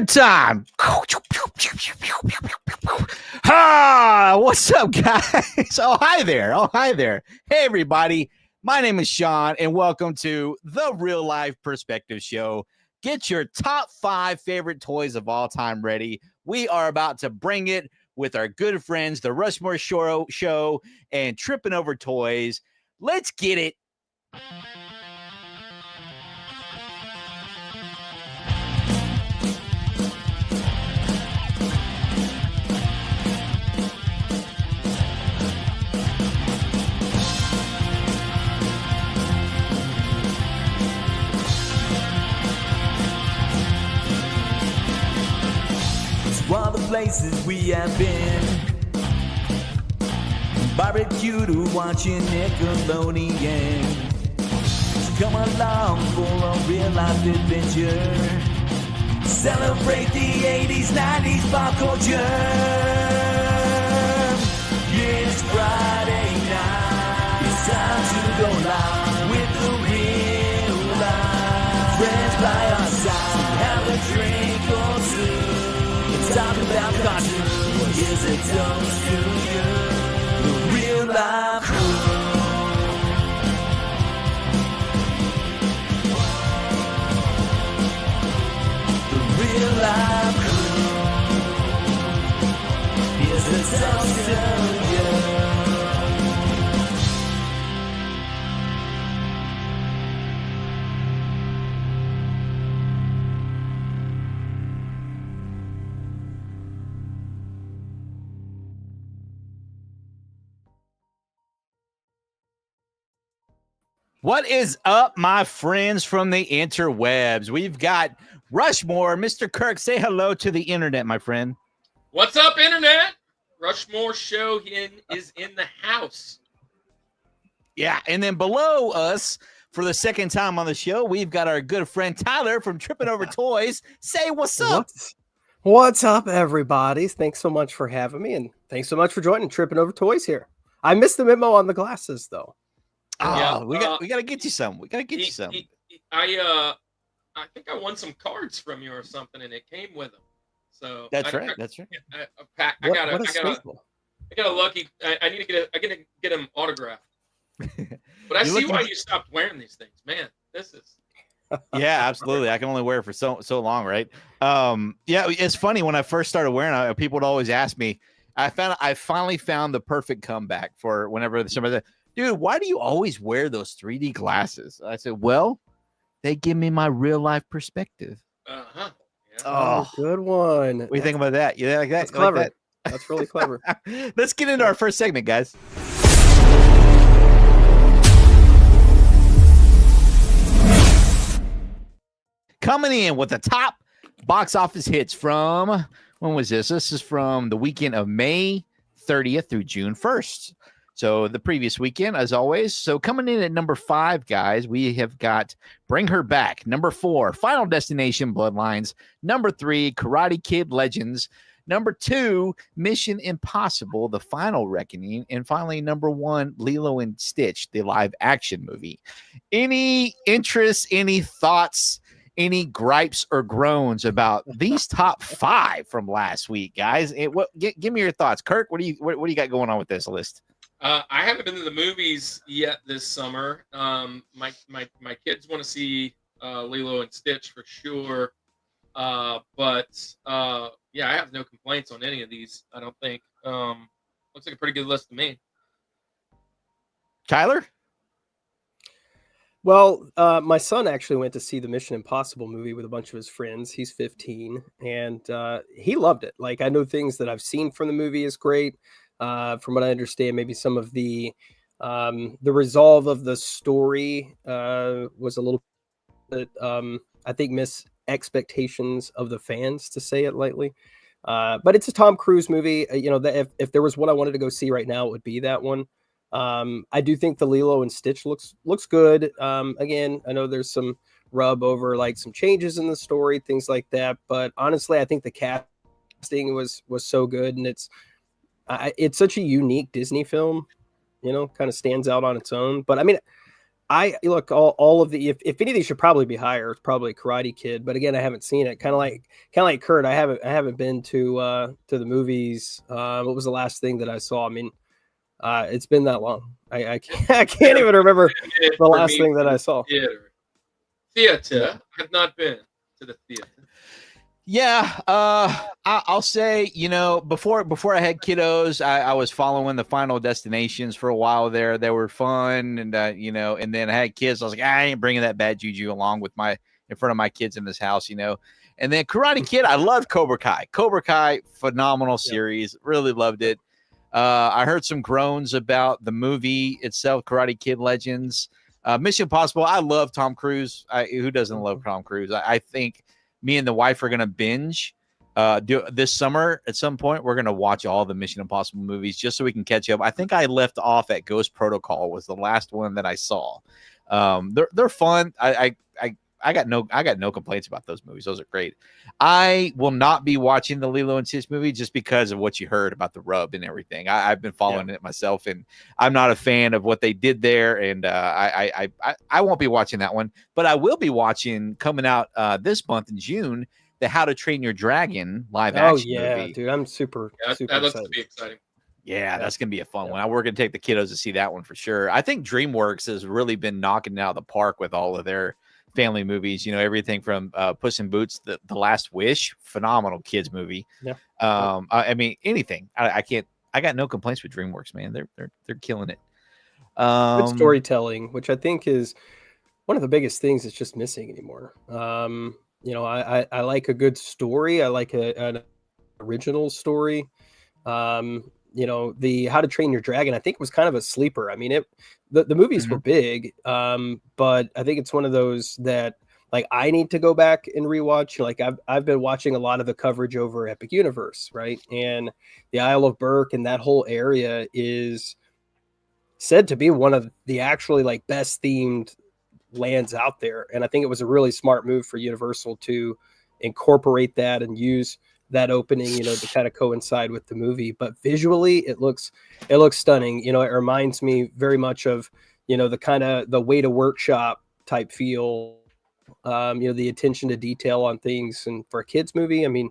time. What's up, guys? Oh, hi there. Hey, everybody. My name is Sean, and welcome to the Real Life Perspective Show. Get your top 5 favorite toys of all time ready. We are about to bring it with our good friends, the Rushmore show and Trippin' Over Toys. Let's get it. All the places we have been, barbecue to watching Nickelodeon. So come along for a real life adventure. Celebrate the 80s, 90s pop culture. It's Friday night. It's time to go live with the real life. Friends by our side, have a drink or two. Talk about cartoons. Here's a toast to you, the real life crew. The real life crew. Here's a toast to you. What is up, my friends from the interwebs? We've got Rushmore. Mr. Kirk, say hello to the internet, my friend. What's up, internet? Rushmore show is in the house. Yeah, and then below us, for the second time on the show, we've got our good friend Tyler from Trippin' Over Toys. Say what's up. What's up, everybody? Thanks so much for having me, and thanks so much for joining Trippin' Over Toys here. I missed the memo on the glasses, though. Oh, Yeah, we got to get you some. I think I won some cards from you or something, and it came with them. So That's right. I got a lucky. I need to get them autographed. But I see why you stopped wearing these things, man. This is. Yeah, absolutely. I can only wear it for so long, right? Yeah, it's funny when I first started wearing it, people would always ask me. I finally found the perfect comeback for whenever somebody said, "Dude, why do you always wear those 3D glasses?" I said, "Well, they give me my real life perspective." Yeah. Oh, good one. What do you think about that? You like that? That's clever. Like that? That's really clever. Let's get into our first segment, guys. Coming in with the top box office hits from, when was this? This is from the weekend of May 30th through June 1st. So the previous weekend, as always. So coming in at number 5, guys, we have got Bring Her Back. Number 4, Final Destination Bloodlines. Number 3, Karate Kid Legends. Number 2, Mission Impossible, The Final Reckoning. And finally, number 1, Lilo and Stitch, the live action movie. Any interest, any thoughts, any gripes or groans about these top 5 from last week, guys? Give me your thoughts. Kirk, what do you got going on with this list? I haven't been to the movies yet this summer. My kids want to see Lilo and Stitch for sure. But yeah, I have no complaints on any of these. I don't think. Looks like a pretty good list to me. Tyler? Well, my son actually went to see the Mission Impossible movie with a bunch of his friends. He's 15, and he loved it. Like, I know things that I've seen from the movie is great. From what I understand, maybe some of the resolve of the story was a little bit, I think, miss expectations of the fans, to say it lightly. But it's a Tom Cruise movie. If there was one I wanted to go see right now, it would be that one. I do think the Lilo and Stitch looks good. Again, I know there's some rub over like some changes in the story, things like that. But honestly, I think the casting was so good, and it's such a unique Disney film, kind of stands out on its own. But I mean, I look all of the if any of these should probably be higher, it's probably Karate Kid. But again, I haven't seen it. Kind of like Kurt, I haven't been to the movies. What was the last thing that I saw? I mean, it's been that long. I can't, I can't even remember the For last me, thing that to I the saw. Theater. I've not been to the theater. Yeah, I'll say, before I had kiddos, I was following the Final Destinations for a while there. They were fun, and and then I had kids. I was like, I ain't bringing that bad juju along in front of my kids in this house, And then Karate Kid, I loved Cobra Kai. Cobra Kai, phenomenal series. Really loved it. I heard some groans about the movie itself, Karate Kid Legends. Mission Impossible, I love Tom Cruise. Who doesn't love Tom Cruise? I think me and the wife are going to binge this summer at some point. We're going to watch all the Mission Impossible movies just so we can catch up. I think I left off at Ghost Protocol was the last one that I saw. They're fun. I got no complaints about those movies. Those are great. I will not be watching the Lilo and Stitch movie just because of what you heard about the rub and everything. I've been following it myself, and I'm not a fan of what they did there. And I won't be watching that one, but I will be watching coming out this month in June the How to Train Your Dragon live action movie. Dude, I'm super That looks to excited. be exciting. Yeah, that's gonna be a fun one. We're gonna take the kiddos to see that one for sure. I think DreamWorks has really been knocking it out of the park with all of their family movies, everything from Puss in Boots, the Last Wish, phenomenal kids movie. Yeah. I mean, anything. I got no complaints with DreamWorks, man. They're killing it. Good storytelling, which I think is one of the biggest things that's just missing anymore. I like a good story. I like an original story. The How to Train Your Dragon, I think was kind of a sleeper. I mean, the movies were big, but I think it's one of those that like I need to go back and rewatch. Like I've been watching a lot of the coverage over Epic Universe, right? And the Isle of Berk and that whole area is said to be one of the actually like best themed lands out there. And I think it was a really smart move for Universal to incorporate that and use that opening, to kind of coincide with the movie. But visually it looks stunning. It reminds me very much of, the kind of the way to workshop type feel, the attention to detail on things. And for a kids movie, I mean,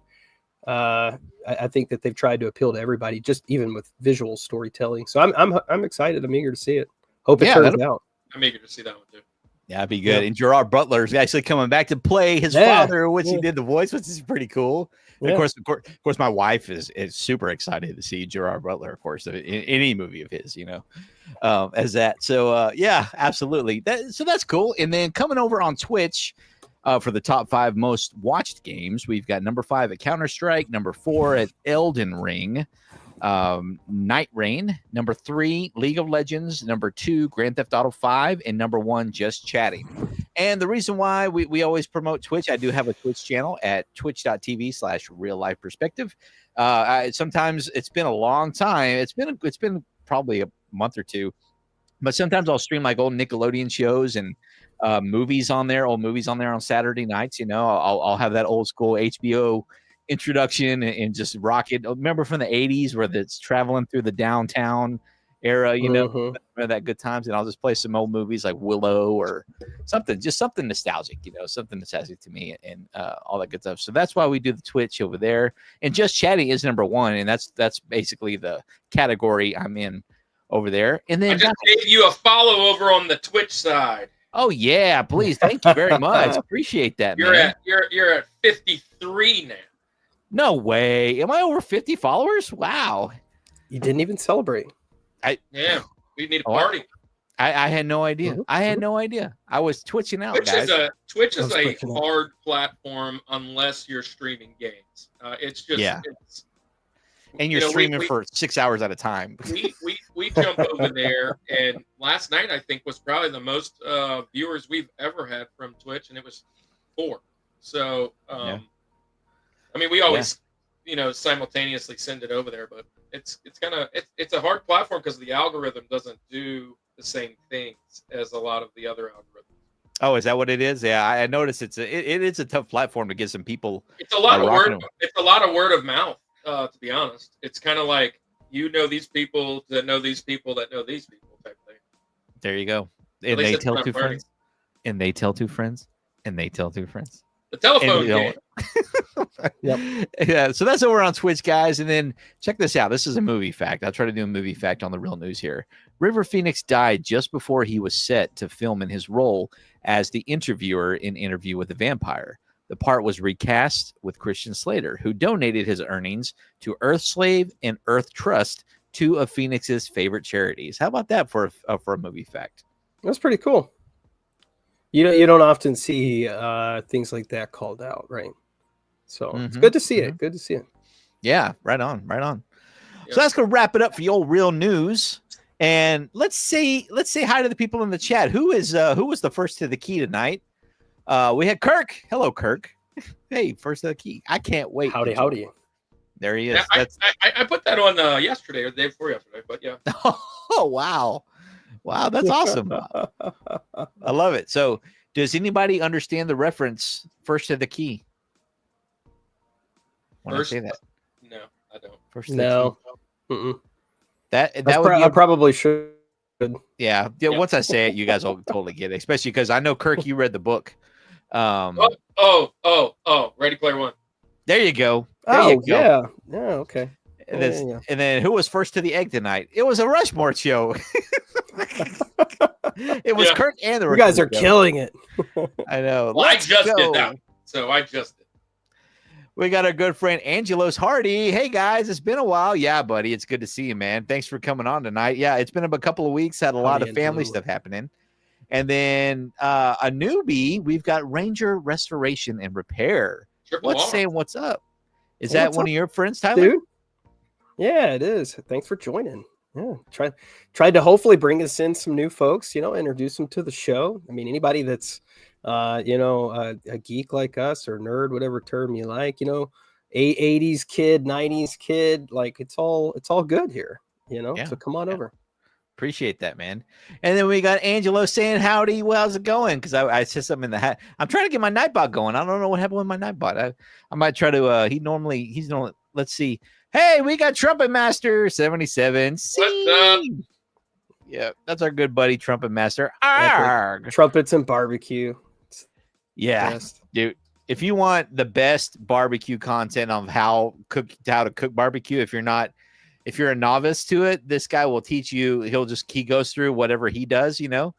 I think that they've tried to appeal to everybody, just even with visual storytelling. So I'm excited. I'm eager to see it. Hope it turns out. I'm eager to see that one too. Yeah, that'd be good. Yeah. And Gerard Butler is actually coming back to play his father, which he did the voice, which is pretty cool. Yeah. Of course, my wife is super excited to see Gerard Butler, of course, in any movie of his, as that. So, yeah, absolutely. So that's cool. And then coming over on Twitch for the top 5 most watched games, we've got number 5 at Counter-Strike, number 4 at Elden Ring, Night Rain, number 3 League of Legends, number 2 Grand Theft Auto 5, and number 1 Just Chatting. And the reason why we always promote Twitch, I do have a Twitch channel at twitch.tv/real life perspective. Sometimes it's been a long time. It's been probably a month or two, but sometimes I'll stream like old Nickelodeon shows and movies on there on Saturday nights. I'll have that old school HBO introduction and just rock it. Remember from the 80s where it's traveling through the downtown era, remember that good times, and I'll just play some old movies like Willow or something nostalgic, something nostalgic to me, and all that good stuff. So that's why we do the Twitch over there. And Just Chatting is number 1, and that's basically the category I'm in over there. And then I just gave you a follow over on the Twitch side. Oh yeah, please, thank you very much. Appreciate that. You're man. You're at 53 now. No way. Am I over 50 followers? Wow. You didn't even celebrate. Yeah, we need a party. I had no idea. I had no idea. I was twitching out, guys. Twitch is a hard platform unless you're streaming games. It's just and you're streaming for 6 hours at a time. we jump over there, and last night I think was probably the most viewers we've ever had from Twitch, and it was 4. So I mean, we always simultaneously send it over there, but it's a hard platform because the algorithm doesn't do the same things as a lot of the other algorithms. Oh, is that what it is? Yeah, I noticed it is a tough platform to get some people. It's a lot of word of mouth. To be honest, it's kind of like these people that know these people that know these people type thing. There you go. And least they that's tell what I'm two learning. friends. And they tell two friends. And they tell two friends. The telephone And, you know, game. Yep. Yeah, so that's over on Twitch, guys. And then check this out. This is a movie fact. I'll try to do a movie fact on the real news here. River Phoenix died just before he was set to film in his role as the interviewer in Interview with the Vampire. The part was recast with Christian Slater, who donated his earnings to Earth Slave and Earth Trust, two of Phoenix's favorite charities. How about that for a movie fact? That's pretty cool. You don't often see things like that called out, right? So it's good to see it. Good to see it. Yeah, right on, right on. Yep. So that's gonna wrap it up for the old real news. And let's say hi to the people in the chat. Who was the first to the key tonight? We had Kirk. Hello, Kirk. Hey, first to the key. I can't wait. Howdy. There he is. Yeah, I put that on yesterday or the day before yesterday, but yeah. Oh wow, that's awesome. I love it. So, does anybody understand the reference? First to the key. When I say that, No, I don't. first to the No. key. Mm-mm. That would be I probably should. yeah. Once I say it, you guys will totally get it. Especially because I know Kirk, you read the book. Ready Player One. There you go. There Oh you go. yeah. Okay. And then who was first to the egg tonight? It was a Rushmore show. It was Yeah. Kirk and the You guys are Rushmore show. killing it. I know. Well, I Let's just go. did that. So I just did. We got our good friend Angelos Hardy. Hey guys, it's been a while. Yeah, buddy, it's good to see you, man. Thanks for coming on tonight. Yeah, it's been a couple of weeks. Had a lot of family Angelo. stuff happening. And then a newbie, we've got Ranger Restoration and Repair. Triple What's R. saying what's up? Is Hey, that what's one up, of your friends, Tyler? Dude. Yeah, it is. Thanks for joining. Yeah, tried to hopefully bring us in some new folks. Introduce them to the show. I mean, anybody that's a geek like us or nerd, whatever term you like. 80s kid, 90s kid, like it's all good here. Yeah, so come on over. Appreciate that, man. And then we got Angelo saying howdy. Well, how's it going? Because I said something in the hat. I'm trying to get my Nightbot going. I don't know what happened with my Nightbot. I might try to. He's normally. Let's see. Hey, we got Trumpet Master 77. What's up? Yeah, that's our good buddy Trumpet Master. Arg. Trumpets and barbecue. Yeah, Best. dude. If you want the best barbecue content on how to cook barbecue, if you're a novice to it, this guy will teach you. He goes through whatever he does, There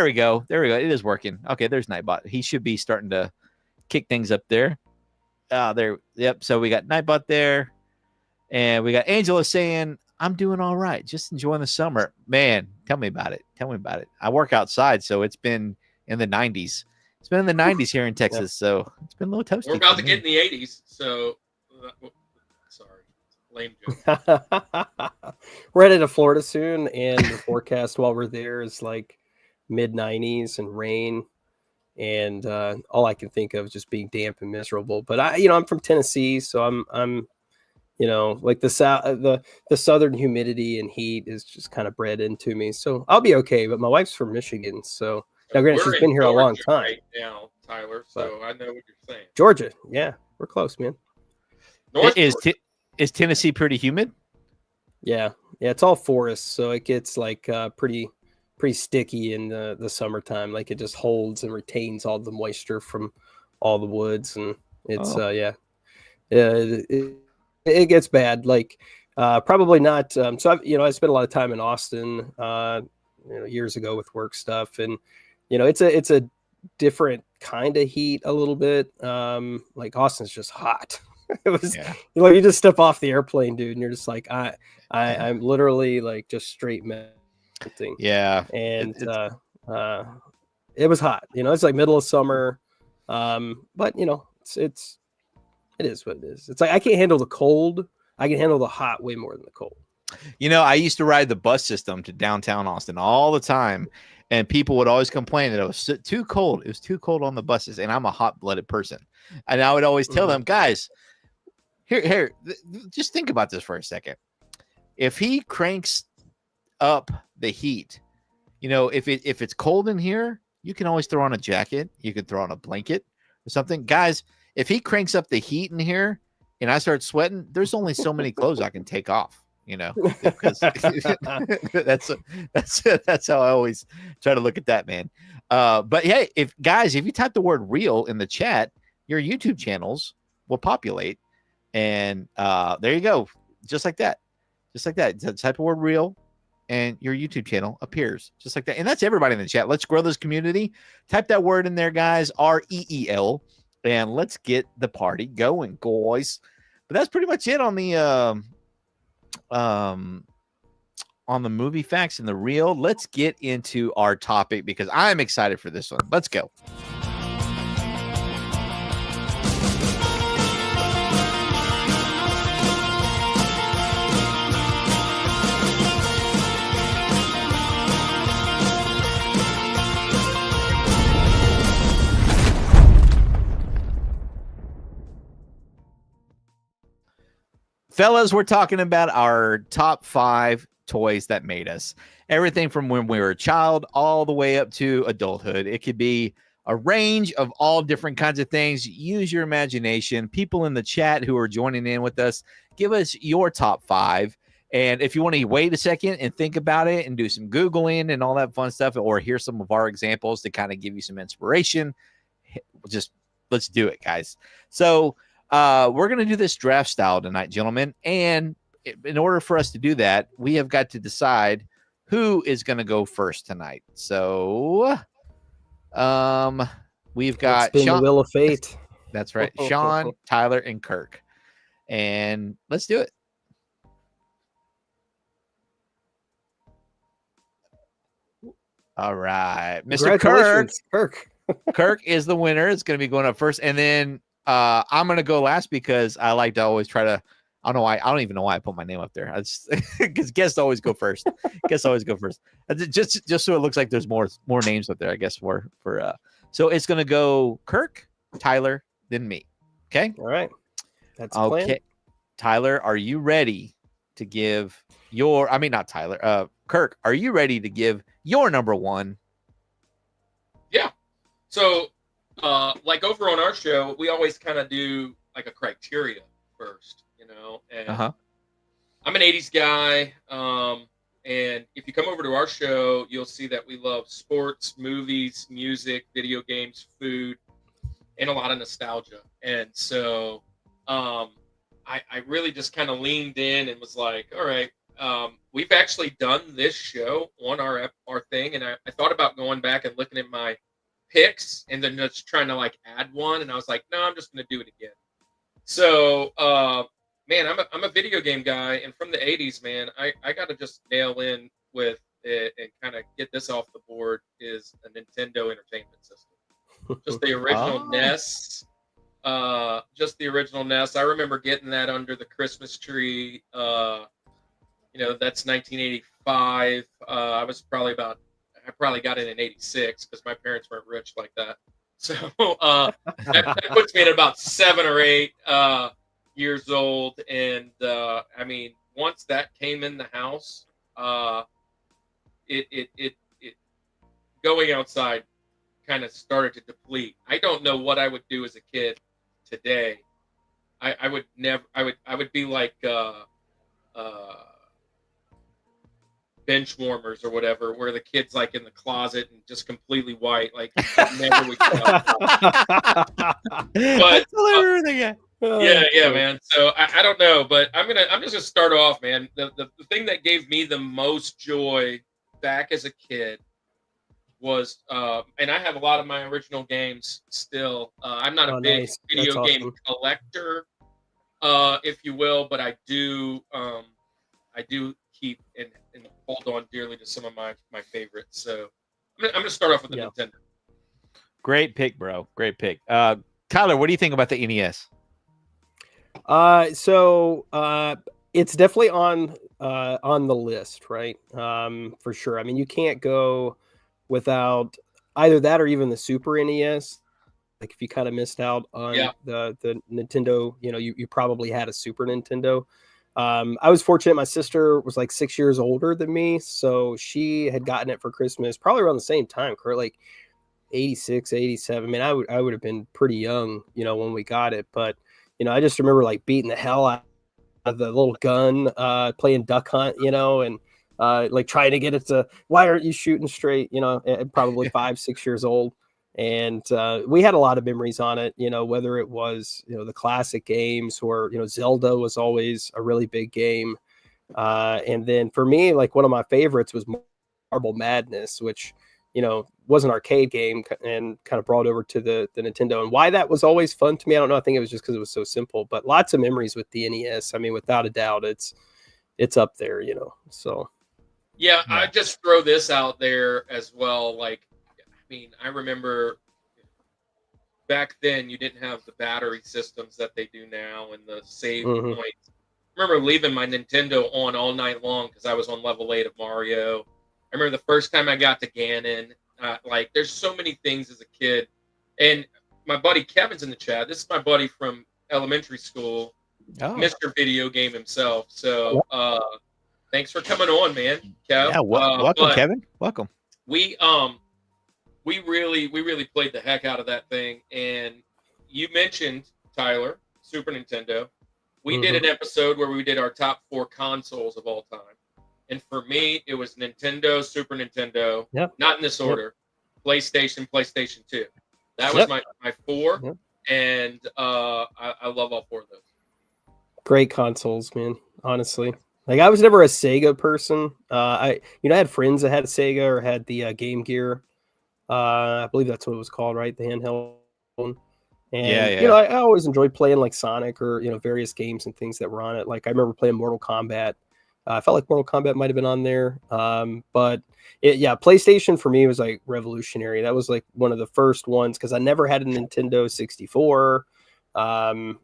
we go. It is working. Okay, there's Nightbot. He should be starting to kick things up there. There. Yep. So we got Nightbot there. And we got Angela saying, I'm doing all right. Just enjoying the summer. Man, tell me about it. I work outside, so it's been in the 90s. It's been in the 90s here in Texas, so it's been a little toasty. We're about to get in the 80s, so sorry. Lame joke. We're headed to Florida soon, and the forecast while we're there is like mid 90s and rain. And all I can think of is just being damp and miserable. But I'm from Tennessee, so I'm like the southern humidity and heat is just kind of bred into me. So I'll be okay. But my wife's from Michigan, so now granted she's We're been in here a long Georgia time. right now, Tyler. So I know what you're saying. Georgia, yeah, we're close, man. North Is Georgia. is Tennessee pretty humid? Yeah, it's all forest, so it gets like pretty sticky in the summertime. Like it just holds and retains all the moisture from all the woods, and it's it gets bad. Like probably not. So I spent a lot of time in Austin, years ago with work stuff, and it's a different kind of heat a little bit. Like Austin's just hot. It was you just step off the airplane, dude, and you're just like I'm literally like just straight melting. Yeah, and it was hot. It's like middle of summer, but it is what it is. It's like I can't handle the cold. I can handle the hot way more than the cold. I used to ride the bus system to downtown Austin all the time, and people would always complain that it was too cold. It was too cold on the buses, and I'm a hot-blooded person, and I would always tell them, guys, here, just think about this for a second. If he cranks up the heat, if it's cold in here, you can always throw on a jacket. You can throw on a blanket or something, guys. If he cranks up the heat in here and I start sweating, there's only so many clothes I can take off. you know, because that's how I always try to look at that, man. But hey, if you type the word real in the chat, your YouTube channels will populate, and there you go, just like that. Type the word real, and your YouTube channel appears just like that. And that's everybody in the chat. Let's grow this community. Type that word in there, guys, REEL, and let's get the party going, guys. But that's pretty much it on the movie facts and the reel. Let's get into our topic because I'm excited for this one. Let's go. Fellas, we're talking about our top 5 toys that made us. Everything from when we were a child all the way up to adulthood. It could be a range of all different kinds of things. Use your imagination. People in the chat who are joining in with us, give us your top 5. And if you want to wait a second and think about it and do some Googling and all that fun stuff, or hear some of our examples to kind of give you some inspiration, just let's do it, guys. So we're going to do this draft style tonight, gentlemen. And in order for us to do that, we have got to decide who is going to go first tonight. So we've got Sean. Sean. The wheel of fate. That's right. Sean, Tyler, and Kirk. And let's do it. All right. Mr. Kirk. Kirk is the winner. It's going to be going up first. And then I'm going to go last because I like to always try to, I don't know why. I don't even know why I put my name up there. Because guests always go first. Just so it looks like there's more names up there, I guess, so it's going to go Kirk, Tyler, then me. Okay. All right. That's okay. Plan. Tyler, are you ready to give not Tyler, Kirk, are you ready to give your number 1? Yeah. So, like over on our show, we always kind of do like a criteria first, you know, and I'm an 80s guy. And if you come over to our show, you'll see that we love sports, movies, music, video games, food, and a lot of nostalgia. And so, I really just kind of leaned in and was like, all right, we've actually done this show on our thing. And I thought about going back and looking at my picks and then just trying to like add one. And I was like, no, I'm just going to do it again. So, man, I'm a video game guy. And from the 80s, man, I got to just nail in with it and kind of get this off the board is a Nintendo Entertainment System. Just the original NES. Just the original NES. I remember getting that under the Christmas tree. That's 1985. I probably got it in 86 because my parents weren't rich like that. So that puts me at about 7 or 8 years old. And I mean, once that came in the house, it going outside kind of started to deplete. I don't know what I would do as a kid today. I would be like bench warmers or whatever, where the kid's like in the closet and just completely white, like never would come out. But yeah, man. So I don't know, but I'm just gonna start off, man. The thing that gave me the most joy back as a kid was, and I have a lot of my original games still. I'm not a big video game collector, if you will, but I do keep and hold on dearly to some of my favorites. So I'm gonna start off with the Nintendo. Great pick, bro. Great pick. Tyler, what do you think about the NES? So it's definitely on the list, right? For sure. I mean, you can't go without either that or even the Super NES. Like if you kind of missed out on the Nintendo, you probably had a Super Nintendo. I was fortunate. My sister was like 6 years older than me, so she had gotten it for Christmas, probably around the same time, like 86, 87. I mean, I would have been pretty young, when we got it, but I just remember like beating the hell out the little gun, playing duck hunt, and like trying to get it to, why aren't you shooting straight? At probably 5-6 years old. And we had a lot of memories on it, whether it was, the classic games or, Zelda was always a really big game. And then for me, like one of my favorites was Marble Madness, which, was an arcade game and kind of brought over to the Nintendo. And why that was always fun to me, I don't know. I think it was just because it was so simple, but lots of memories with the NES. I mean, without a doubt, it's up there, so. Yeah, I just throw this out there as well. Like, I mean, I remember back then you didn't have the battery systems that they do now and the save points. I remember leaving my Nintendo on all night long because I was on level 8 of Mario. I remember the first time I got to Ganon. Like, there's so many things as a kid. And my buddy Kevin's in the chat. This is my buddy from elementary school, Mr. Video Game himself. So thanks for coming on, man, Kev. Yeah, welcome, Kevin. Welcome. We really played the heck out of that thing. And you mentioned, Tyler, Super Nintendo. We did an episode where we did our top 4 consoles of all time. And for me, it was Nintendo, Super Nintendo, not in this order, PlayStation, PlayStation 2. That was my 4, and I love all 4 of those. Great consoles, man, honestly. Like, I was never a Sega person. I had friends that had a Sega or had the Game Gear. I believe that's what it was called, right? The handheld one. And, I always enjoyed playing like Sonic or, various games and things that were on it. Like, I remember playing Mortal Kombat. I felt like Mortal Kombat might have been on there. But PlayStation for me was like revolutionary. That was like one of the first ones because I never had a Nintendo 64. Our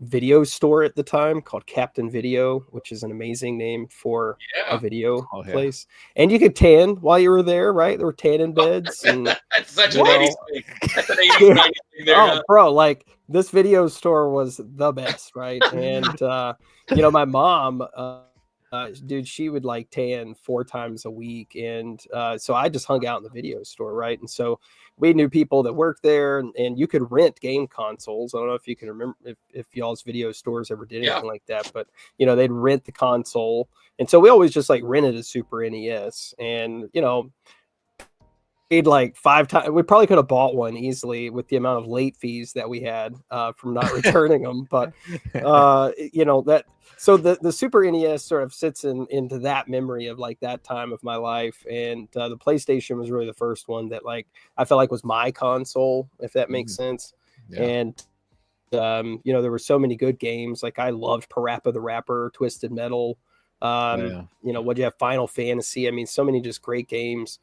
video store at the time called Captain Video, which is an amazing name for a video place. And you could tan while you were there, right? There were tanning beds. And, that's such an 80s thing. That's an 80s, 90s thing there. Bro, like this video store was the best, right? And, my mom, dude, she would like tan 4 times a week. And so I just hung out in the video store, right? And so we knew people that worked there, and you could rent game consoles. I don't know if you can remember if y'all's video stores ever did anything like that, but they'd rent the console. And so we always just like rented a Super NES, and paid like 5 times. We probably could have bought one easily with the amount of late fees that we had from not returning them. But that. So the Super NES sort of sits into that memory of like that time of my life. And the PlayStation was really the first one that like I felt like was my console, if that makes sense. Yeah. And there were so many good games. Like I loved Parappa the Rapper, Twisted Metal. What you have, Final Fantasy. I mean, so many just great games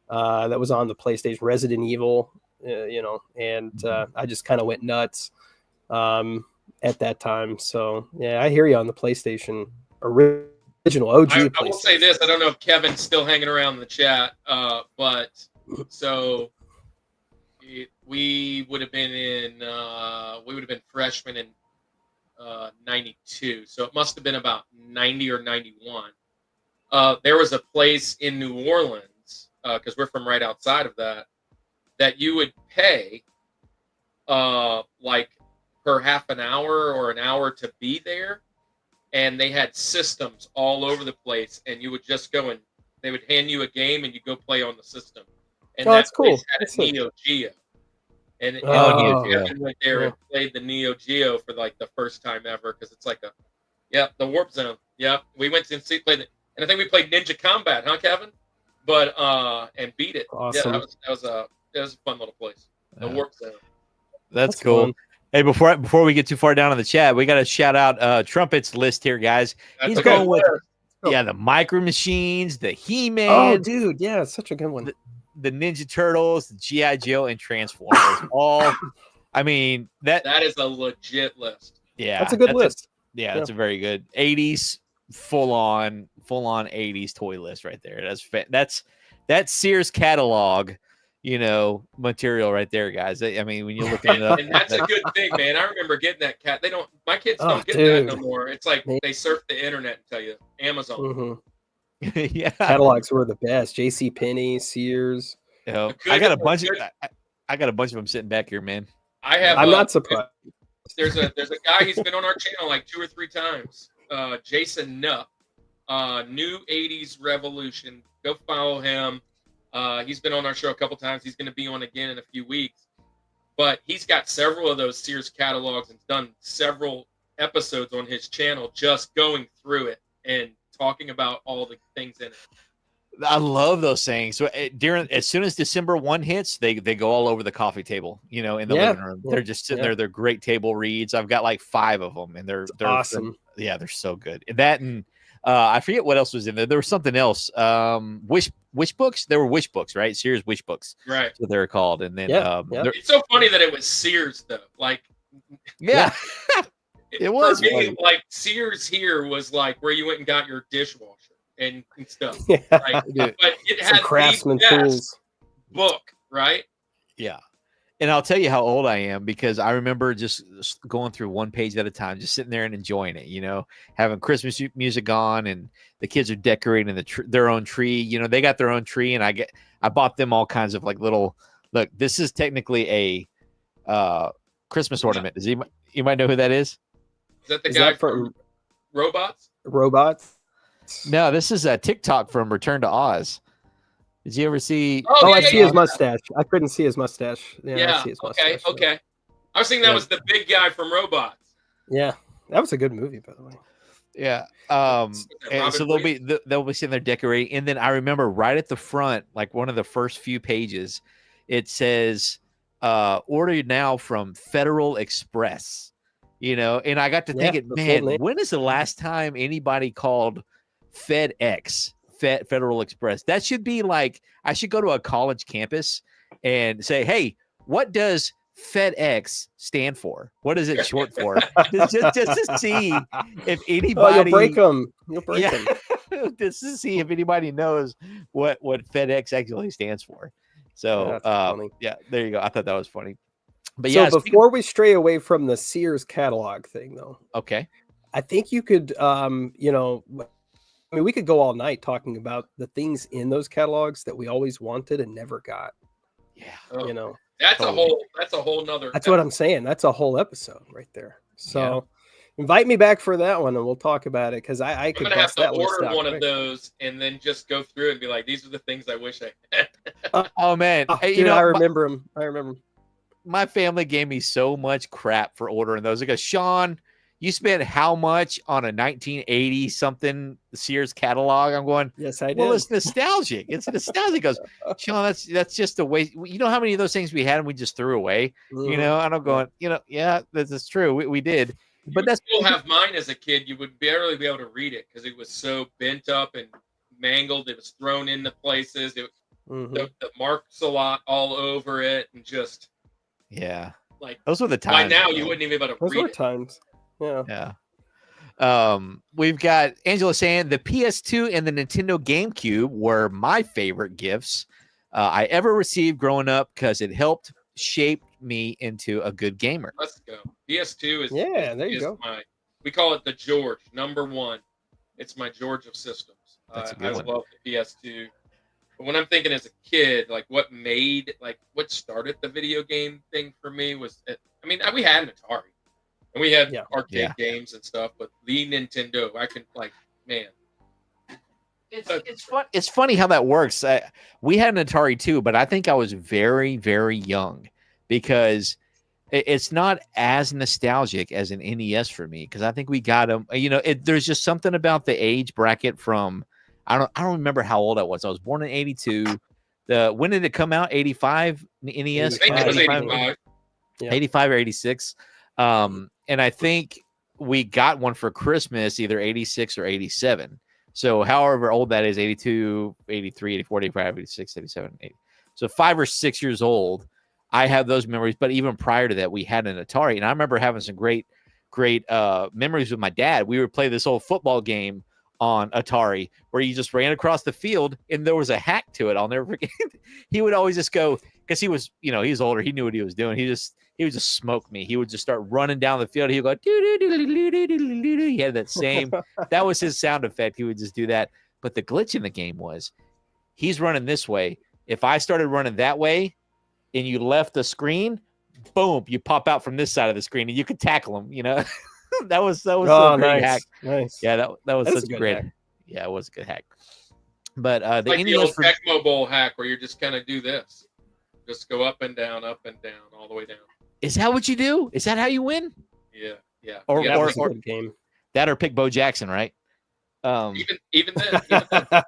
that was on the PlayStation. Resident Evil, and I just kind of went nuts. At that time. So yeah, I hear you on the PlayStation original OG. I will say this, I don't know if Kevin's still hanging around in the chat, but so we would have been freshmen in 92. So it must have been about 90 or 91. There was a place in New Orleans, because we're from right outside of that you would pay like per half an hour or an hour to be there, and they had systems all over the place, and you would just go and they would hand you a game and you go play on the system. And that's cool. Had a Neo Geo, and Kevin went there and played the Neo Geo for like the first time ever, because it's like the Warp Zone. We went to see played it, and I think we played Ninja Combat, huh, Kevin? But and beat it. Awesome. Yeah, that was a fun little place. The Warp Zone. That's cool. Fun. Hey, before we get too far down in the chat, we got to shout out Trumpet's list here, guys. He's going with the Micro Machines, the He-Man. Oh, dude, yeah, it's such a good one. The Ninja Turtles, the G.I. Joe, and Transformers. I mean that is a legit list. Yeah, that's a good list. That's a very good 80s full on 80s toy list right there. That's Sears catalog. Material right there, guys. I mean, when you look at it up, and that's a good thing, man. I remember getting that cat. My kids don't get that no more. It's like they surf the internet and tell you Amazon. Yeah, catalogs were the best. J.C. Penney, Sears. I got a bunch of them sitting back here, man. I have. I'm not surprised. there's a guy. He's been on our channel like 2 or 3 times. Jason Nupp, New 80s Revolution. Go follow him. He's been on our show a couple times. He's going to be on again in a few weeks. But he's got several of those Sears catalogs and done several episodes on his channel just going through it and talking about all the things in it. I love those things. So as soon as December 1 hits, they go all over the coffee table, in the living room. They're just sitting there. They're great table reads. I've got like 5 of them, and they're awesome. They're so good. That and I forget what else was in there. There was something else. Wish books. There were wish books, right? Sears wish books, right? That's what they're called. And then it's so funny that it was Sears though. Like, it was me, like Sears here was like where you went and got your dishwasher and stuff. Yeah. Like, but it had craftsman the best tools book, right? Yeah. And I'll tell you how old I am because I remember just going through one page at a time, just sitting there and enjoying it, having Christmas music on, and the kids are decorating their own tree. They got their own tree, and I bought them all kinds of like little, look, this is technically a Christmas ornament. Does you might know who that is? Is that the guy from Robots? Robots? No, this is a TikTok from Return to Oz. Did you ever see? I see his mustache. I couldn't see his mustache. Yeah. I see his mustache. Okay. I was thinking that was the big guy from Robots. Yeah, that was a good movie, by the way. Yeah. And so they'll be sitting there decorating, and then I remember right at the front, like one of the first few pages, it says, "Order now from Federal Express." And I got to thinking, man, when is the last time anybody called FedEx Federal Express? That should be like, I should go to a college campus and say, hey, what does FedEx stand for? What is it short for? just to see if anybody you'll break them. Just to see if anybody knows what FedEx actually stands for. So there you go. I thought that was funny. But before we stray away from the Sears catalog thing, though, okay, I think you could, we could go all night talking about the things in those catalogs that we always wanted and never got. Yeah, that's a whole nother. That's what I'm saying. That's a whole episode right there. So invite me back for that one, and we'll talk about it because I could have to order one of those and then just go through it and be like, these are the things I wish I had. Oh man, dude, I remember them. My family gave me so much crap for ordering those. They go, Sean, you spent how much on a 1980 something Sears catalog? I'm going, yes, I did. Well, it's nostalgic. It's nostalgic. He goes, Sean, that's just a waste. You know how many of those things we had and we just threw away? And I'm going, yeah, that's true. We did. But that's still have mine as a kid. You would barely be able to read it because it was so bent up and mangled. It was thrown into places. The marks a lot all over it and just. Yeah, like those were the times. By now, you wouldn't even be able to read it. Those were times. Yeah. We've got Angela saying the PS2 and the Nintendo GameCube were my favorite gifts I ever received growing up because it helped shape me into a good gamer. Let's go. PS2 is there you go. We call it the George #1. It's my George of systems. I love the PS2. But when I'm thinking as a kid, like what started the video game thing for me was, we had an Atari and we had arcade games and stuff, but the Nintendo, It's funny how that works. We had an Atari too, but I think I was very, very young because it's not as nostalgic as an NES for me. Cause I think we got them, there's just something about the age bracket from, I don't remember how old I was. I was born in 82. When did it come out? 85 NES? I think it was 85. 85 or 86. And I think we got one for Christmas, either 86 or 87. So however old that is, 82, 83, 84, 85, 86, 87, 80. So 5 or 6 years old, I have those memories. But even prior to that, we had an Atari. And I remember having some great memories with my dad. We would play this old football game on Atari where you just ran across the field and there was a hack to it. I'll never forget. He would always just go, because he was, he was older. He knew what he was doing. He would just smoke me. He would just start running down the field. He would go, he had that same, that was his sound effect. He would just do that. But the glitch in the game was he's running this way. If I started running that way and you left the screen, boom, you pop out from this side of the screen and you could tackle them. that was Oh, a great nice. hack. Nice. Yeah, that was That is such a a good great hack. Yeah, it was a good hack. But the Like the NES old Tecmo Bowl hack where you're just kind of do this. Just go up and down, all the way down. is that what you do? Is that how you win? Yeah, yeah. Or- You That gotta was a think- good game. That or pick Bo Jackson, right? even then, that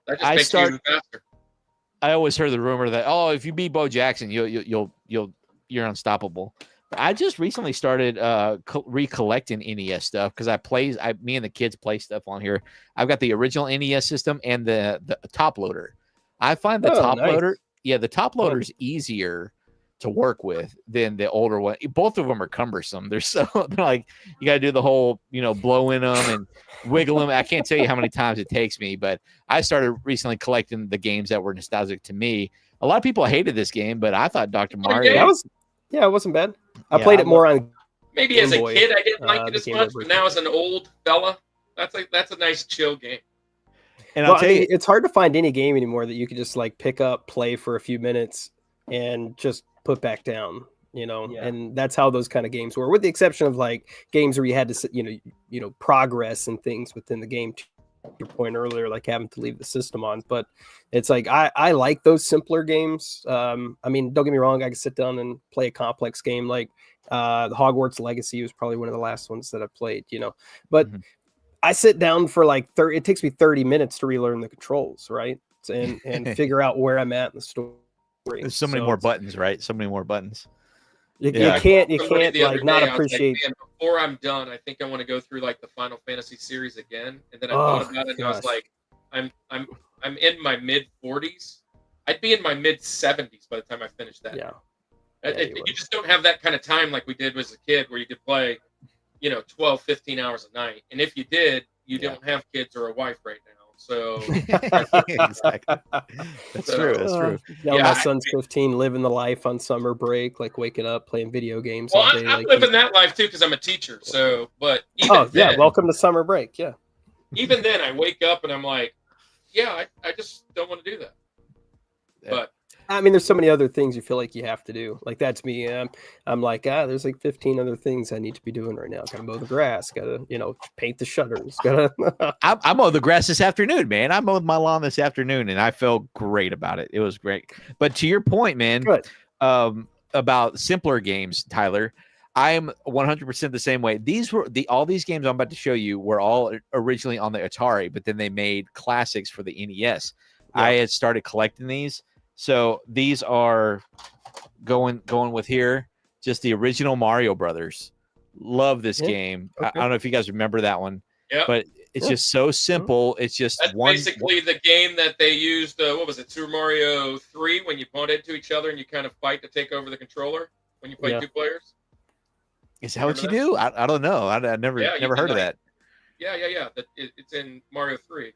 just I makes start- you faster. I always heard the rumor that if you beat Bo Jackson, you're unstoppable. But I just recently started recollecting NES stuff because me and the kids play stuff on here. I've got the original NES system and the top loader. I find the top nice. loader, the top loader is easier to work with than the older one. Both of them are cumbersome. They're like you got to do the whole blow in them and wiggle them. I can't tell you how many times it takes me, but I started recently collecting the games that were nostalgic to me. A lot of people hated this game, but I thought Dr. Mario. That was, it wasn't bad. I Yeah, played I it more on. Maybe Game as a Boy, kid I didn't like it the as Game much, Boy but now as an old fella, that's a nice chill game. And Well, I'll tell you, it's hard to find any game anymore that you could just like pick up, play for a few minutes, and just put back down. Yeah. And that's how those kind of games were, with the exception of like games where you had to progress and things within the game. To your point earlier, like having to leave the system on, but it's like I like those simpler games. I mean, don't get me wrong, I can sit down and play a complex game like the Hogwarts Legacy was probably one of the last ones that I played. But Mhm. I sit down for like 30. It takes me 30 minutes to relearn the controls, right, and figure out where I'm at in the story. there's so many more buttons, right? So many more buttons. You Yeah. can't Somebody the other like not day, I was like, appreciate. "Man, before I'm done, I think I want to go through like the Final Fantasy series again." And then I Oh, thought about it, and I was gosh. like, "I'm in my mid 40s. I'd be in my mid 70s by the time I finish that." Yeah. You you would. just don't have that kind of time like we did as a kid, where you could play, 12, 15 hours a night. And if you did, you Yeah. don't have kids or a wife right now. So Exactly. That's true. That's true. Yeah, Yeah, my I- son's 15, living the life on summer break, like waking up, playing video games well, all day. I'm like, living that life too because I'm a teacher. So, but even oh yeah, then, welcome to summer break. Yeah. even then, I wake up and I'm like, yeah, I just don't want to do that. Yeah. But I mean, there's so many other things you feel like you have to do. Like that's me. I'm like, there's like 15 other things I need to be doing right now. Gotta mow the grass. Gotta, paint the shutters. Gotta. I mowed the grass this afternoon, man. I mowed my lawn this afternoon, and I felt great about it. It was great. But to your point, man, Good. about simpler games, Tyler, I'm 100% the same way. All these games I'm about to show you were all originally on the Atari, but then they made classics for the NES. Yeah. I had started collecting these, so these are going with here. Just the original Mario Brothers. Love this Yeah. game. Okay. I don't know if you guys remember that one. yeah, But it's Yeah. just so simple. It's just that's basically the game that they used. What was it, Super Mario 3, when you bumped into each other and you kind of fight to take over the controller when you play Yeah. two players. Is that what you Remember do? I don't know. I never Yeah, you never can, heard of like- that. Yeah. It's in Mario 3.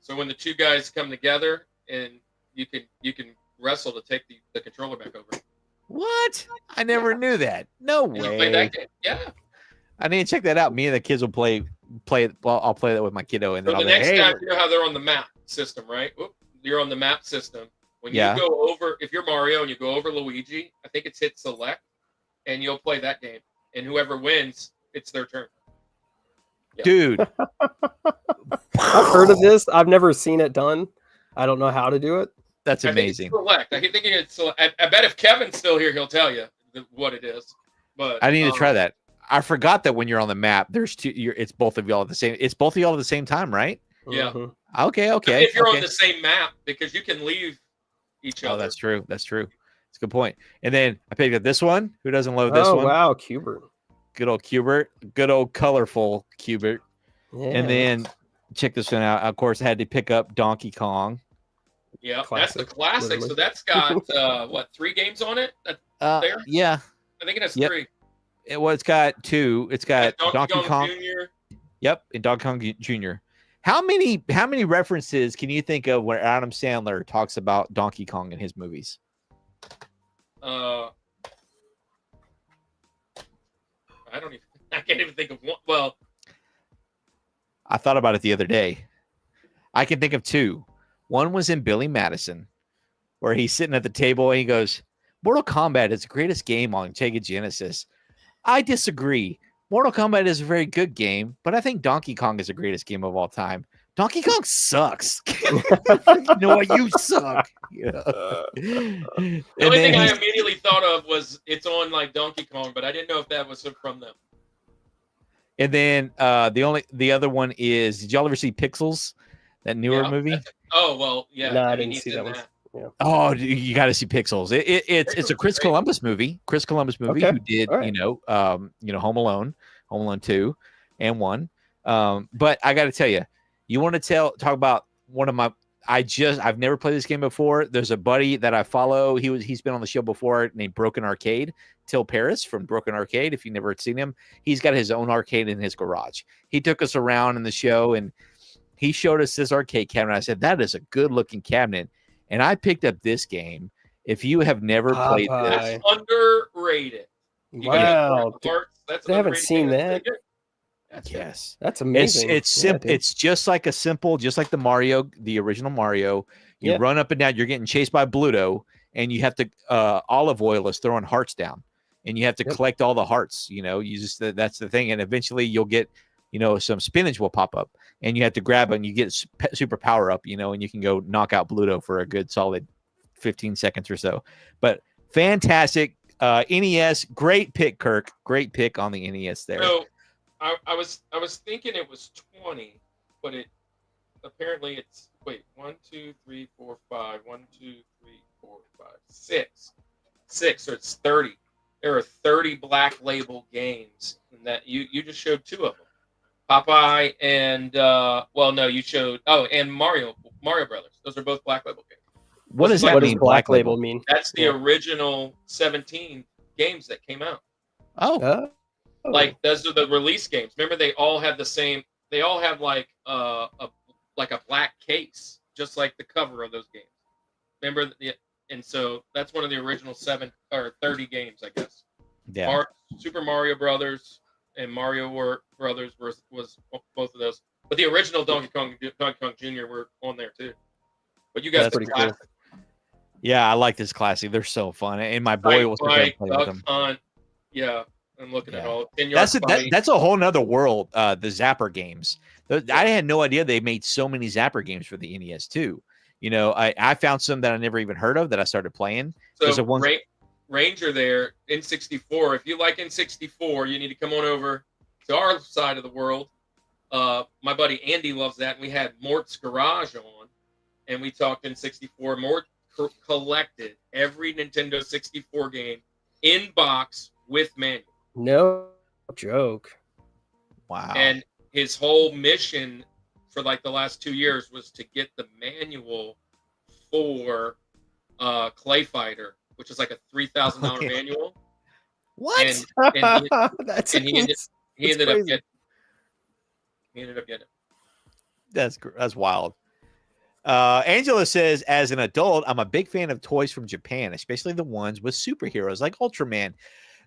So when the two guys come together and you can wrestle to take the controller back over. What? I never knew that. No Did you play way. that game? Yeah. I need to check that out. Me and the kids will play it. Well, I'll play that with my kiddo, and So then I'll the be like, next hey, time, you know how they're on the map system, right? Whoop, you're on the map system. When Yeah. you go over, if you're Mario and you go over Luigi, I think it's hit select, and you'll play that game. And whoever wins, it's their turn. dude. I've heard of this. I've never seen it done. I don't know how to do it. That's I think amazing. it's select. I keep thinking it's select. I bet if Kevin's still here, he'll tell you what it is. But I need to try that. I forgot that when you're on the map, there's two. It's both of y'all at the same. It's both of y'all at the same time, right? Yeah. Mhm. Okay. I Okay. mean, if you're okay. on the same map, because you can leave each other. Oh, that's true. That's true. It's a good point. And then I picked up this one. Who doesn't love this Oh one? wow, Cubert. Good old Cubert. Good old colorful Cubert. Yeah. And then check this one out. Of course, I had to pick up Donkey Kong. Yeah, that's Classic, the classic. literally. So that's got what, 3 games on it? There? Yeah. I think it has Yep. 3. It's got 2. It's got Donkey Kong Kong. Jr. Yep, and Donkey Kong Jr. How many references can you think of where Adam Sandler talks about Donkey Kong in his movies? I don't even. I can't even think of one. Well, I thought about it the other day. I can think of 2. One was in Billy Madison, where he's sitting at the table and he goes, Mortal Kombat is the greatest game on Sega Genesis. I disagree. Mortal Kombat is a very good game, but I think Donkey Kong is the greatest game of all time. Donkey Kong sucks. You know what? You suck. Yeah. The only thing I immediately thought of was it's on like Donkey Kong, but I didn't know if that was from them. And then the other one is, did y'all ever see Pixels? That newer movie? Oh, well, yeah. No, I didn't see that one. Yeah. Oh, you got to see Pixels. It's a Chris Columbus movie. Chris Columbus movie who did, right. Home Alone 2 and 1. But I got to tell you, you want to talk about one of my, I've never played this game before. There's a buddy that I follow. He's been on the show before named Broken Arcade, Till Paris from Broken Arcade. If you've never seen him, he's got his own arcade in his garage. He took us around in the show and he showed us this arcade cabinet. I said, that is a good looking cabinet. And I picked up this game. If you have never played this, that's underrated. Wow. That's I haven't seen that. Yes, that's amazing. It's simple. It's just like the Mario, the original Mario. You run up and down. You're getting chased by Bluto, and you have to Olive Oil is throwing hearts down, and you have to collect all the hearts. That's the thing, and eventually you'll get some spinach will pop up, and you have to grab it, and you get super power up. And you can go knock out Bluto for a good solid 15 seconds or so. But fantastic NES, great pick, Kirk. Great pick on the NES there. So, I was thinking it was 20, but apparently it's 1, 2, 3, 4, 5. 1, 2, 3, 4, 5, 6. 6, so it's 30. There are 30 Black Label games, and that you just showed 2 of them. Popeye and you showed and Mario Brothers. Those are both Black Label games. What does that mean? Black Label mean? That's the original 17 games that came out. Oh. Like those are the release games. Remember, they all have the same. They all have like a black case, just like the cover of those games. Remember, and so that's one of the original 7 or 30 games, I guess. Yeah. Super Mario Brothers and Mario Brothers was both of those. But the original Donkey Kong Jr. were on there too. But you guys pretty cool. Yeah, I like this classic. They're so fun, and my boy will play with them. Hunt. Yeah. I'm looking at all. That's a whole nother world. The Zapper games. I had no idea they made so many Zapper games for the NES too. I found some that I never even heard of that I started playing. So Ranger there, N64. If you like N64, you need to come on over to our side of the world. My buddy Andy loves that. We had Mort's Garage on, and we talked N64. Mort collected every Nintendo 64 game in box with manual. No joke. Wow. And his whole mission for like the last 2 years was to get the manual for Clay Fighter, which is like a $3,000 manual. What? And he ended up getting it. That's wild. Angela says, as an adult, I'm a big fan of toys from Japan, especially the ones with superheroes like Ultraman.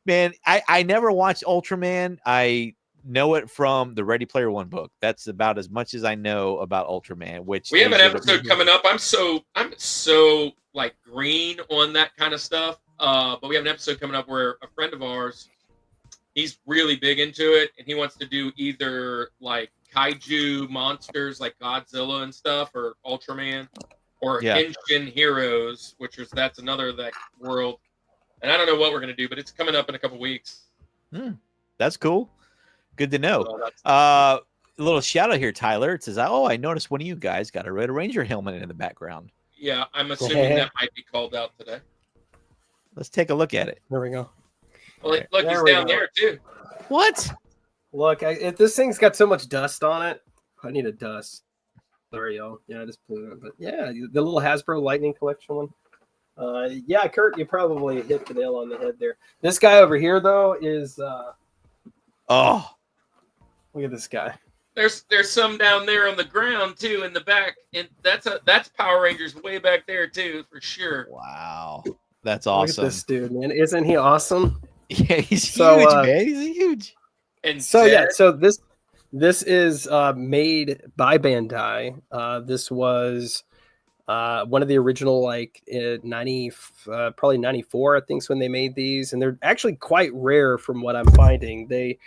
Man, I never watched Ultraman. I know it from the Ready Player One book. That's about as much as I know about Ultraman. Which we have an episode coming up. I'm so like green on that kind of stuff. But we have an episode coming up where a friend of ours, he's really big into it, and he wants to do either like kaiju monsters like Godzilla and stuff, or Ultraman, or Henshin Heroes, that's another that world. And I don't know what we're going to do, but it's coming up in a couple weeks. That's cool. Good to know. A little shout out here, Tyler. It says, I noticed one of you guys got a Red Ranger helmet in the background. Yeah, I'm assuming that might be called out today. Let's take a look at it. There we go. Well, look, he's down there too. What? Look, this thing's got so much dust on it. I need a dust. Sorry, y'all. Yeah, I just blew it. But yeah, the little Hasbro Lightning Collection one. Yeah, Kurt, you probably hit the nail on the head there. This guy over here, though, is look at this guy. There's some down there on the ground too in the back, and that's Power Rangers way back there too for sure. Wow, that's awesome. Look at this dude, man! Isn't he awesome? Yeah, he's huge, man. He's huge. And so so this is made by Bandai. This was One of the original, like 90, probably 94, I think is when they made these, and they're actually quite rare from what I'm finding. They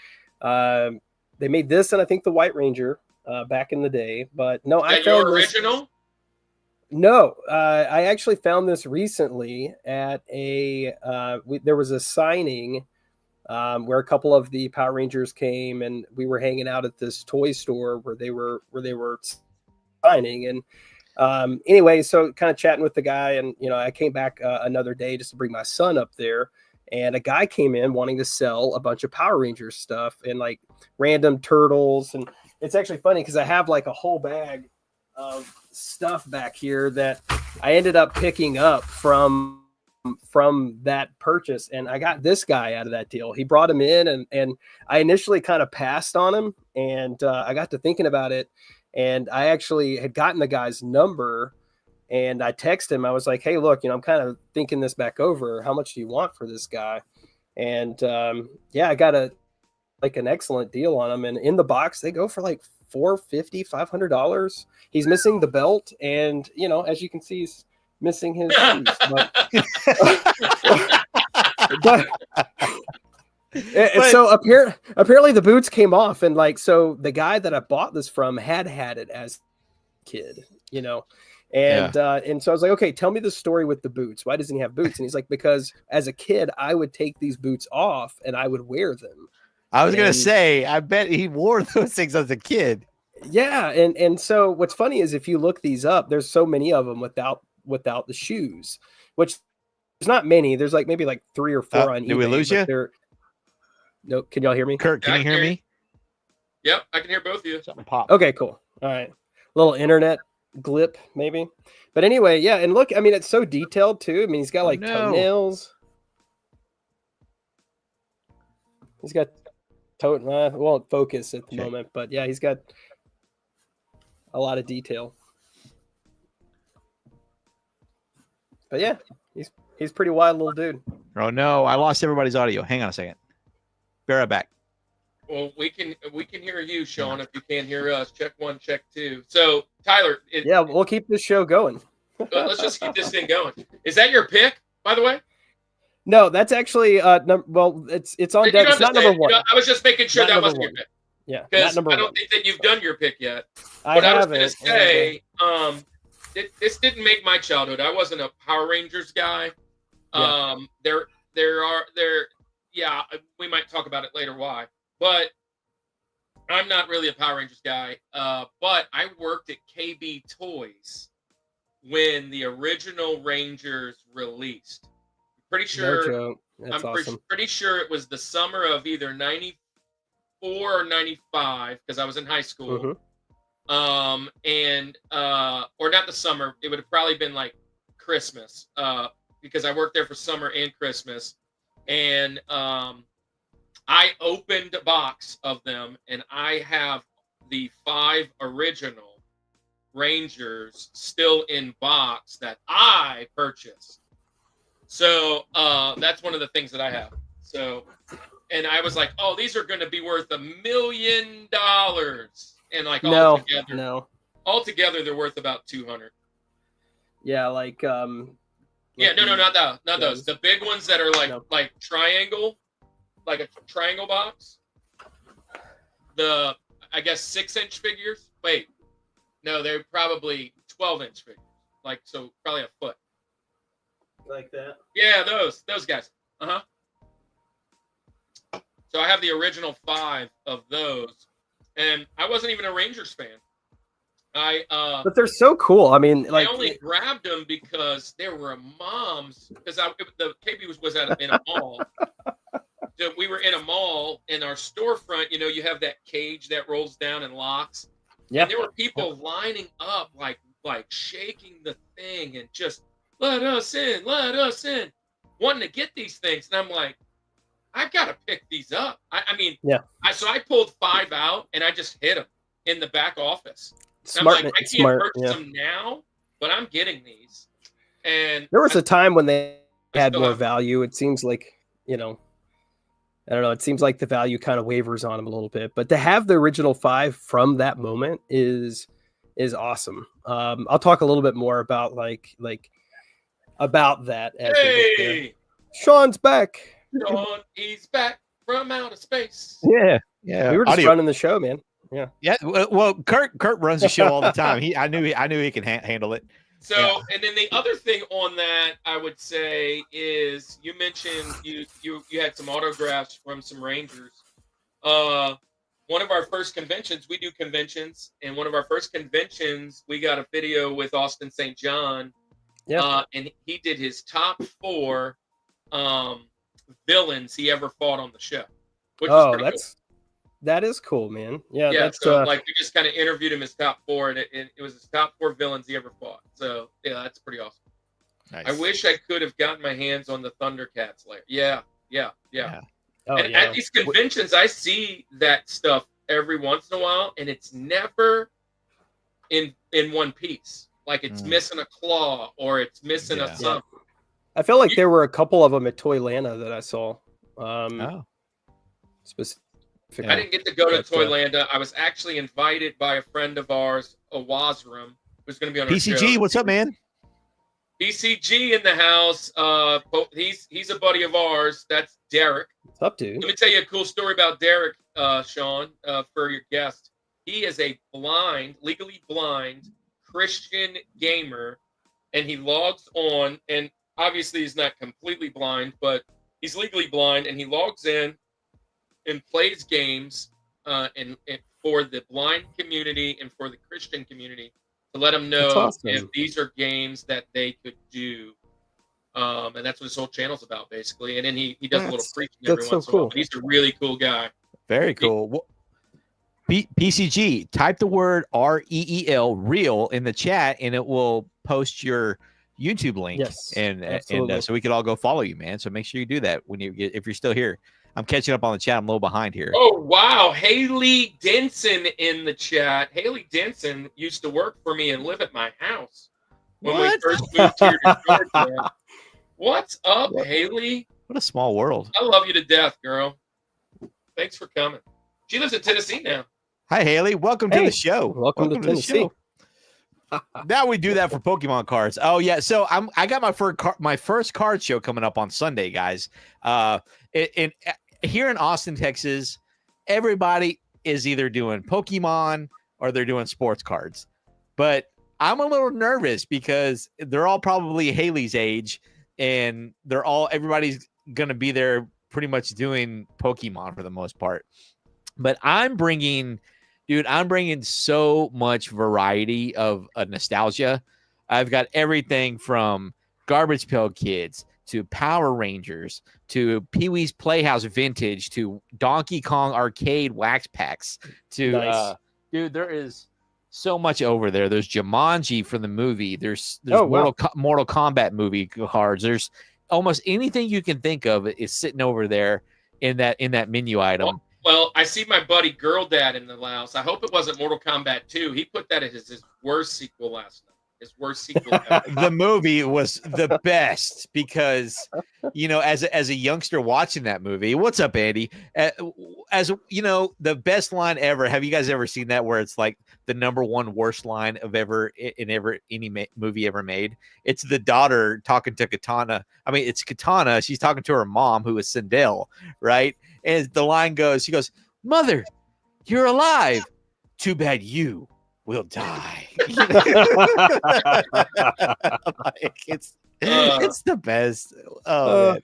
made this and I think the White Ranger back in the day, but no, I And found your this. original? No, I actually found this recently at there was a signing where a couple of the Power Rangers came, and we were hanging out at this toy store where they were signing. And anyway, so kind of chatting with the guy, and I came back another day just to bring my son up there, and a guy came in wanting to sell a bunch of Power Rangers stuff and like random turtles. And it's actually funny because I have like a whole bag of stuff back here that I ended up picking up from that purchase, and I got this guy out of that deal. He brought him in, and I initially kind of passed on him, and I got to thinking about it, and I actually had gotten the guy's number, and I texted him. I was like, hey, look, I'm kind of thinking this back over. How much do you want for this guy? And I got an excellent deal on him, and in the box they go for like $450, $500. He's missing the belt, and as you can see, he's missing his shoes. But so apparently the boots came off, and so the guy that I bought this from had it as a kid, and so I was like, okay, tell me the story with the boots. Why doesn't he have boots? And he's like, because as a kid I would take these boots off and I would wear them. I was gonna say, I bet he wore those things as a kid. Yeah, and so what's funny is if you look these up, there's so many of them without the shoes, which there's not many. There's maybe 3 or 4 on eBay. Did we lose you? No, can y'all hear me? Kurt, can you hear me? Yep, I can hear both of you. Something popped. Okay, cool. All right, little internet glip maybe, but anyway, yeah. And look, I mean, it's so detailed too. I mean, he's got toenails. He's got won't focus at the moment, but yeah, he's got a lot of detail. But yeah, he's pretty wild little dude. Oh no, I lost everybody's audio. Hang on a second. Be right back. Well, we can hear you, Sean. If you can't hear us, check 1, check 2. So Tyler, we'll keep this show going. Let's just keep this thing going. Is that your pick, by the way? No, that's actually it's on deck. It's not number 1. I was just making sure that wasn't your pick. Yeah, because I don't think that you've done your pick yet. But I was going to say, this didn't make my childhood. I wasn't a Power Rangers guy. Yeah. We might talk about it later why. But I'm not really a Power Rangers guy. But I worked at KB Toys when the original Rangers released. Pretty sure. That's awesome. Pretty sure it was the summer of either 94 or 95 because I was in high school. Mm-hmm. Or not the summer. It would have probably been like Christmas because I worked there for summer and Christmas. And I opened a box of them, and I have the 5 original Rangers still in box that I purchased. So that's one of the things that I have. So, and I was like, oh, these are going to be worth $1 million. And altogether, they're worth about 200. Yeah, not those. The big ones that are like triangle, like a triangle box. The, I guess, 6-inch figures. Wait, no, they're probably 12-inch figures. So probably a foot. Like that? Yeah, those guys. So I have the original 5 of those, and I wasn't even a Rangers fan. But they're so cool. I mean, I only grabbed them because there were moms. Because the KB was in a mall. So we were in a mall, and our storefront. You have that cage that rolls down and locks. Yeah. And there were people lining up, like shaking the thing, and just let us in, wanting to get these things. And I'm like, I gotta pick these up. So I pulled 5 out, and I just hit them in the back office. Smart, I'm like, I can't purchase them now, but I'm getting these. And there was a time when they had more value. It seems like, I don't know. It seems like the value kind of wavers on them a little bit. But to have the original 5 from that moment is is awesome. I'll talk a little bit more about about that as we get there. Hey, Sean's back. Sean, he's back from outer space. Yeah. We were just running the show, man. Yeah. Well, Kurt runs the show all the time. I knew he can handle it. So, Yeah. And then the other thing on that, I would say, is you mentioned you had some autographs from some Rangers. One of our first conventions, we do conventions, and one of our first conventions, we got a video with Austin St. John. Yeah. And he did his top 4 villains he ever fought on the show. Which is pretty cool. That is cool, man. Yeah. Yeah, That's so we just kind of interviewed him his top 4, and it was his top 4 villains he ever fought. So yeah, that's pretty awesome. Nice. I wish I could have gotten my hands on the Thundercats layer. Yeah. Oh, And yeah. at these conventions, I see that stuff every once in a while, and it's never in one piece. Like it's missing a claw or it's missing a something. I felt like there were a couple of them at Toylanta that I saw. Specific. I didn't get to go to Toylanta. I was actually invited by a friend of ours, Owazram, who's going to be on our PCG, show. what's up, man? PCG in the house. He's a buddy of ours. That's Derek. What's up, dude? Let me tell you a cool story about Derek, Sean, for your guest. He is a legally blind Christian gamer, and he logs on, and obviously he's not completely blind, but he's legally blind, and he logs in and plays games and for the blind community and for the Christian community to let them know if these are games that they could do. And that's what his whole channel's about, basically. And then he does a little preaching every once in a while. But he's a really cool guy. Very cool. PCG, type the word REEL, real, in the chat, and it will post your YouTube link. Yes, and so we could all go follow you, man. So make sure you do that if you're still here. I'm catching up on the chat. I'm a little behind here. Oh, wow. Haley Denson in the chat. Haley Denson used to work for me and live at my house when we first moved here to Georgia. What's up, Haley? What a small world. I love you to death, girl. Thanks for coming. She lives in Tennessee now. Hi, Haley. Welcome to the show. Welcome to Tennessee. Now we do that for Pokemon cards. Oh yeah, so I got my first card show coming up on Sunday, guys. Here in Austin, Texas, everybody is either doing Pokemon or they're doing sports cards. But I'm a little nervous because they're all probably Haley's age, and everybody's gonna be there pretty much doing Pokemon for the most part. But I'm bringing so much variety of nostalgia. I've got everything from Garbage Pail Kids to Power Rangers to Pee-wee's Playhouse Vintage to Donkey Kong Arcade wax packs to dude, there is so much over there. There's Jumanji from the movie. There's Mortal Kombat movie cards. There's almost anything you can think of is sitting over there in that menu item. Well, I see my buddy Girl Dad in the house. I hope it wasn't Mortal Kombat 2. He put that as his worst sequel last night. His worst sequel ever. The movie was the best because, as a youngster watching that movie, what's up, Andy? As you know, the best line ever. Have you guys ever seen that where it's like the number one worst line of any movie ever made? It's the daughter talking to Katana. I mean, it's Katana. She's talking to her mom, who is Sindel, right? And the line goes, she goes, "Mother, you're alive. Too bad you will die." It's the best. Man.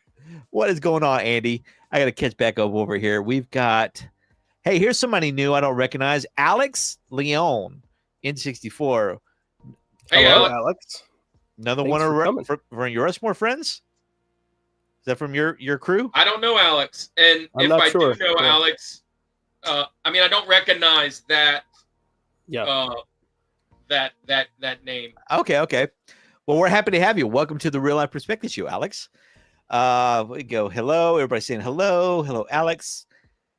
What is going on, Andy? I got to catch back up over here. We've got, hey, here's somebody new I don't recognize. Alex Leon, N64. Hey, hello, Alex. Another Thanks one from your Rushmore friends? Is that from your crew? I don't know Alex, and I'm if not I sure. do know Alex, I mean I don't recognize that. Yeah. That name. Okay. Well, we're happy to have you. Welcome to the Real Life Perspective Show, Alex. We go. Hello, everybody saying hello. Hello, Alex.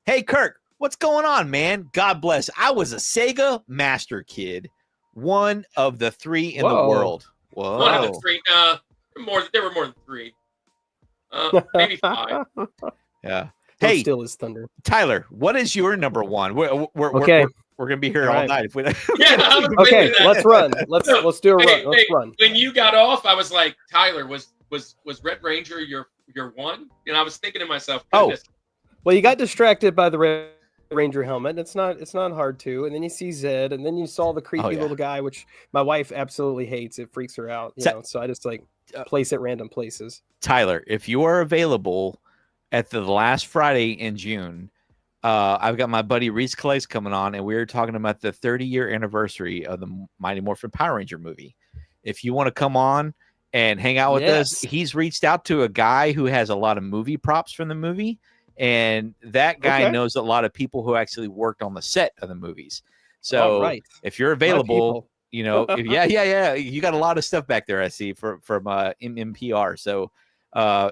Hey, Kirk, what's going on, man? God bless. I was a Sega Master Kid, one of the 3 in the world. Whoa. One of the 3. There were more than 3. Maybe 5. Yeah. Hey, Hey, still is thunder. Tyler, what is your number one? Okay. We're gonna be here All all right. night if we. Yeah, I was Okay, thinking that. let's run. Let's do a Hey, run. Let's hey, run. when you got off, I was like, Tyler, was Red Ranger your one? And I was thinking to myself, Oh. goodness. Well, you got distracted by the Red Ranger helmet. It's not hard to. And then you see Zed, and then you saw the creepy yeah. little guy, which my wife absolutely hates. It freaks her out, So I just like place at random places. Tyler, if you are available at the last Friday in June, I've got my buddy Reese Clay's coming on, and we were talking about the 30-year anniversary of the Mighty Morphin Power Ranger movie. If you want to come on and hang out with us, he's reached out to a guy who has a lot of movie props from the movie, and that guy knows a lot of people who actually worked on the set of the movies. So if you're available, you know, yeah, you got a lot of stuff back there. I see from MMPR. So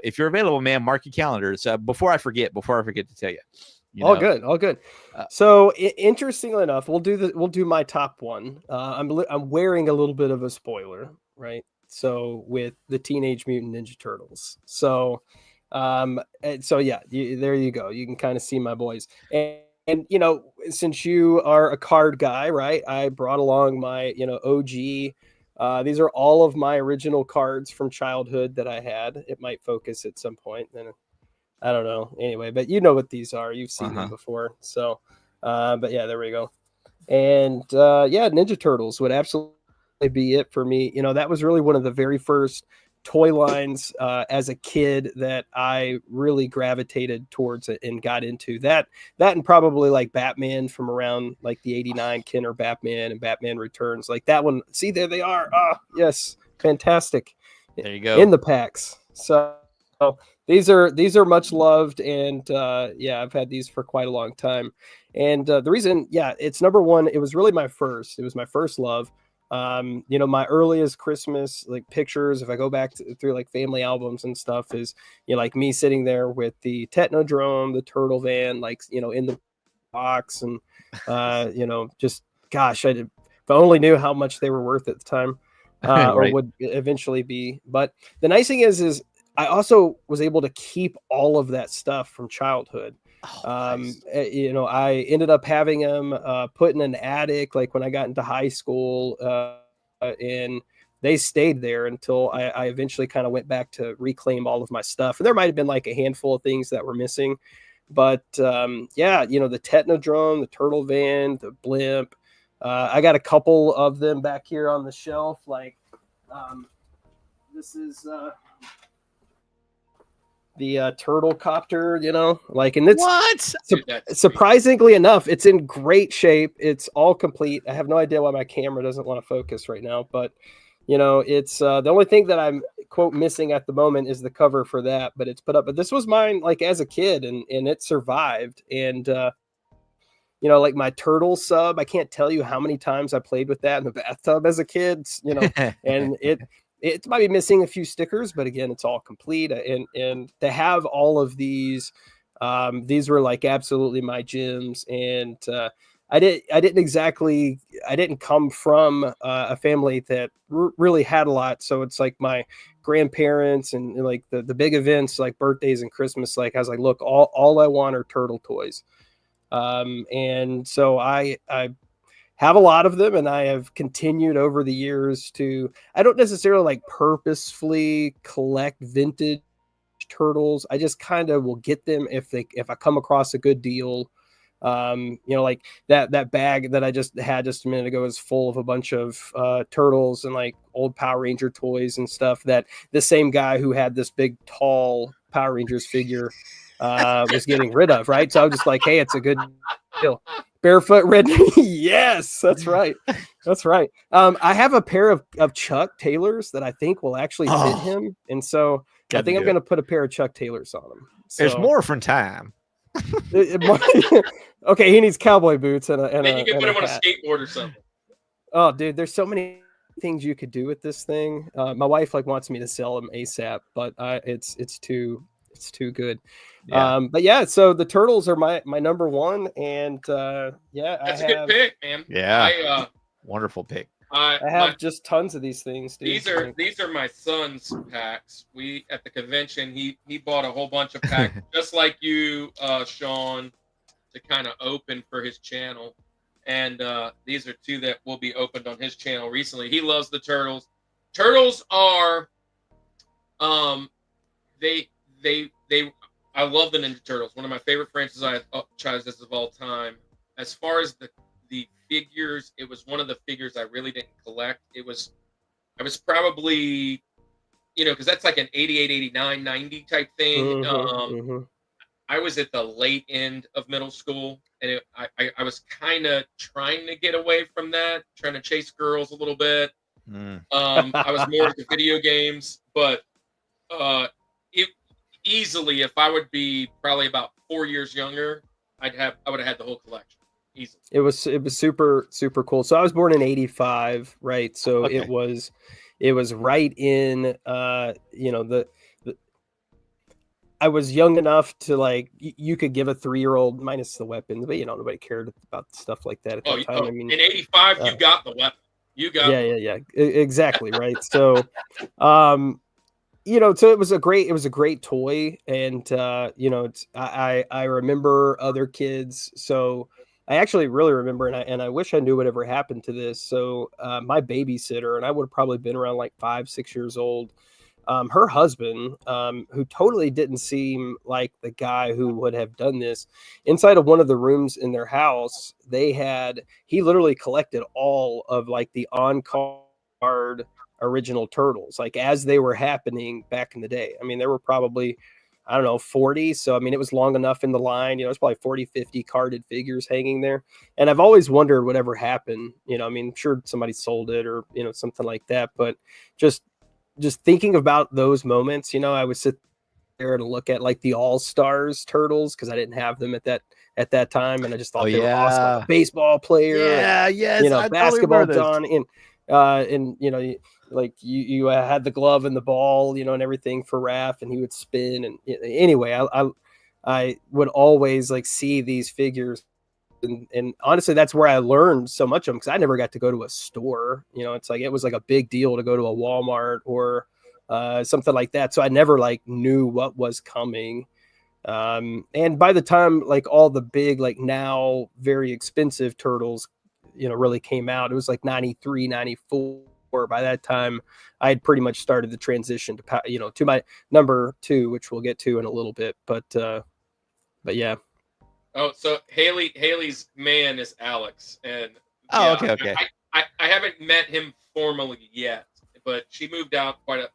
if you're available, man, mark your calendars. Before I forget to tell you. All good. So interestingly enough, we'll do my top one. I'm wearing a little bit of a spoiler, right? So with the Teenage Mutant Ninja Turtles. So yeah, there you go. You can kind of see my boys. And you know, since you are a card guy, right? I brought along my, OG. These are all of my original cards from childhood that I had. It might focus at some point. Then I don't know. Anyway, but you know what these are. You've seen them before. So, but yeah, there we go. And Ninja Turtles would absolutely be it for me. You know, that was really one of the very first toy lines as a kid that I really gravitated towards it and got into that and probably like Batman from around like the 89 Kenner Batman and Batman Returns, like that one. See, there they are. Yes. Fantastic. There you go. In the packs. So these are much loved. And I've had these for quite a long time. And the reason, it's number one. It was really my first love. My earliest Christmas like pictures, if I go back through like family albums and stuff, is like me sitting there with the Technodrome, the Turtle Van, like in the box, and just gosh, if I only knew how much they were worth at the time, or would eventually be. But the nice thing is I also was able to keep all of that stuff from childhood. Nice. I ended up having them put in an attic, like when I got into high school, and they stayed there until I eventually kind of went back to reclaim all of my stuff. And there might've been like a handful of things that were missing, but the Technodrome, the Turtle Van, the Blimp, I got a couple of them back here on the shelf. Like, this is, the turtle copter, and it's surprisingly enough, it's in great shape. It's all complete. I have no idea why my camera doesn't want to focus right now, but it's the only thing that I'm quote missing at the moment is the cover for that, but it's put up. But this was mine like as a kid, and it survived. And like my turtle sub, I can't tell you how many times I played with that in the bathtub as a kid, and it might be missing a few stickers, but again, it's all complete. And to have all of these were like absolutely my gems. And I didn't come from a family that really had a lot. So it's like my grandparents and like the big events like birthdays and Christmas. Like I was like, look, all I want are turtle toys. And so I have a lot of them, and I have continued over the years I don't necessarily like purposefully collect vintage turtles. I just kind of will get them if I come across a good deal. Like that bag that I just had just a minute ago is full of a bunch of turtles and like old Power Ranger toys and stuff that the same guy who had this big tall Power Rangers figure was getting rid of, right? So I was just like, hey, it's a good deal. Barefoot Red. Yes, that's right. I have a pair of Chuck Taylors that I think will actually fit him, and so I think I'm going to put a pair of Chuck Taylors on him. So, there's Morphin time. Okay, he needs cowboy boots and then you can put him on a skateboard or something. Oh, dude, there's so many things you could do with this thing. My wife wants me to sell him ASAP, but it's too good. Yeah. But yeah, so the turtles are my number one, and that's a good pick, man. Yeah, wonderful pick. I have just tons of these things, dude. These are my son's packs. We at the convention, he bought a whole bunch of packs just like you, Sean, to kind of open for his channel. and these are two that will be opened on his channel recently. He loves the turtles. Turtles are, they. I love the Ninja Turtles. One of my favorite franchises of all time. As far as the figures, it was one of the figures I really didn't collect. I was probably, because that's like an 88, 89, 90 type thing. I was at the late end of middle school, and I was kind of trying to get away from that, trying to chase girls a little bit. I was more into video games, but it easily, if I would be probably about 4 years younger, I would have had the whole collection easily. It was super, super cool. So I was born in 85, right? So Okay. it was right in I was young enough to like you could give a 3-year-old, minus the weapons, but nobody cared about stuff like that at that time. I mean, in 85, you got the weapon. You got exactly, right. So so it was a great toy, and I remember other kids. So I actually really remember, and I wish I knew whatever happened to this. So my babysitter, and I would have probably been around like 5-6 years old. Her husband, who totally didn't seem like the guy who would have done this, inside of one of the rooms in their house, he literally collected all of like the on-card original Turtles, like as they were happening back in the day. I mean, there were probably, I don't know, 40. So, I mean, it was long enough in the line, it's probably 40, 50 carded figures hanging there. And I've always wondered whatever happened, I mean, sure somebody sold it or, something like that, but just thinking about those moments, I would sit there and look at like the All-Stars Turtles, because I didn't have them at that time, and I just thought they were awesome. Like a baseball player, basketball done, and like you had the glove and the ball, and everything for Raph, and he would spin, and anyway, I would always like see these figures. And honestly, that's where I learned so much of them, because I never got to go to a store. It's like it was like a big deal to go to a Walmart or something like that. So I never like knew what was coming. And by the time like all the big, like now very expensive Turtles, really came out, it was like 93, 94. By that time, I had pretty much started the transition to my number 2, which we'll get to in a little bit. But yeah. Oh, so Haley's man is Alex, and okay. I haven't met him formally yet, but she moved out quite a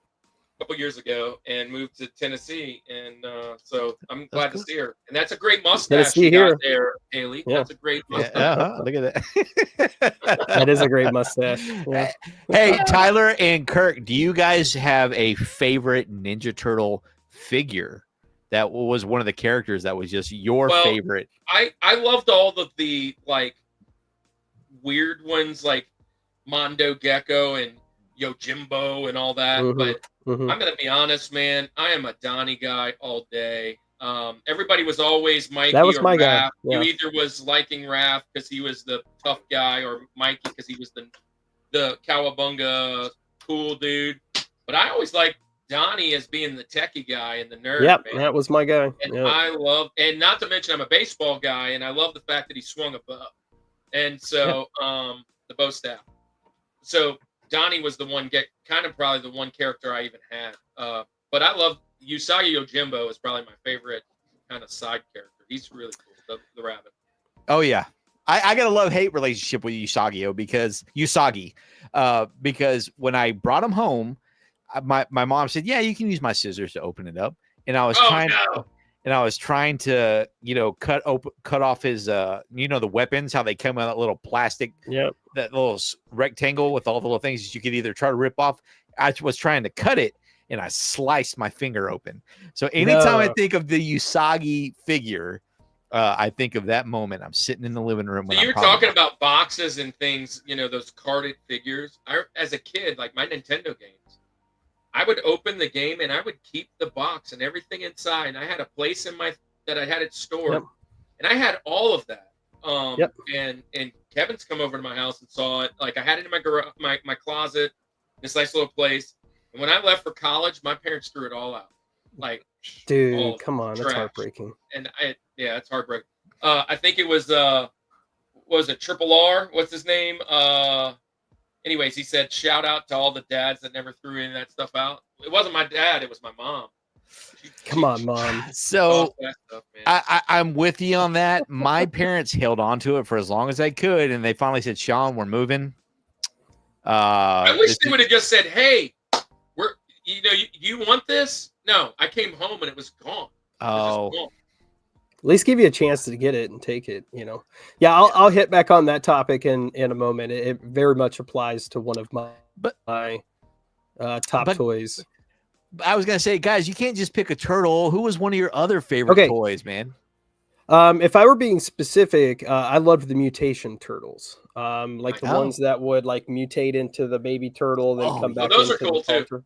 couple years ago and moved to Tennessee, and so I'm glad to see her. And that's a great mustache you got there, Haley. Yeah. That's a great mustache. Look at that. That is a great mustache. Yeah. Hey, Tyler and Kirk, do you guys have a favorite Ninja Turtle figure that was one of the characters that was just your favorite? I loved all of the like weird ones, like Mondo Gecko and Yojimbo and all that. But I'm gonna be honest, man, I am a Donnie guy all day. Everybody was always Mikey. That was my Raph. Guy. Yeah. You either was liking Raph because he was the tough guy, or Mikey because he was the cowabunga cool dude. But I always liked Donnie as being the techie guy and the nerd. Yep, man. That was my guy. And I love, and not to mention I'm a baseball guy, and I love the fact that he swung a bow. And so the bow staff. So Donnie was probably the one character I even had. But I love Usagi Yojimbo is probably my favorite kind of side character. He's really cool, the rabbit. Oh yeah. I got a love-hate relationship with Usagi because when I brought him home, my mom said, "Yeah, you can use my scissors to open it up," and I was trying to cut off his the weapons, how they come in that little plastic, that little rectangle with all the little things that you could either try to rip off. I was trying to cut it, and I sliced my finger open. So anytime I think of the Usagi figure, I think of that moment. I'm sitting in the living room. So you're talking about boxes and things, those carded figures. As a kid, like my Nintendo games, I would open the game and I would keep the box and everything inside. I had a place that I had it stored, and I had all of that. And Kevin's come over to my house and saw it. Like I had it in my garage, my closet, this nice little place. And when I left for college, my parents threw it all out. Like, dude, come on, that's heartbreaking. And it's heartbreaking. I think it was what was it, Triple R? What's his name? Anyways, he said, shout out to all the dads that never threw any of that stuff out. It wasn't my dad, it was my mom. Come on, Mom. So that stuff, man. I'm with you on that. My parents held on to it for as long as they could, and they finally said, Sean, we're moving. I wish they would have just said, hey, you want this? No, I came home and it was gone. Oh. At least give you a chance to get it and take it, you know. Yeah, I'll hit back on that topic in a moment. It very much applies to one of my top toys. I was gonna say, guys, you can't just pick a turtle. Who was one of your other favorite toys, man? If I were being specific, I loved the mutation turtles. Like the ones that would like mutate into the baby turtle, then come back. Those into are cool the too.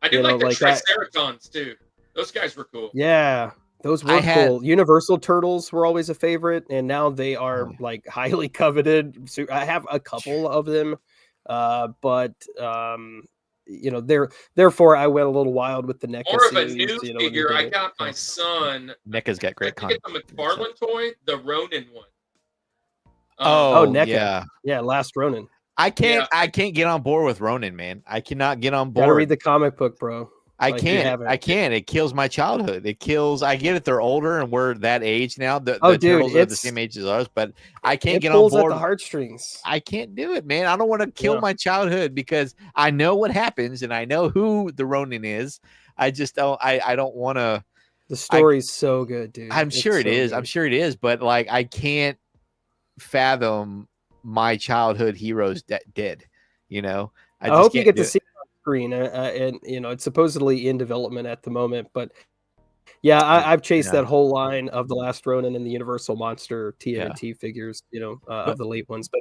I do like the Triceratons too. Those guys were cool. Yeah. Those were cool. Universal turtles were always a favorite, and now they are like highly coveted. So I have a couple of them, but you know, therefore I went a little wild with the NECA More of a series, new figure. I got my son. NECA's got great content. Get the McFarlane toy, the Ronin one. NECA. Yeah, Last Ronin. I can't get on board with Ronin, man. I cannot get on board. Gotta read the comic book, bro. I can't. It kills my childhood. I get it. They're older and we're that age now. The turtles are the same age as us, but I can't get on board. At the heartstrings. I can't do it, man. I don't want to kill my childhood because I know what happens and I know who the Ronin is. I just don't. I don't want to. The story's so good, dude. I'm sure it is. I'm sure it is. But like, I can't fathom my childhood heroes dead. You know. I hope you get to see. Screen and you know it's supposedly in development at the moment, but yeah, I've chased that whole line of the Last Ronin and the Universal Monster TMNT figures, you know, of the late ones, but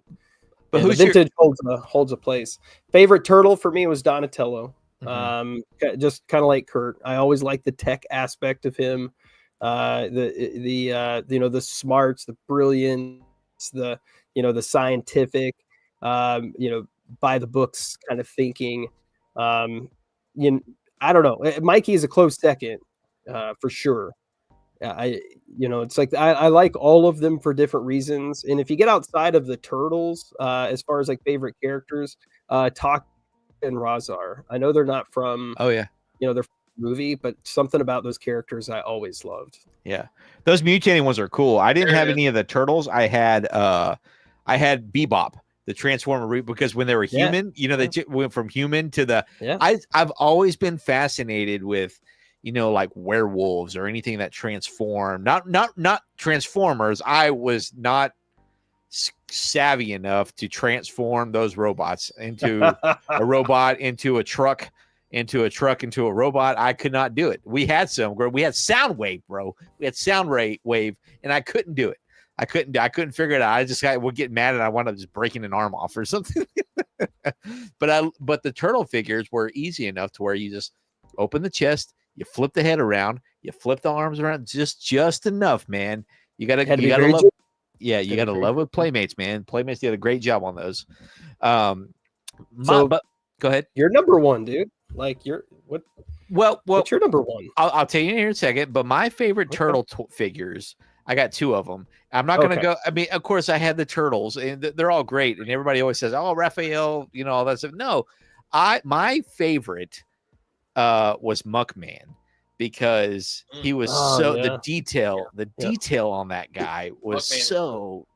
the vintage holds a place. Favorite turtle for me was Donatello. Just kind of like Kurt. I always liked the tech aspect of him, the you know, the smarts, the brilliance, the scientific, you know, by the books kind of thinking. I don't know. Mikey is a close second, for sure. It's like I like all of them for different reasons. And if you get outside of the turtles, as far as like favorite characters, Talk and Razar. I know they're not from. Oh yeah. You know they're from the movie, but something about those characters I always loved. Yeah, those mutating ones are cool. I didn't have any of the turtles. I had Bebop. The Transformer route, because when they were human, you know, they went from human to the. I've always been fascinated with, you know, like werewolves or anything that transform. Not Transformers. I was not savvy enough to transform those robots into a robot, into a truck, into a robot. I could not do it. We had Soundwave, bro. We had Soundwave, and I couldn't do it. I couldn't figure it out. I would get mad and I wound up just breaking an arm off or something. But the turtle figures were easy enough to where you just open the chest, you flip the head around, you flip the arms around just enough, man. You gotta love. Yeah, you gotta love with Playmates, man. Playmates did a great job on those. But go ahead. You're number one, dude. Like what? Well, what's your number one? I'll tell you in here in a second. But my favorite turtle figures. I got two of them. I'm not going to go. I mean, of course, I had the turtles, and they're all great. And everybody always says, "Oh, Raphael," you know, all that stuff. No, my favorite was Muckman because he was the detail on that guy was so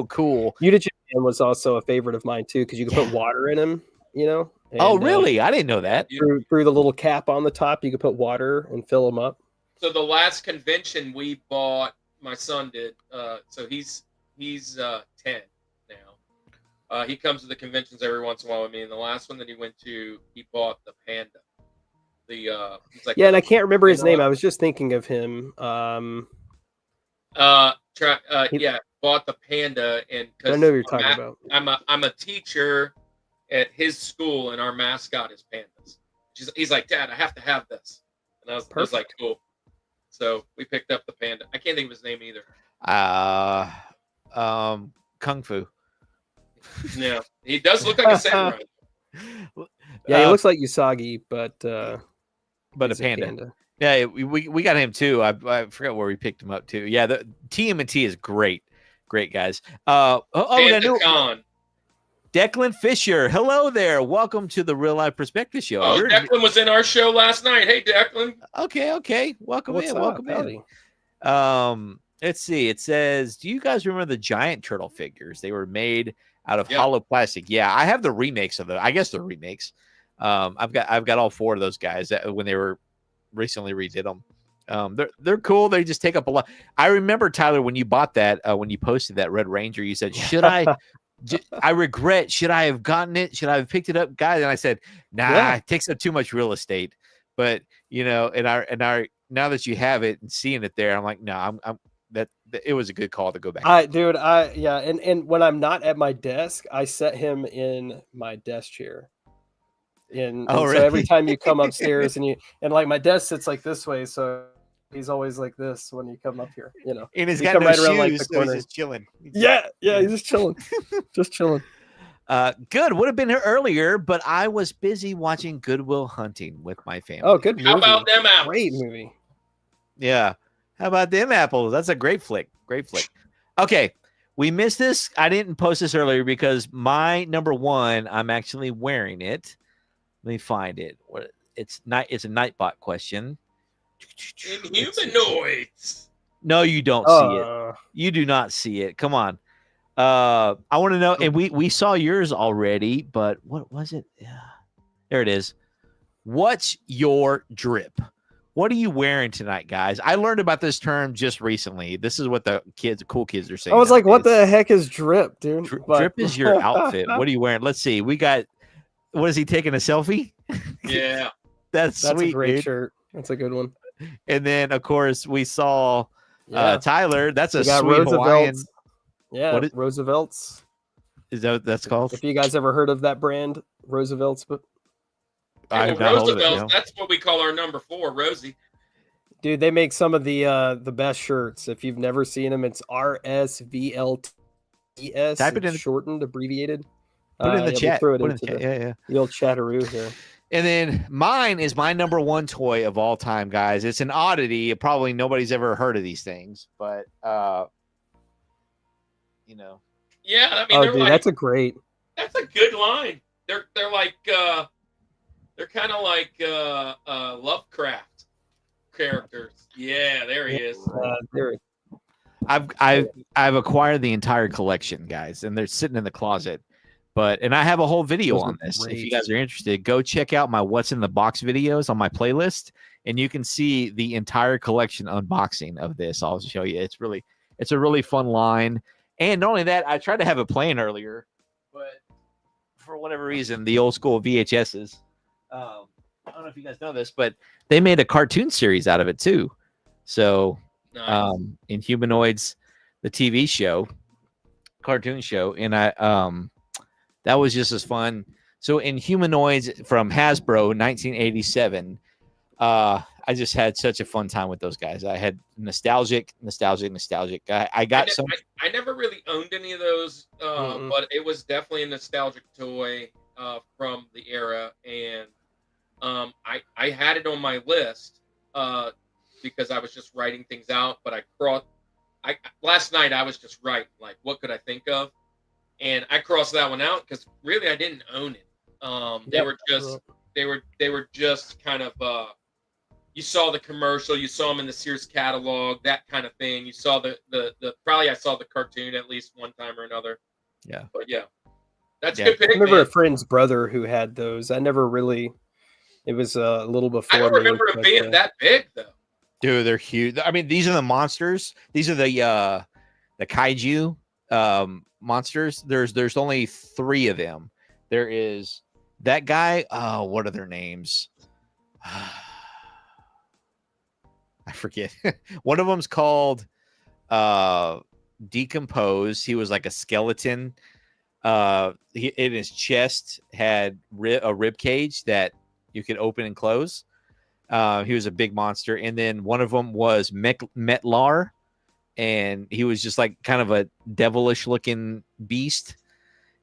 cool. Mutagen was also a favorite of mine too because you could put water in him. You know. And, really? I didn't know that. Through the little cap on the top, you could put water and fill them up. So the last convention we bought. My son did. So he's 10 now. He comes to the conventions every once in a while with me. And the last one that he went to, he bought the panda. And I can't remember his name. I was just thinking of him. Bought the panda, and I know what you're talking about. I'm a teacher at his school, and our mascot is pandas. He's like, Dad, I have to have this, and I was like, cool. So we picked up the panda. I can't think of his name either. Kung Fu. Yeah, he does look like a samurai. Yeah, he looks like Usagi, but a panda. Yeah, we got him too. I forgot where we picked him up too. Yeah, the TMNT is great. Great guys. And I knew Con. Declan Fisher. Hello there. Welcome to the Real Life Perspective Show. Oh, Declan was in our show last night. Hey, Declan. Okay. Welcome What's in. up? Welcome Howdy. in. Let's see. It says, do you guys remember the giant turtle figures? They were made out of hollow plastic. Yeah, I have the remakes of them. I guess they're remakes. I've got all 4 of those guys when they were recently redid them. They're cool. They just take up a lot. I remember, Tyler, when you bought that, when you posted that Red Ranger, you said, should I I regret, should I have gotten it? Should I have picked it up, guys? And I said, nah, it takes up too much real estate. But and now that you have it and seeing it there, I'm like, no, I'm that it was a good call to go back. And when I'm not at my desk, I set him in my desk chair. And really? So every time you come upstairs and like my desk sits like this way, so he's always like this when you come up here, And he's you got come no right shoes, around, like, the so he's corner. just chilling. Yeah, he's just chilling. Just chilling. Good. Would have been here earlier, but I was busy watching Good Will Hunting with my family. Oh, good movie. How about them apples? Great movie. Yeah. How about them apples? That's a great flick. Okay. We missed this. I didn't post this earlier because my number 1, I'm actually wearing it. Let me find it. It's a Nightbot question. Inhumanoids. No, you don't see it. You do not see it. Come on. I want to know, and we saw yours already, but what was it? Yeah. There it is. What's your drip? What are you wearing tonight, guys? I learned about this term just recently. This is what the cool kids are saying. I was like, what the heck is drip, dude? Drip is your outfit. What are you wearing? Let's see. We got, what is he taking a selfie? Yeah. That's sweet, a great dude. shirt. That's a good one. And then, of course, we saw Tyler. That's a sweet Roosevelt's. Hawaiian. Yeah, Roosevelt's. Is that what that's called? If you guys ever heard of that brand, Roosevelt's, but Roosevelt's, that's what we call our number 4, Rosie. Dude, they make some of the best shirts. If you've never seen them, it's RSVLTS. Type it in, shortened, abbreviated. Put it in the chat. Throw it Put into it in the chat. the old chatteroo here. And then mine is my number 1 toy of all time, guys. It's an oddity. Probably nobody's ever heard of these things, but Yeah, I mean, dude, that's a good line. They're like they're kind of like Lovecraft characters. Yeah, there he is. I've acquired the entire collection, guys, and they're sitting in the closet. And I have a whole video on this. If you guys are interested, go check out my What's in the Box videos on my playlist, and you can see the entire collection unboxing of this. I'll show you. It's a really fun line. And not only that, I tried to have it playing earlier, but for whatever reason, the old school VHSs. I don't know if you guys know this, but they made a cartoon series out of it too. So, nice. Inhumanoids, the TV show, cartoon show, and that was just as fun. So Inhumanoids from Hasbro, 1987. I just had such a fun time with those guys. I had nostalgic. I got some. I never really owned any of those, but it was definitely a nostalgic toy from the era, and I had it on my list because I was just writing things out. But last night I was just writing, like, what could I think of, and I crossed that one out because really I didn't own it. They were just kind of. You saw the commercial, you saw them in the Sears catalog, that kind of thing. You saw the probably I saw the cartoon at least one time or another. Yeah. But yeah. That's a good pick. I remember a friend's brother who had those. I never really, it was a little before. I don't remember it being that big though. Dude, they're huge. I mean, these are the monsters. These are the kaiju monsters. There's only 3 of them. There is that guy. What are their names? I forget. One of them's called Decompose. He was like a skeleton. In his chest had a rib cage that you could open and close. He was a big monster. And then one of them was Metlar, and he was just like kind of a devilish looking beast.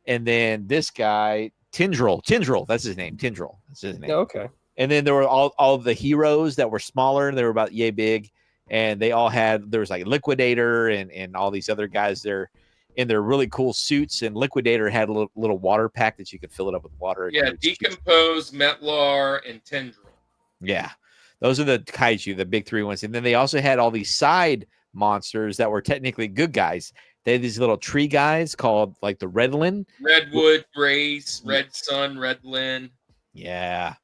And then this guy, Tindril, that's his name. Tindril, that's his name. Okay. And then there were all the heroes that were smaller. They were about yay big. and they all had, there was like Liquidator and all these other guys there in their really cool suits, and Liquidator had a little water pack that you could fill it up with water. Yeah, Decompose, Metlar, and Tendril. Yeah, those are the kaiju, the big three ones. And then they also had all these side monsters that were technically good guys. They had these little tree guys called like the Redlin. Redwood, Grace, Red Sun, Redlin. Yeah.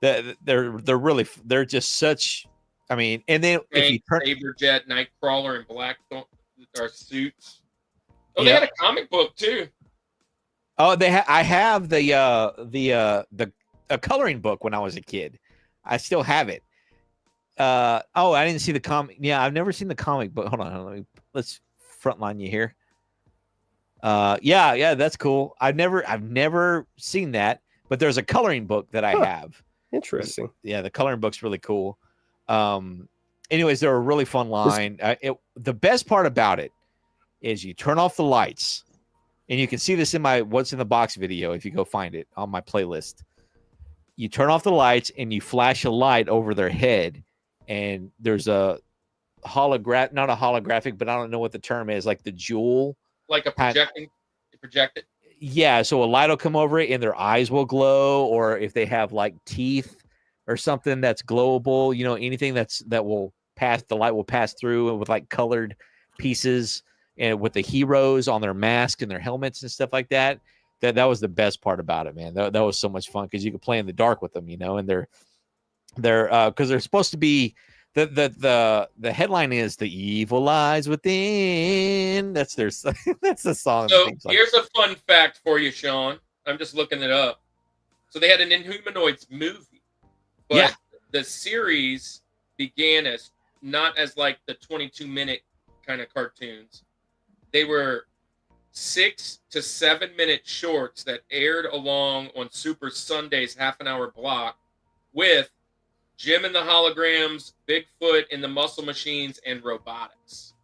They're really, they're just such, I mean, and then if you turn Saberjet, Nightcrawler, and Black are suits. Oh, they had a comic book too. Oh, I have the coloring book when I was a kid. I still have it. I didn't see the comic. Yeah, I've never seen the comic book. Hold on, let's frontline you here. Yeah, that's cool. I've never seen that, but there's a coloring book that I have. Interesting. Yeah, the coloring book's really cool. Anyways, they're a really fun line. The best part about it is you turn off the lights, and you can see this in my What's in the Box video if you go find it on my playlist. You turn off the lights and you flash a light over their head, and there's a not a holographic, but I don't know what the term is, like the jewel. Like a project it. Yeah, so a light will come over it and their eyes will glow, or if they have like teeth or something that's glowable, anything that will pass, the light will pass through with like colored pieces, and with the heroes on their mask and their helmets and stuff like that. That was the best part about it, man. That was so much fun because you could play in the dark with them, and they're because they're supposed to be the headline is "The Evil Lies Within." That's their that's the song. So here's a fun fact for you, Sean. I'm just looking it up. So they had an Inhumanoids movie, but the series began as not as like the 22-minute kind of cartoons. They were 6 to 7 minute shorts that aired along on Super Sunday's half-an-hour block with Jim and the Holograms, Bigfoot and the Muscle Machines, and robotics.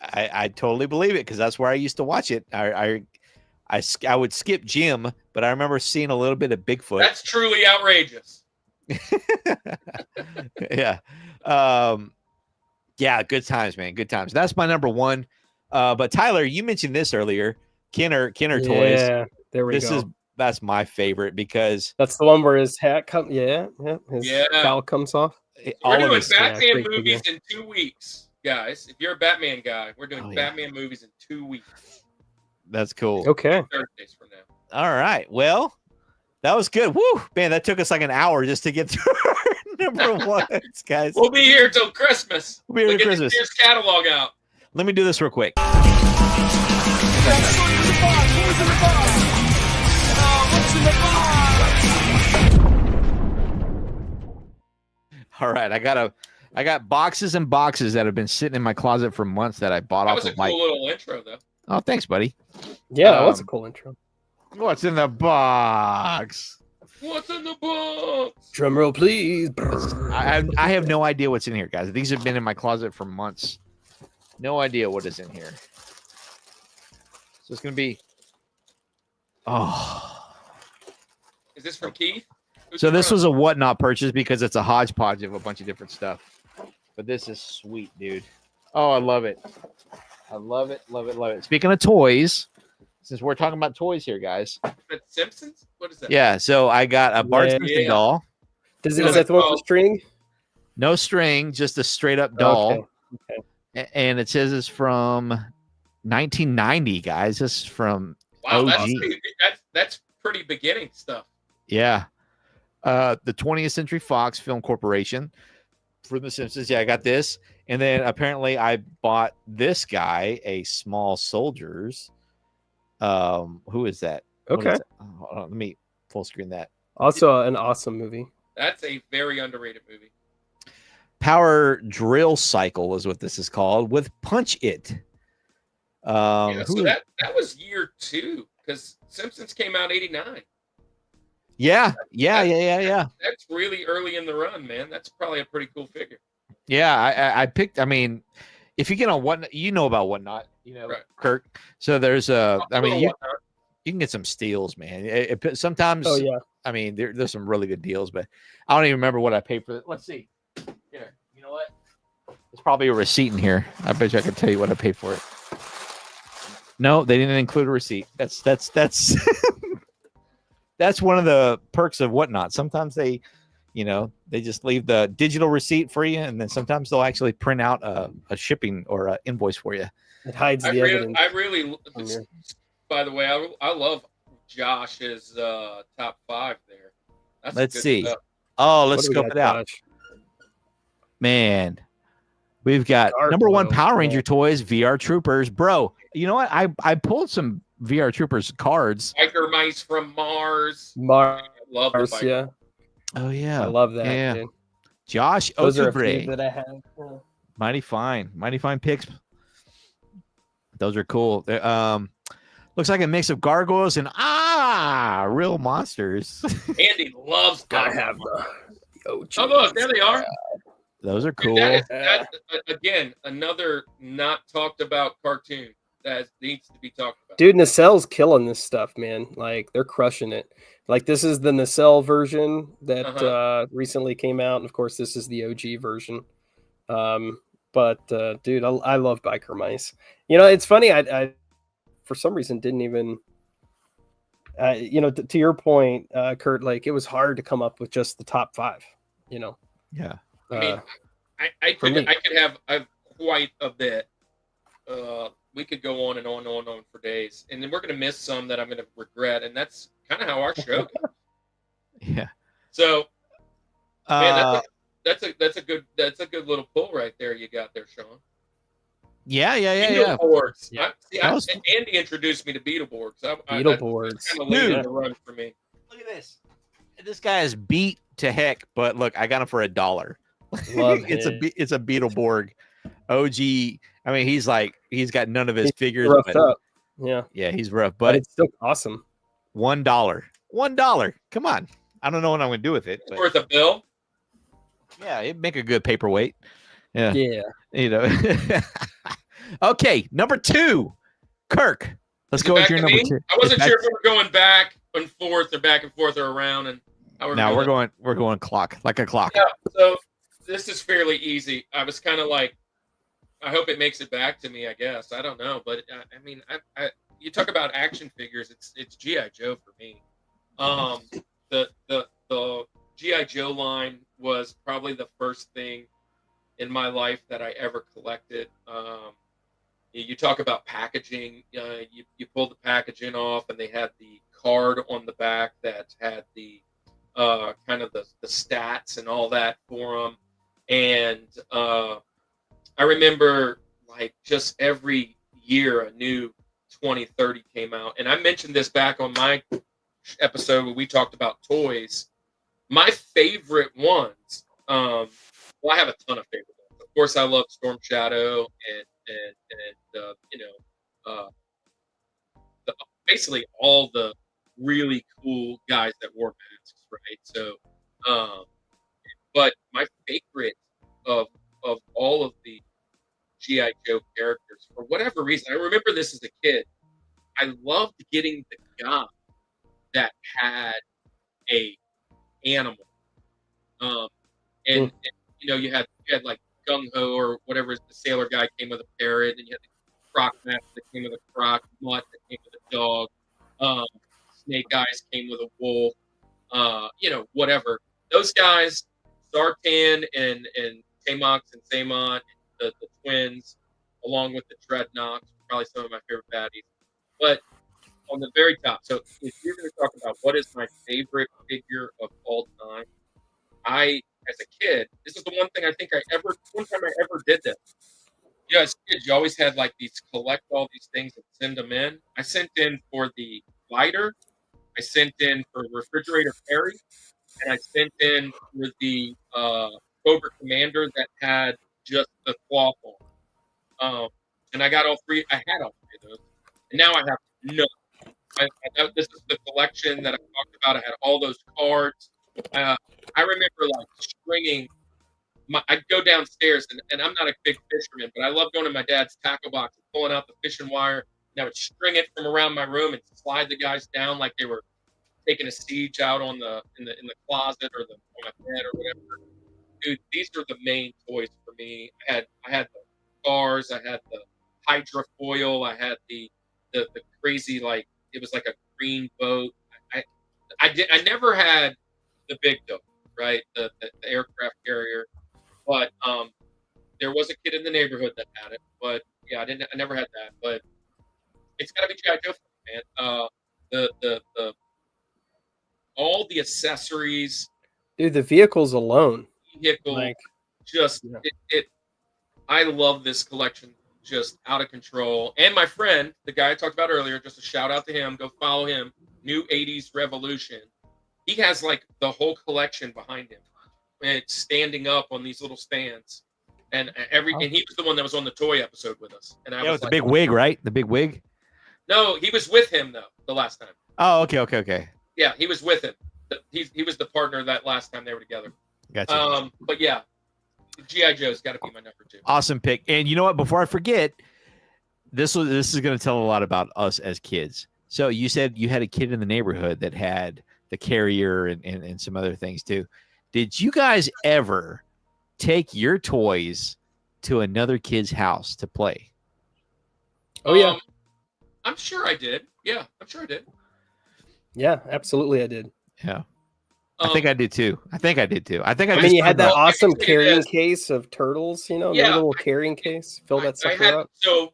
I totally believe it because that's where I used to watch it. I would skip Jim, but I remember seeing a little bit of Bigfoot. That's truly outrageous. Yeah. Yeah, good times, man. Good times. That's my number one. But Tyler, you mentioned this earlier. Kenner Toys. Yeah, there we go. That's my favorite because that's the one where his hat comes. His cowl comes off. We're doing Batman movies in 2 weeks, guys. If you're a Batman guy, we're doing Batman movies in 2 weeks. That's cool. Okay. Thursdays from now. All right. Well, that was good. Woo, man, that took us like an hour just to get through number one, guys. We'll be here till Christmas. We'll be here till Christmas. Get the catalog out. Let me do this real quick. All right, I got boxes and boxes that have been sitting in my closet for months that I bought off of That was a cool little intro, though. Oh, thanks, buddy. Yeah, that was a cool intro. What's in the box? What's in the box? Drum roll, please. I have no idea what's in here, guys. These have been in my closet for months. No idea what is in here. So it's gonna be. Oh. Is this from Keith? So this was a whatnot purchase because it's a hodgepodge of a bunch of different stuff. But this is sweet, dude. Oh, I love it. I love it, love it, love it. Speaking of toys, since we're talking about toys here, guys. But Simpsons? What is that? Yeah, so I got a Bart Simpson doll. Is that the one with the string? No string, just a straight up doll. Okay. And it says it's from 1990, guys. This is from OG. OG. That's pretty beginning stuff. Yeah. The 20th Century Fox Film Corporation for The Simpsons. Yeah, I got this. And then apparently I bought this guy, a Small Soldiers. Who is that? Okay. Is that? Oh, hold on, let me full screen that. Also an awesome movie. That's a very underrated movie. Power Drill Cycle is what this is called with Punch It. So that was year 2 because Simpsons came out 89. Yeah. That's really early in the run, man. That's probably a pretty cool figure. Yeah, I picked. I mean, if you get on Whatnot, you know about Whatnot, right. Kirk. So there's you can get some steals, man. Sometimes, I mean, there's some really good deals, but I don't even remember what I paid for it. Let's see. Here, you know what? There's probably a receipt in here. I bet you I can tell you what I paid for it. No, they didn't include a receipt. That's that's one of the perks of Whatnot. Sometimes they just leave the digital receipt for you, and then sometimes they'll actually print out a shipping or an invoice for you. It hides the evidence. By the way, I love Josh's top 5 there. That's Let's good see. stuff. Oh, let's scope it out. Josh? Man, we've got number 1 Power Ranger toys, VR Troopers. Bro, you know what? I pulled some VR Troopers cards. Biker Mice from Mars. Mars, love the biker. yeah. Oh yeah, I love that. Yeah, dude. Josh Those are a Otubre. few that I have. Yeah. Mighty fine picks. Those are cool. Looks like a mix of gargoyles and real monsters. Andy loves Gotta gargoyles. have the OG. Oh look, there they are. Those are cool. That's again another not talked about cartoon that needs to be talked about. Dude, Nacelle's killing this stuff, man. Like they're crushing it. Like this is the Nacelle version that recently came out, and of course this is the OG version. But dude, I love Biker Mice. You know, it's funny. I for some reason didn't even. To your point, Kurt, like it was hard to come up with just the top 5. You know. Yeah. I mean, I could have quite a bit. We could go on and on and on for days, and then we're going to miss some that I'm going to regret, and that's kind of how our show goes. Yeah. So, man, that's a good little pull right there you got there, Sean. Yeah. Beetleborgs. Yeah. Andy introduced me to Beetleborgs. Beetleborgs. Kind of late in the run for me. Look at this. This guy is beat to heck, but look, I got him for $1. It's a Beetleborg OG. I mean, he's got none of his figures. Roughed up. Yeah, he's rough, but it's still awesome. $1. Come on. I don't know what I'm going to do with it. It's worth a bill. Yeah, it'd make a good paperweight. Yeah. Yeah. You know. Okay, number 2, Kirk. Let's go with your number 2. I wasn't sure if we were going back and forth or around, and no, we're going clock, like a clock. Yeah. So this is fairly easy. I was kind of like, I hope it makes it back to me. I guess I don't know, but I mean, you talk about action figures. It's GI Joe for me. The GI Joe line was probably the first thing in my life that I ever collected. You talk about packaging. You pulled the packaging off, and they had the card on the back that had the kind of the stats and all that for them. And I remember like just every year a new 2030 came out. And I mentioned this back on my episode where we talked about toys. My favorite ones, well, I have a ton of favorite ones. Of course, I love Storm Shadow and basically all the really cool guys that wore masks, right? So, but my favorite of all of the GI Joe characters, for whatever reason, I remember this as a kid. I loved getting the guy that had a animal, and you had like Gung Ho or whatever. The sailor guy came with a parrot, and you had the Croc mask that came with a croc, Mutt that came with a dog, Snake Eyes came with a wolf, whatever. Those guys, Zartan and Tamox and Samon, the twins, along with the Dreadnoks, probably some of my favorite baddies. But on the very top, so if you're going to talk about what is my favorite figure of all time, as a kid, this is the one time I ever did this. Yeah, as kids, you always had like collect all these things and send them in. I sent in for the lighter, I sent in for refrigerator Perry, and I sent in for the Cobra Commander that had just the cloth on. And I got all three. I had all three of those, and now I have none. This is the collection that I talked about. I had all those cards. I remember like stringing. I'd go downstairs, and I'm not a big fisherman, but I love going to my dad's tackle box and pulling out the fishing wire, and I would string it from around my room and slide the guys down like they were taking a siege out in the closet or on my bed or whatever. dude, these are the main toys for me. I had the cars, I had the hydrofoil, I had the crazy, like, it was like a green boat. I never had the big dog, right? The aircraft carrier, but there was a kid in the neighborhood that had it. But yeah, I never had that. But it's got to be G.I. Joe for me, man. The all the accessories, Dude, the vehicles alone, vehicle, like, just yeah. it. I love this collection, just out of control. And my friend, the guy I talked about earlier, just a shout out to him. Go follow him. New 80s Revolution. He has like the whole collection behind him. And it's standing up on these little stands. And and he was the one that was on the toy episode with us. And I was with the like, big wig, right? The big wig. no, he was with him though the last time. Oh, okay. Yeah, he was with him. He was the partner that last time they were together. Gotcha. But yeah, G.I. Joe's got to be my number 2. Awesome pick. And you know what? Before I forget, this is going to tell a lot about us as kids. So you said you had a kid in the neighborhood that had the carrier and some other things too. Did you guys ever take your toys to another kid's house to play? Oh yeah. I'm sure I did. Yeah, I'm sure I did. Yeah, absolutely I did. Yeah. I think I did too. I mean, you had that Well, awesome actually, carrying yes. case of turtles, you know, Yeah, the little carrying case. Fill that sucker up. So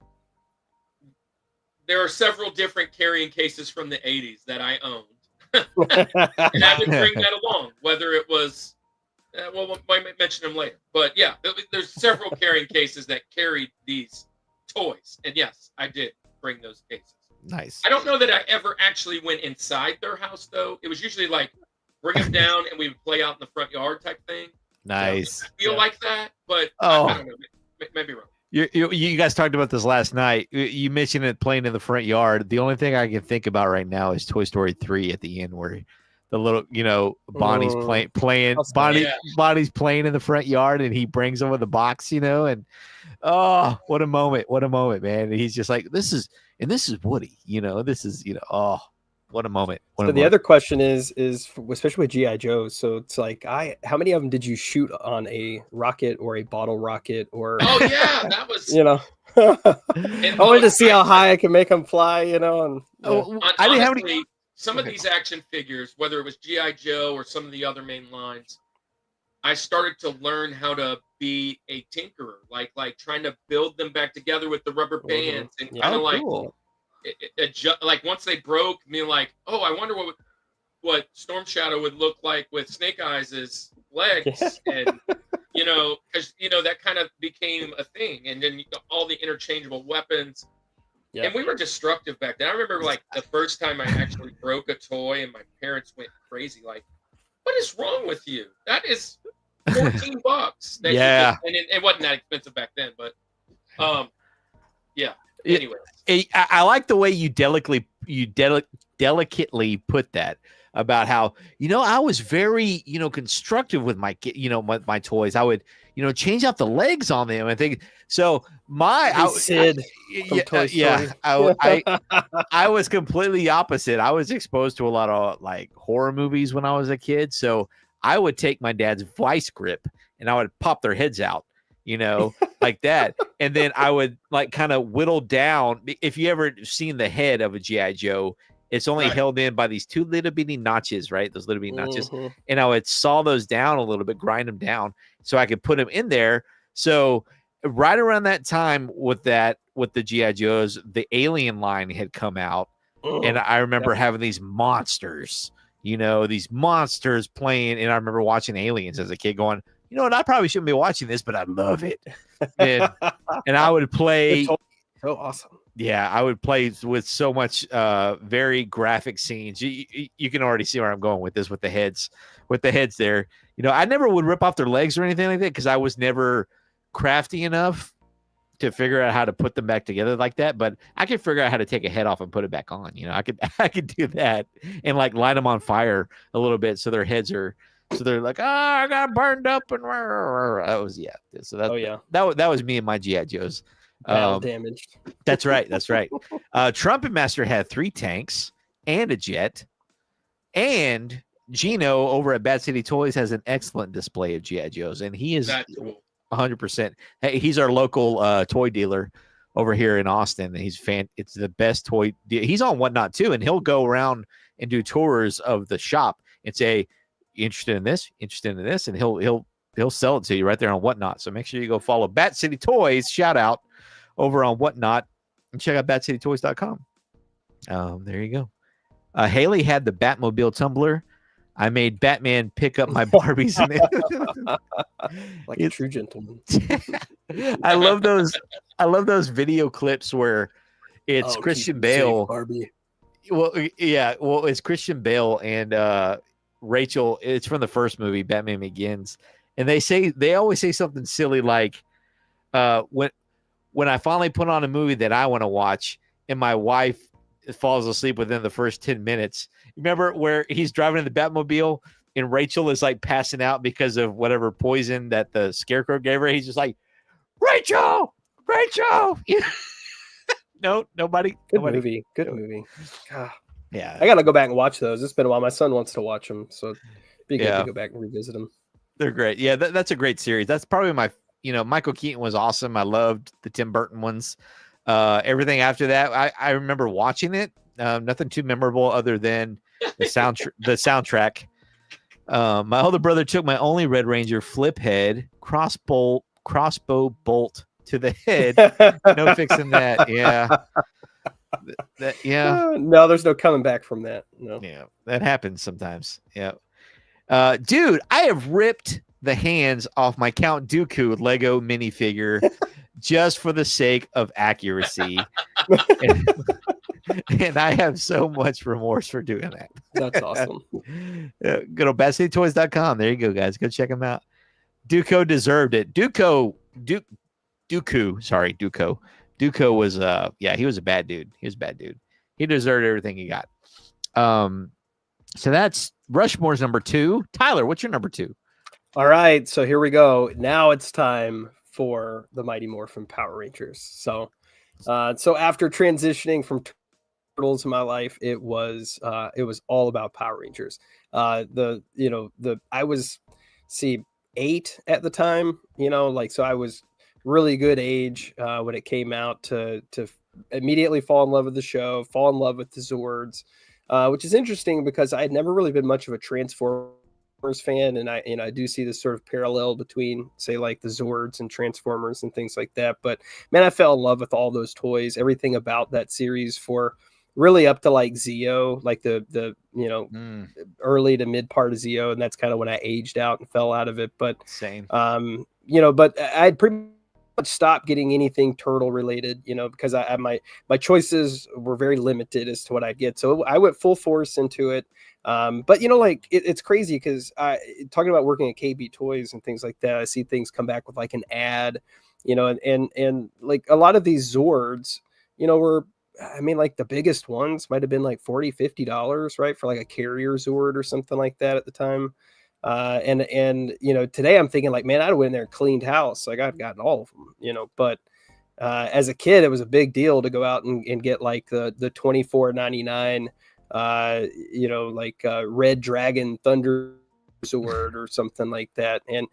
there are several different carrying cases from the 80s that I owned. And I would bring that along, whether it was, well, I might mention them later. But yeah, there's several carrying cases that carried these toys. And yes, I did bring those cases. Nice. I don't know that I ever actually went inside their house, though. It was usually like, bring them down and we would play out in the front yard type thing. Nice. I feel like that, but Oh. I don't know. Maybe wrong. You guys talked about this last night. You mentioned it playing in the front yard. The only thing I can think about right now is Toy Story 3 at the end, where the little, Bonnie's playing. Bonnie's playing in the front yard, and he brings them with a box, and oh, what a moment, man! And he's just like, this is Woody, this is, what a moment. So the other question is especially with GI Joes. So it's like, how many of them did you shoot on a rocket or a bottle rocket or? Oh yeah, that was. I wanted to see how high I can make them fly. And I didn't have any. Some of these action figures, whether it was GI Joe or some of the other main lines, I started to learn how to be a tinkerer, like trying to build them back together with the rubber bands and kind of cool. like once they broke, me like, oh, I wonder what Storm Shadow would look like with Snake Eyes' legs, and because that kind of became a thing, and then all the interchangeable weapons. Yeah. And we were destructive back then. I remember like the first time I actually broke a toy, and my parents went crazy. Like, what is wrong with you? That is $14. Yeah, and it wasn't that expensive back then, but yeah. Anyway, I like the way you delicately put that about how I was very constructive with my my toys. I would change out the legs on them and think so. I was completely opposite. I was exposed to a lot of like horror movies when I was a kid, so I would take my dad's vice grip and I would pop their heads out. Like that. And then I would like kind of whittle down. If you ever seen the head of a GI Joe, it's only held in by these two little bitty notches, right? Those little bitty notches. And I would saw those down a little bit, grind them down so I could put them in there. So right around that time with the GI Joes, the Alien line had come out. And I remember having these monsters, these monsters playing. And I remember watching Aliens as a kid going, and I probably shouldn't be watching this, but I love it. And I would play. So awesome. Yeah, I would play with so much very graphic scenes. You can already see where I'm going with this, with the heads there. I never would rip off their legs or anything like that because I was never crafty enough to figure out how to put them back together like that. But I could figure out how to take a head off and put it back on. I could do that and like light them on fire a little bit so their heads are. So they're like, I got burned up and that was So that was me and my GI Joes. Damaged. That's right. Trumpet Master had 3 tanks and a jet, and Gino over at Bad City Toys has an excellent display of GI Joes, and he is That's cool. 100%. Hey, he's our local toy dealer over here in Austin. He's It's the best toy. He's on Whatnot too, and he'll go around and do tours of the shop and say, "Interested in this? Interested in this?" And he'll sell it to you right there on Whatnot. So make sure you go follow Bat City Toys. Shout out over on Whatnot, and check out batcitytoys.com. There you go. Haley had the Batmobile tumbler. I made Batman pick up my Barbies in it. Like a true gentleman. I love those video clips where it's Christian Bale. Barbie. Well, yeah. Well, it's Christian Bale and Rachel. It's from the first movie, Batman Begins, and they always say something silly like, when I finally put on a movie that I want to watch, and my wife falls asleep within the first 10 minutes. Remember where he's driving in the Batmobile and Rachel is like passing out because of whatever poison that the Scarecrow gave her? He's just like, Rachel. No, nobody. Good movie. God. Yeah. I got to go back and watch those. It's been a while. My son wants to watch them. So it'd be good to go back and revisit them. They're great. Yeah. That's a great series. That's probably Michael Keaton was awesome. I loved the Tim Burton ones. Everything after that, I remember watching it. Nothing too memorable other than the soundtrack. My older brother took my only Red Ranger flip head crossbow bolt to the head. No fixing that. Yeah. No, there's no coming back from that. No. Yeah, that happens sometimes. Yeah. Dude, I have ripped the hands off my Count Dooku Lego minifigure just for the sake of accuracy. And I have so much remorse for doing that. That's awesome. Go to badcitytoys.com. There you go, guys. Go check them out. Dooku deserved it. Dooku was he was a bad dude. He deserved everything he got. So that's Rushmore's number 2. Tyler, what's your number 2? All right, so here we go. Now it's time for the Mighty Morphin Power Rangers. So after transitioning from Turtles in my life, it was all about Power Rangers. I was 8 at the time, so I was really good age when it came out to immediately fall in love with the show, fall in love with the Zords, which is interesting because I had never really been much of a Transformers fan, and I do see this sort of parallel between, say, like the Zords and Transformers and things like that. But man, I fell in love with all those toys, everything about that series, for really up to like Zeo, like the early to mid part of Zeo, and that's kind of when I aged out and fell out of it. But same, but I'd pretty much stopped getting anything turtle related, because my choices were very limited as to what I'd get. So I went full force into it. But it's crazy because talking about working at KB Toys and things like that, I see things come back with like an ad, and like a lot of these Zords, were, like the biggest ones might have been like $40-$50, right, for like a carrier Zord or something like that at the time. And today I'm thinking like, man, I'd have went in there and cleaned house. Like I've gotten all of them, but as a kid, it was a big deal to go out and get like the $24.99 Red Dragon Thunder Zord or something like that. And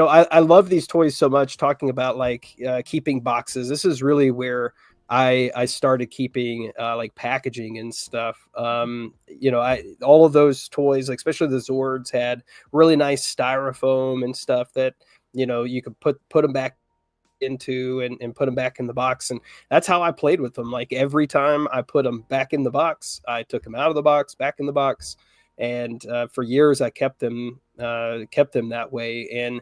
I love these toys so much. Talking about like keeping boxes, this is really where I started keeping like packaging and stuff. All of those toys, like especially the Zords, had really nice styrofoam and stuff that you could put them back into and put them back in the box, and that's how I played with them. Like every time I put them back in the box, I took them out of the box, back in the box, and for years I kept them that way. And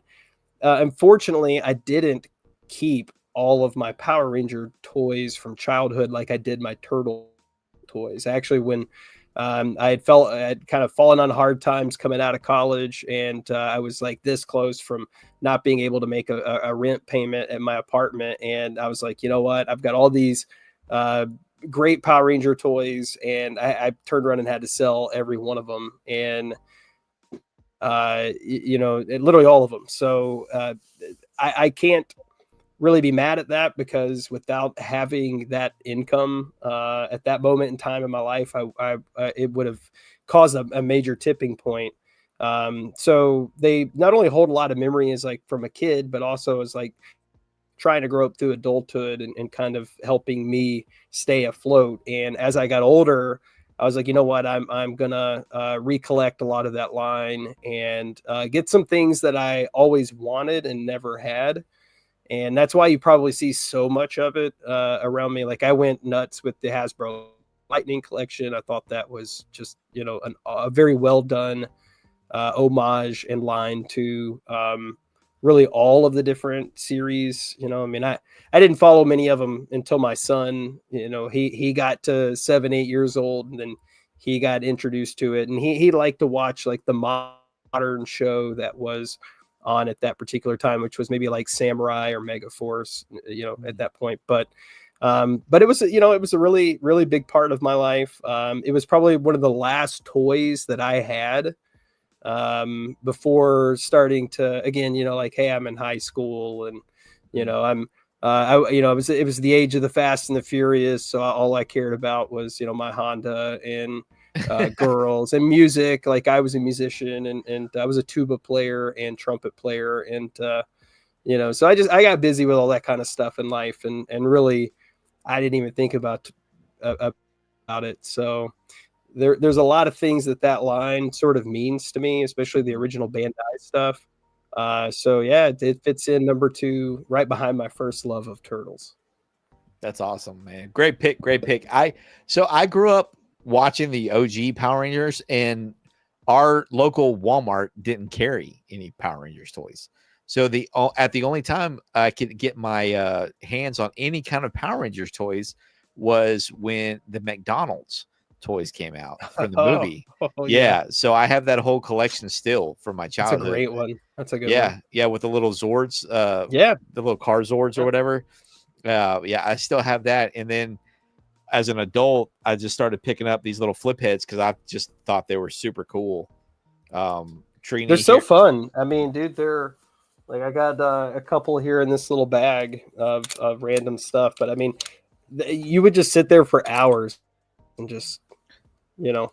unfortunately, I didn't keep all of my Power Ranger toys from childhood like I did my Turtle toys. Actually, when I had kind of fallen on hard times coming out of college, and I was like this close from not being able to make a rent payment at my apartment. And I was like, you know what? I've got all these great Power Ranger toys, and I turned around and had to sell every one of them. And literally all of them. So I can't really be mad at that, because without having that income at that moment in time in my life, it would have caused a major tipping point. So they not only hold a lot of memory as like from a kid, but also as like trying to grow up through adulthood and kind of helping me stay afloat. And as I got older, I was like, you know what, I'm gonna recollect a lot of that line and get some things that I always wanted and never had. And that's why you probably see so much of it around me. Like I went nuts with the Hasbro Lightning collection. I thought that was just, you know, a very well done homage and line to really all of the different series. You know, I mean, I didn't follow many of them until my son, you know, he got to 7-8 years old, and then he got introduced to it, and he liked to watch like the modern show that was on at that particular time, which was maybe like Samurai or Mega Force, you know, at that point. But it was, you know, it was a really, really big part of my life. It was probably one of the last toys that I had before starting to, again, you know, like, hey, I'm in high school, and, you know, it was the age of the Fast and the Furious. So all I cared about was, you know, my Honda and girls and music. Like I was a musician, and I was a tuba player and trumpet player. And, you know, so I got busy with all that kind of stuff in life, and really, I didn't even think about it. So there's a lot of things that line sort of means to me, especially the original Bandai stuff. So yeah, it fits in number 2 right behind my first love of Turtles. That's awesome, man. Great pick. I grew up watching the OG Power Rangers, and our local Walmart didn't carry any Power Rangers toys. So the only time I could get my hands on any kind of Power Rangers toys was when the McDonald's toys came out from the movie. Yeah. So I have that whole collection still from my childhood. That's a great one. That's a good one. Yeah. With the little Zords, the little car Zords or whatever. Yeah, I still have that. And then as an adult, I just started picking up these little flip heads because I just thought they were super cool. Trini, they're so fun. I mean, dude, they're like, I got a couple here in this little bag of random stuff, but I mean, you would just sit there for hours and just, you know,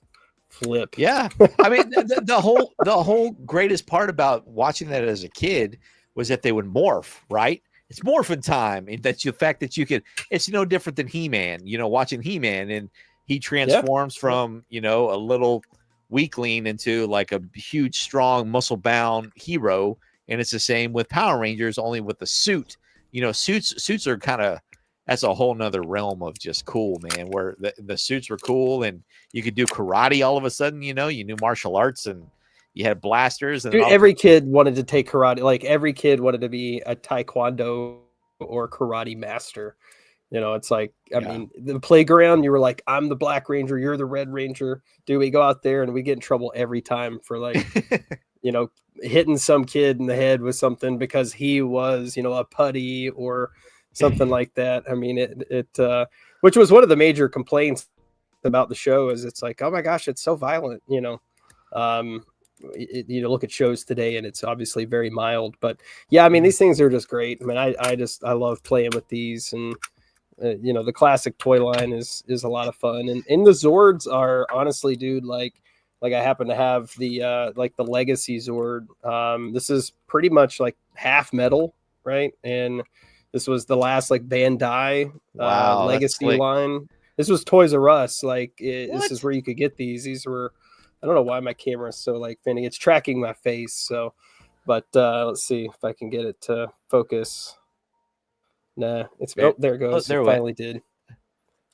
flip. Yeah. I mean, the whole greatest part about watching that as a kid was that they would morph, right? It's morphin' time. And that's the fact that you could, it's no different than He-Man, you know, watching He-Man, and he transforms from, you know, a little weakling into like a huge, strong, muscle-bound hero. And it's the same with Power Rangers, only with the suit. You know, suits are kind of, that's a whole nother realm of just cool, man, where the suits were cool, and you could do karate all of a sudden, you know, you knew martial arts, and you had blasters. And dude, every kid wanted to take karate. Like every kid wanted to be a taekwondo or karate master. You know, it's like, I mean, the playground, you were like, I'm the Black Ranger, you're the Red Ranger. Dude, we go out there and we get in trouble every time for like, you know, hitting some kid in the head with something because he was, you know, a putty or something like that. I mean, it which was one of the major complaints about the show, is it's like, oh my gosh, it's so violent, you know. You know, look at shows today and it's obviously very mild, but yeah, I mean, these things are just great. I mean, I love playing with these, and you know, the classic toy line is a lot of fun, and the Zords are honestly, dude, like I happen to have the like the Legacy Zord. This is pretty much like half metal, right? And this was the last like Bandai Legacy line. This was Toys R Us. Like this is where you could get these. These were, I don't know why my camera is so like fanning. It's tracking my face. So, but let's see if I can get it to focus. Nah, it's there it goes. There it finally did.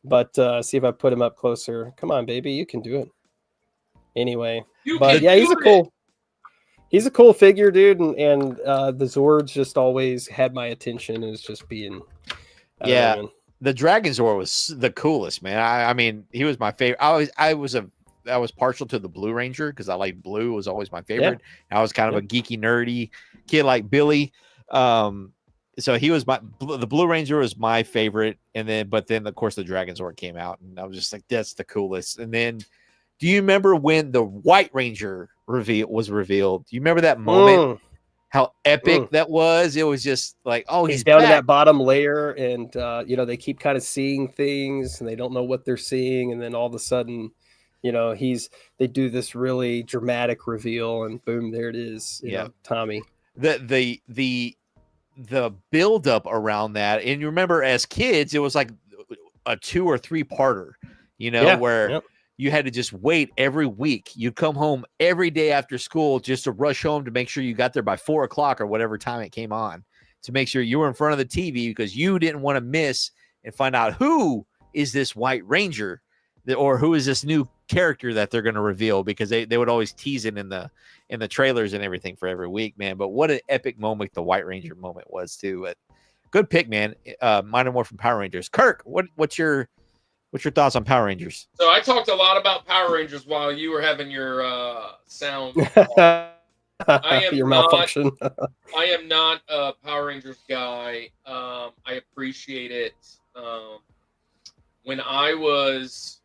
But see if I put him up closer. Come on, baby, you can do it. Anyway, but yeah, he's a cool figure, dude, and the Zords just always had my attention as just being. The Dragon Zord was the coolest, man. I mean, he was my favorite. I was partial to the Blue Ranger because I like blue, was always my favorite. I was kind of a geeky, nerdy kid like Billy. So he was the Blue Ranger was my favorite, but then of course the Dragon Zord came out, and I was just like, that's the coolest. And then, do you remember when the White Ranger was revealed? Do you remember that moment? how epic that was. It was just like, oh, He's he's down in back. that bottom layer, and they keep kind of seeing things, and they don't know what they're seeing, and then all of a sudden, they do this really dramatic reveal, and boom, there it is. Tommy. The build up around that, and you remember as kids, it was like a 2 or 3 parter, where you had to just wait every week. You'd come home every day after school just to rush home to make sure you got there by 4 o'clock or whatever time it came on, to make sure you were in front of the TV because you didn't want to miss and find out who is this White Ranger or who is this new character that they're going to reveal, because they would always tease it in the trailers and everything for every week, man. But what an epic moment the White Ranger moment was too. But good pick, man. Mine are more from Power Rangers. Kirk, what's your thoughts on Power Rangers? So I talked a lot about Power Rangers while you were having your sound. Your malfunction. I am not a Power Rangers guy. I appreciate it. When I was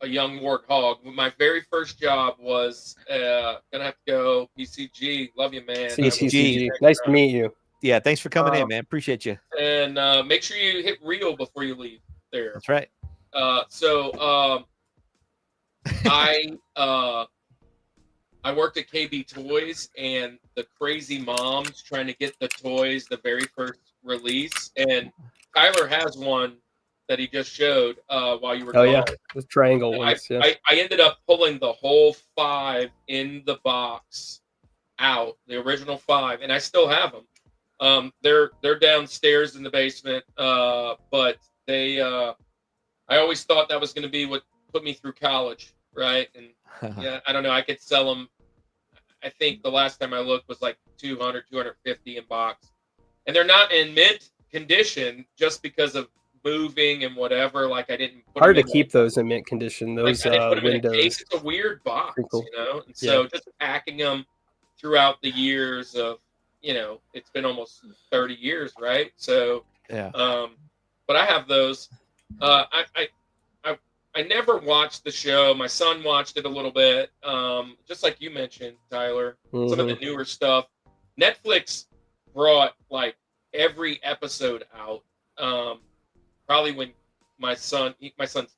a young warthog, my very first job was gonna have to go PCG. Love you, man. PCG. Nice to meet you. Yeah, thanks for coming in, man. Appreciate you. And make sure you hit Rio before you leave there. That's right. I worked at KB Toys, and the crazy moms trying to get the toys the very first release, and Tyler has one that he just showed while you were gone. Yeah, the triangle ones. I ended up pulling the whole 5 in the box out, the original 5, and I still have them. They're downstairs in the basement, but they I always thought that was going to be what put me through college, right? And yeah, I don't know, I could sell them. I think the last time I looked was like 200, 250 in box, and they're not in mint condition just because of moving and whatever. Like I didn't put hard to keep those in mint condition. Those like, I didn't put them windows. In a case. It's a weird box, cool. And so just packing them throughout the years of, it's been almost 30 years, right? So yeah. But I have those. I never watched the show. My son watched it a little bit, just like you mentioned, Tyler. Some of the newer stuff. Netflix brought like every episode out. Probably when my son's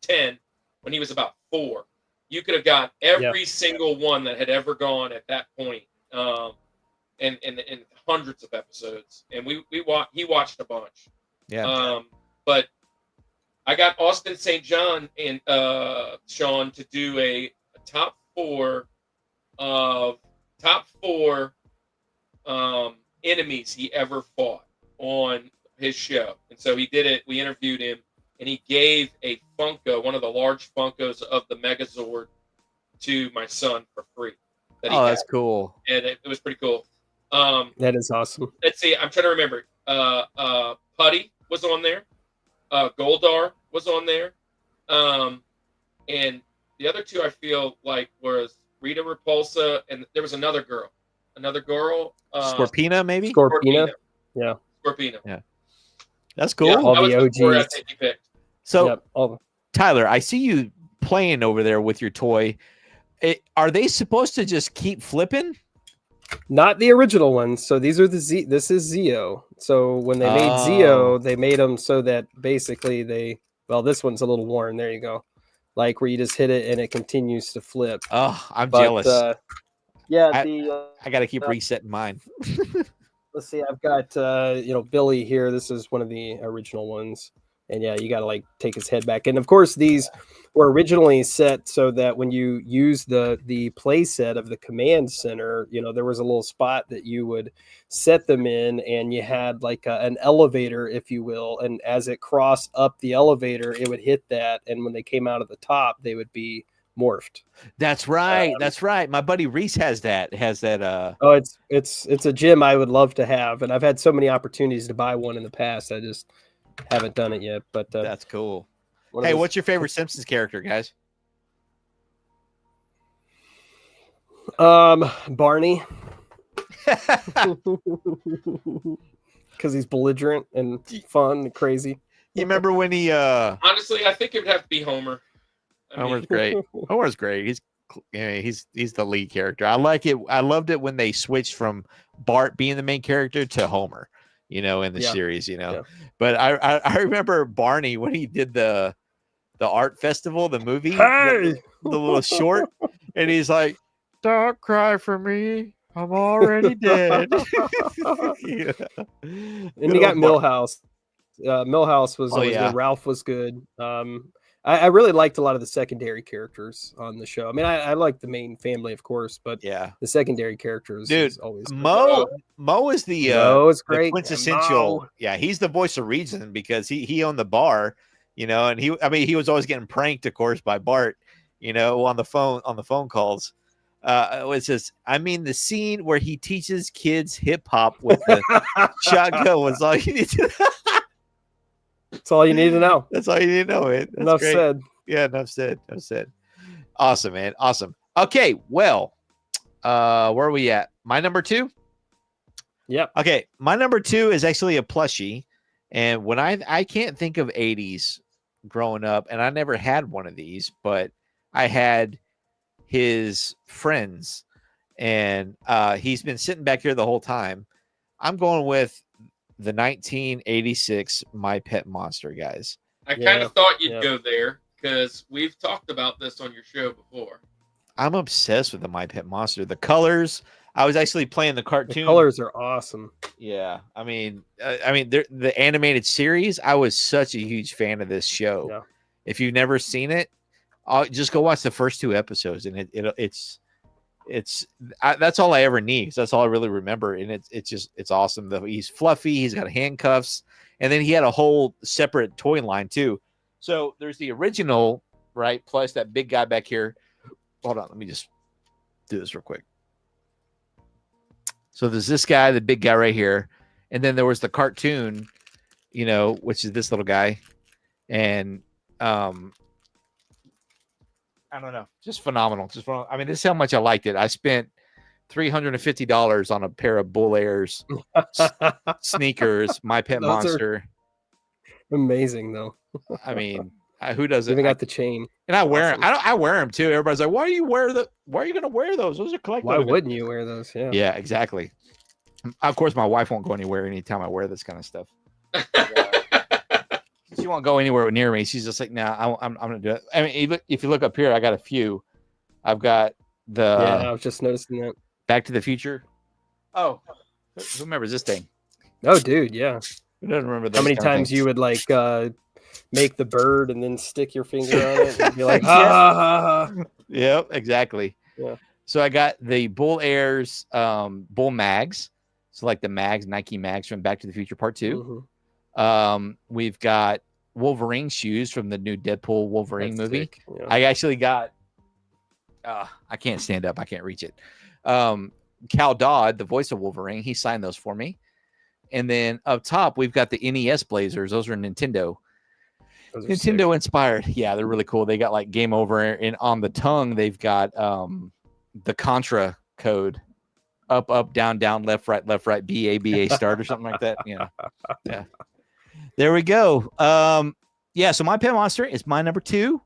10, when he was about 4, you could have got every single one that had ever gone at that point, and hundreds of episodes. And he watched a bunch. Yeah. But I got Austin St. John and Sean to do a top 4 enemies he ever fought on his show. And so he did it. We interviewed him, and he gave a Funko, one of the large Funkos of the Megazord, to my son for free. That's cool. And it was pretty cool. That is awesome. Let's see. I'm trying to remember. Putty was on there. Goldar was on there. And the other 2 I feel like was Rita Repulsa, and there was another girl. Scorpina, maybe? Scorpina. Yeah. Scorpina. Yeah. That's cool. Yeah, all that the was OGs. the 4 I think you picked. So, Tyler, I see you playing over there with your toy. Are they supposed to just keep flipping? Not the original ones. So these are this is Zeo. So when they made Zeo, they made them so that basically this one's a little worn. There you go. Like where you just hit it and it continues to flip. Oh, I'm jealous. I got to keep resetting mine. Let's see. I've got Billy here. This is one of the original ones. And yeah, you got to like take his head back. And of course, these were originally set so that when you use the play set of the command center, there was a little spot that you would set them in, and you had like an elevator, if you will. And as it crossed up the elevator, it would hit that. And when they came out of the top, they would be morphed. That's right. That's right. My buddy Reese has that. Oh, it's a gym I would love to have. And I've had so many opportunities to buy one in the past. I just haven't done it yet, but that's cool. Hey, what's your favorite Simpsons character, guys? Barney, because he's belligerent and fun and crazy. You remember when he? Honestly, I think it would have to be Homer. Homer's great. Homer's great. He's the lead character. I like it. I loved it when they switched from Bart being the main character to Homer, in the Yeah. series, Yeah. But I remember Barney when he did the art festival, the movie, Hey! the little short, and he's like, "Don't cry for me, I'm already dead." Yeah. And Good you got old Bart. Millhouse. Millhouse was Oh, always yeah. good. Ralph was good. I really liked a lot of the secondary characters on the show. I mean, I like the main family, of course, but Yeah, the secondary characters dude, is always good. Mo is the Mo is the great. quintessential. Mo. Yeah, he's the voice of reason because he owned the bar, and he was always getting pranked, of course, by Bart, on the phone calls. It was just, the scene where he teaches kids hip hop with the shotgun was all you need to. That's all you need to know. That's all you need to know, man. That's Enough great. said. Yeah, enough said. Awesome, man. Awesome. Okay, well, where are we at? My number 2? Yep. Okay, my number 2 is actually a plushie. And when I can't think of 80s growing up, and I never had one of these, but I had his friends, and he's been sitting back here the whole time. I'm going with the 1986 My Pet Monster, guys. I kind of thought you'd go there because we've talked about this on your show before. I'm obsessed with the My Pet Monster. The colors. I was actually playing the cartoon. The colors are awesome. Yeah, the animated series. I was such a huge fan of this show. Yeah. If you've never seen it, just go watch the first 2 episodes, and that's all I ever need. That's all I really remember, and it's awesome. He's fluffy. He's got handcuffs, and then he had a whole separate toy line too. So there's the original, right? Plus that big guy back here. Hold on, let me just do this real quick. So there's this guy, the big guy right here, and then there was the cartoon, which is this little guy, and I don't know, just phenomenal. This is how much I liked it. I spent $350 on a pair of Bull Airs sneakers, My Pet Monster. Amazing though. Who doesn't? Even got the chain, and I wear them. I wear them too. Everybody's like, "Why are you going to wear those? Those are collectible." Why wouldn't you wear those? Yeah. Yeah, exactly. Of course, my wife won't go anywhere anytime I wear this kind of stuff. She won't go anywhere near me. She's just like, "Nah, I'm gonna do it." If you look up here, I got a few. I've got the. Yeah, I was just noticing that. Back to the Future. Oh, who remembers this thing? Oh, dude, yeah. Who doesn't remember that? How many times you would make the bird and then stick your finger on it and be like, ha, ha, ha, ha. Yep, exactly. Yeah. So I got the Bull Airs, Bull Mags. So like the mags, Nike mags from Back to the Future Part 2. Mm-hmm. We've got Wolverine shoes from the new Deadpool Wolverine movie. Yeah. I actually got, I can't stand up. I can't reach it. Cal Dodd, the voice of Wolverine, he signed those for me. And then up top, we've got the NES Blazers. Those are Nintendo inspired. Yeah, they're really cool. They got like Game Over, and on the tongue, they've got the Contra code. Up, down, left, right, BA, start, or something like that. Yeah. There we go. So My Pet Monster is my number 2.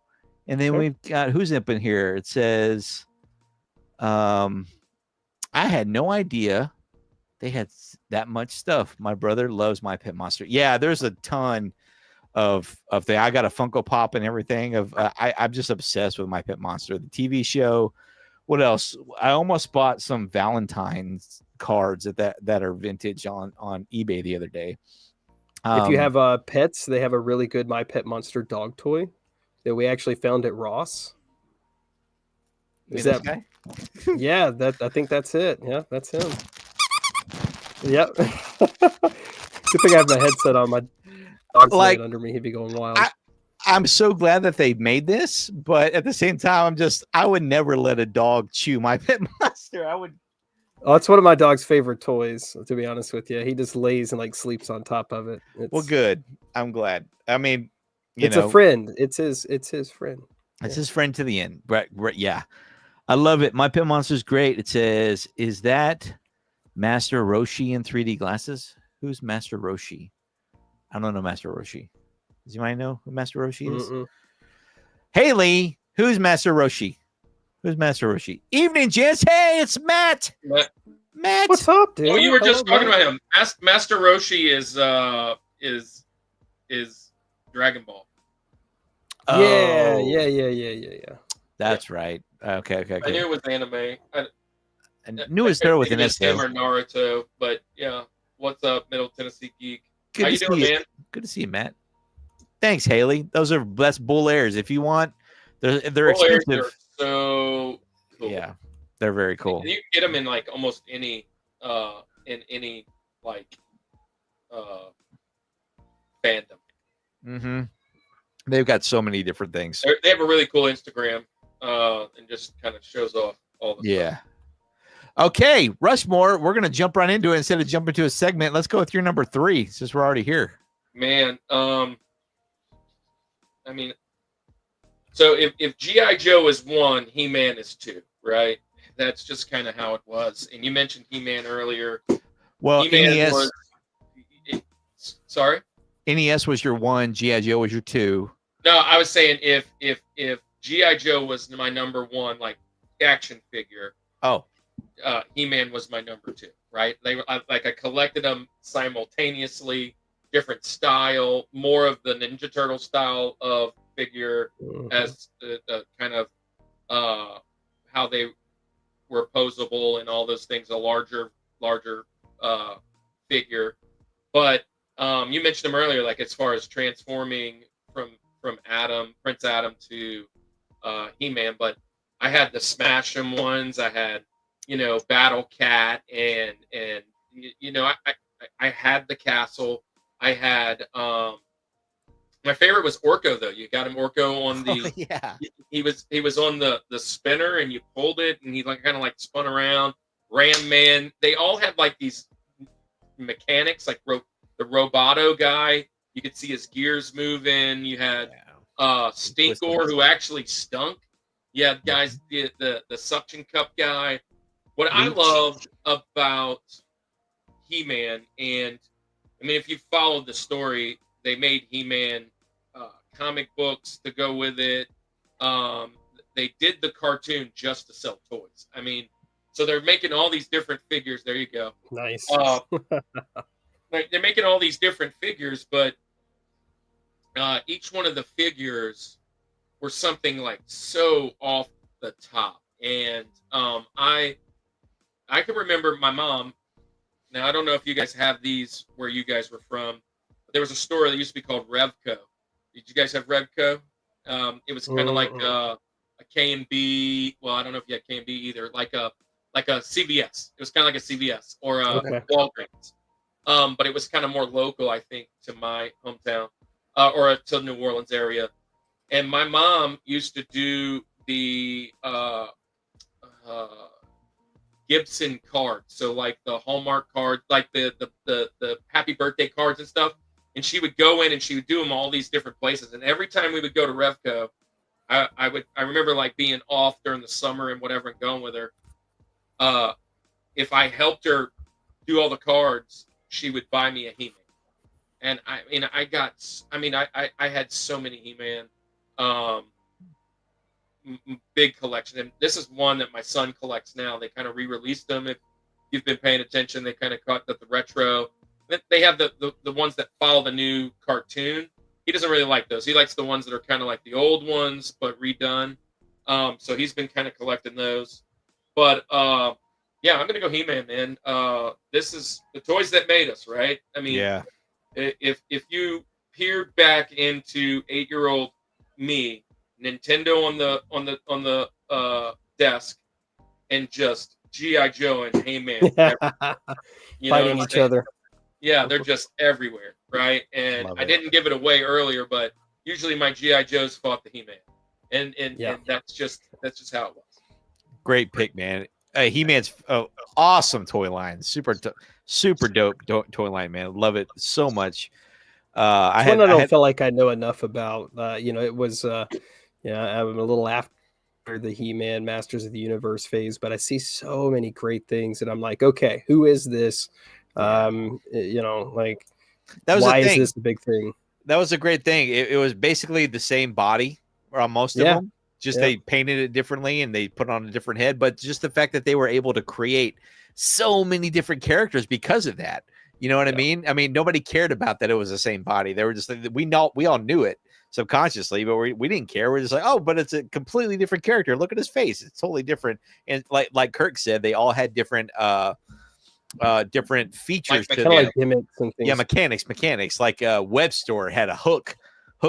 And then we've got, who's up in here? It says, I had no idea they had that much stuff. My brother loves My Pet Monster. Yeah, there's a ton of things. I got a Funko Pop and everything. I'm just obsessed with My Pet Monster, the TV show. What else? I almost bought some Valentine's cards that are vintage on eBay the other day. If you have pets, they have a really good My Pet Monster dog toy that we actually found at Ross. Is that guy? Yeah, I think that's it. Yeah, that's him. Yep. Good thing I have my headset on. My dog's laying under me. He'd be going wild. I'm so glad that they made this, but at the same time, I would never let a dog chew My Pet Monster. Oh, it's one of my dog's favorite toys, to be honest with you. He just lays and sleeps on top of it. Well, good. I'm glad. It's a friend. It's his friend. It's his friend to the end. Right, yeah. I love it. My Pet Monster's great. It says, is that Master Roshi in 3D glasses? Who's Master Roshi? I don't know Master Roshi. Does anybody know who Master Roshi is? Mm-mm. Haley, who's Master Roshi? Who's Master Roshi? Evening, gents. Hey, it's Matt. Matt. What's up, dude? Oh, you were just Hello, talking buddy. about him. Master Roshi is Dragon Ball. Yeah, Oh, yeah. that's right. Okay. I knew it was anime. I knew it was there with an S him though. or Naruto, but yeah. What's up, Middle Tennessee geek? Good How to you see doing, you. man? Good to see you, Matt. Thanks, Haley. That's bull airs. If you want, they're Roll airs expensive. are so cool. Yeah, they're very cool. And you can get them in like almost any like fandom. Mm-hmm. They've got so many different things. They have a really cool Instagram, and just kind of shows off all the Yeah. stuff. Okay, Rushmore. We're gonna jump right into it instead of jumping to a segment. Let's go with your number 3 since we're already here. Man, I mean, so if G.I. Joe is 1, He-Man is 2, right? That's just kind of how it was. And you mentioned He-Man earlier. Well, He-Man NES. was. Sorry. NES was your 1. GI Joe was your 2. No, I was saying if G.I. Joe was my number 1, like action figure, Oh, He-Man was my number 2, right? I collected them simultaneously, different style, more of the Ninja Turtle style of figure as the kind of how they were posable and all those things, a larger figure. But you mentioned them earlier, like as far as transforming from Prince Adam to He-Man, but I had the Smash 'em ones. I had, Battle Cat, and I had the castle. I had my favorite was Orko, though. You got him Orko on the yeah. he was on the spinner, and you pulled it, and he kind of spun around. Ram Man. They all had like these mechanics, like the Roboto guy. You could see his gears moving. You had Stinkor, who actually stunk. You had guys, the suction cup guy. What I loved about He-Man, and I mean, if you followed the story, they made He-Man comic books to go with it. They did the cartoon just to sell toys. I mean, so they're making all these different figures. There you go. Nice. They're making all these different figures, but each one of the figures were something like so off the top. And I can remember my mom. Now, I don't know if you guys have these where you guys were from. But there was a store that used to be called Revco. Did you guys have Revco? It was kind of like a K&B. Well, I don't know if you had K&B either. Like a CVS. It was kind of like a CVS or a Walgreens. But it was kind of more local, I think, to my hometown or to New Orleans area. And my mom used to do the Gibson cards, so like the Hallmark cards, like the happy birthday cards and stuff. And she would go in and she would do them all these different places. And every time we would go to Revco, I remember like being off during the summer and whatever and going with her. If I helped her do all the cards, she would buy me a He-Man. And I had so many He-Man, big collection. And this is one that my son collects now. They kind of re-released them. If you've been paying attention, they kind of caught the retro. They have the ones that follow the new cartoon. He doesn't really like those. He likes the ones that are kind of like the old ones, but redone. So he's been kind of collecting those. But yeah, I'm gonna go He-Man, man. This is the toys that made us, right? I mean, Yeah. If you peered back into 8-year-old me, Nintendo on the desk, and just G.I. Joe and He-Man Fighting each other. Yeah, they're just everywhere, right? And I didn't give it away earlier, but usually my G.I. Joes fought the He-Man, and that's just how it was. Great pick, man. He-Man's awesome toy line. Super dope toy line, man. Love it so much. I don't feel like I know enough about. It was I'm a little after the He-Man Masters of the Universe phase, but I see so many great things, and I'm like, okay, who is this? Like that was why the is thing. this the big thing? That was a great thing. It was basically the same body on most of them. Just they painted it differently and they put on a different head. But just the fact that they were able to create so many different characters because of that. You know what I mean? I mean, nobody cared about that it was the same body. They were just we all knew it subconsciously, but we didn't care. We're just like, oh, but it's a completely different character. Look at his face; it's totally different. And like Kirk said, they all had different different features to them. Like gimmicks and things. Yeah, mechanics. Like Webstore had a hook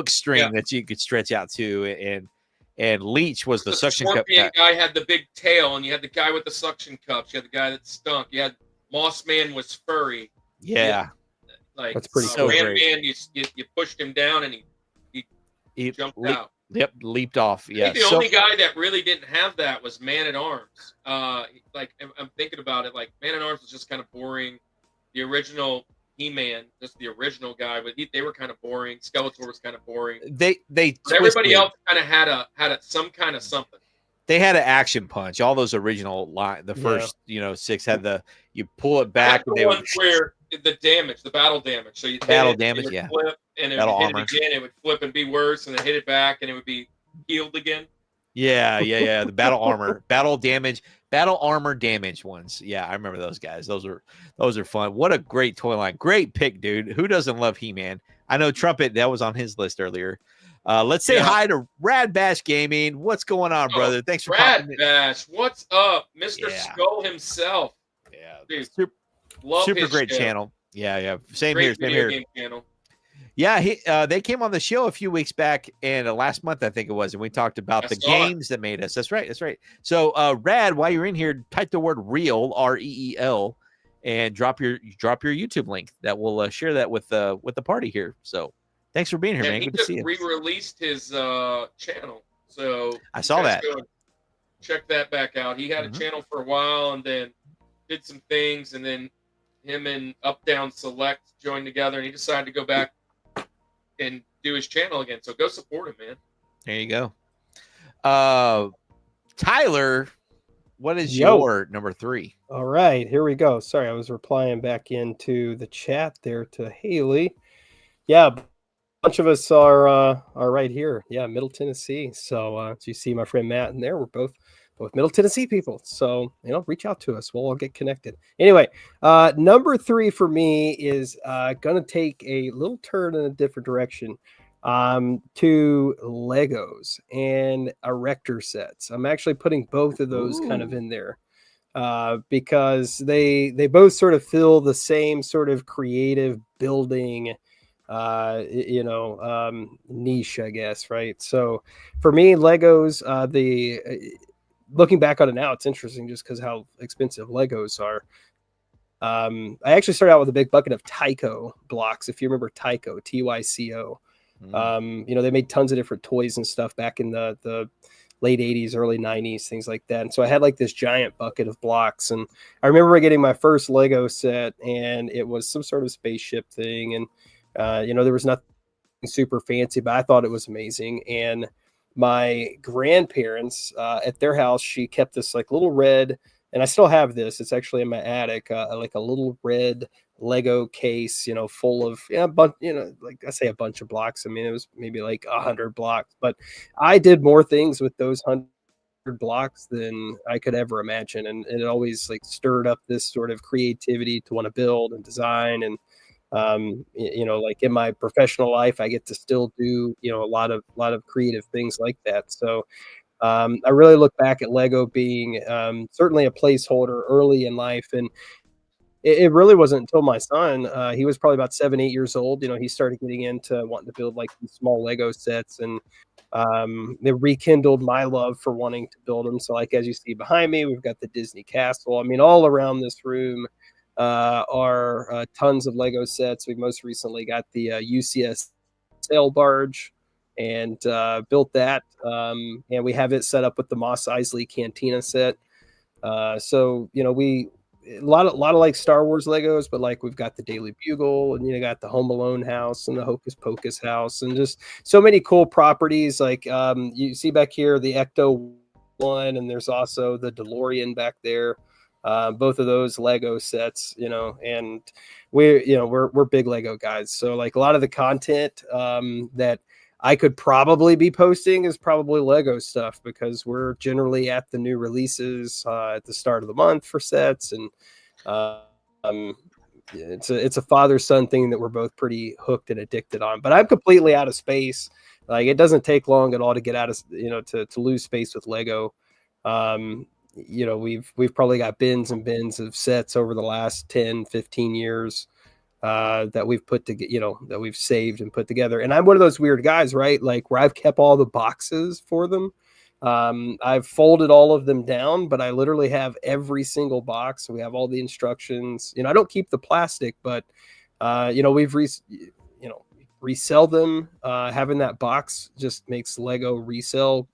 string that you could stretch out to, and Leech was the suction cup guy had the big tail, and you had the guy with the suction cups. You had the guy that stunk. You had Moss Man was furry. Yeah, like that's pretty so Ram great. Man, you pushed him down, and he jumped out. Yep, leaped off. Yeah, the only guy that really didn't have that was Man at Arms. Like I'm thinking about it, like Man at Arms was just kind of boring. The original He-Man, just the original guy, but they were kind of boring. Skeletor was kind of boring. Everybody else kind of had some kind of something. They had an action punch. All those original the first 6 had you pull it back and they would where the battle damage. So you battle hit damage, it would flip, and it would hit it again. It would flip and be worse, and then hit it back, and it would be healed again. Yeah. The battle armor, battle armor damage ones. Yeah, I remember those guys. Those are fun. What a great toy line. Great pick, dude. Who doesn't love He-Man? I know Trumpet, that was on his list earlier. Let's say hi to Rad Bash Gaming. What's going on, brother? Thanks for Rad Bash. What's up, Mr. Skull himself? Yeah, dude, super great channel. Yeah. Same great here. Game channel. Yeah, they came on the show a few weeks back, and last month I think it was, and we talked about the games that made us. That's right. So, Rad, while you're in here, type the word "real" REEL, and drop your YouTube link. That will share that with the party here. So, thanks for being here, man. Good to see you. He just re-released his channel, so I saw that. Check that back out. He had a channel for a while, and then did some things, and then him and Up Down Select joined together, and he decided to go back and do his channel again. So go support him, man. There you go. Tyler, what is your number 3? All right, here we go. Sorry, I was replying back into the chat there to Haley. Yeah, a bunch of us are right here. Yeah, Middle Tennessee. So as you see my friend Matt in there, we're both Middle Tennessee people. So, reach out to us. We'll all get connected. Anyway, number 3 for me is going to take a little turn in a different direction to Legos and Erector sets. I'm actually putting both of those kind of in there because they both sort of fill the same sort of creative building niche, I guess, right? So for me, Legos, looking back on it now, it's interesting just because how expensive Legos are. I actually started out with a big bucket of Tyco blocks. If you remember Tyco, Tyco, they made tons of different toys and stuff back in the late 80s, early 90s, things like that. And so I had like this giant bucket of blocks. And I remember getting my first Lego set, and it was some sort of spaceship thing. And, there was nothing super fancy, but I thought it was amazing. And my grandparents at their house, she kept this like little red, and I still have this. It's actually in my attic, like a little red Lego case, full of like I say a bunch of blocks. I mean, it was maybe like 100 blocks, but I did more things with those 100 blocks than I could ever imagine, and it always like stirred up this sort of creativity to want to build and design. And like in my professional life, I get to still do, a lot of creative things like that. So I really look back at Lego being certainly a placeholder early in life. And it really wasn't until my son, he was probably about 7-8 years old. He started getting into wanting to build like these small Lego sets, and they rekindled my love for wanting to build them. So like, as you see behind me, we've got the Disney Castle. I mean, all around this room are tons of Lego sets. We most recently got the UCS sail barge and built that. And we have it set up with the Mos Eisley Cantina set. So, we a lot of like Star Wars Legos, but like we've got the Daily Bugle, and got the Home Alone house and the Hocus Pocus house, and just so many cool properties. Like you see back here, the Ecto one, and there's also the DeLorean back there. Both of those Lego sets, and we're big Lego guys. So like a lot of the content that I could probably be posting is probably Lego stuff, because we're generally at the new releases at the start of the month for sets, and um, it's a father son thing that we're both pretty hooked and addicted on. But I'm completely out of space. Like, it doesn't take long at all to get out of, to lose space with Lego. We've probably got bins and bins of sets over the last 10, 15 years that we've put together, that we've saved and put together. And I'm one of those weird guys, right? Like, where I've kept all the boxes for them. I've folded all of them down, but I literally have every single box. So we have all the instructions. I don't keep the plastic, but we've resell them. Having that box just makes Lego resell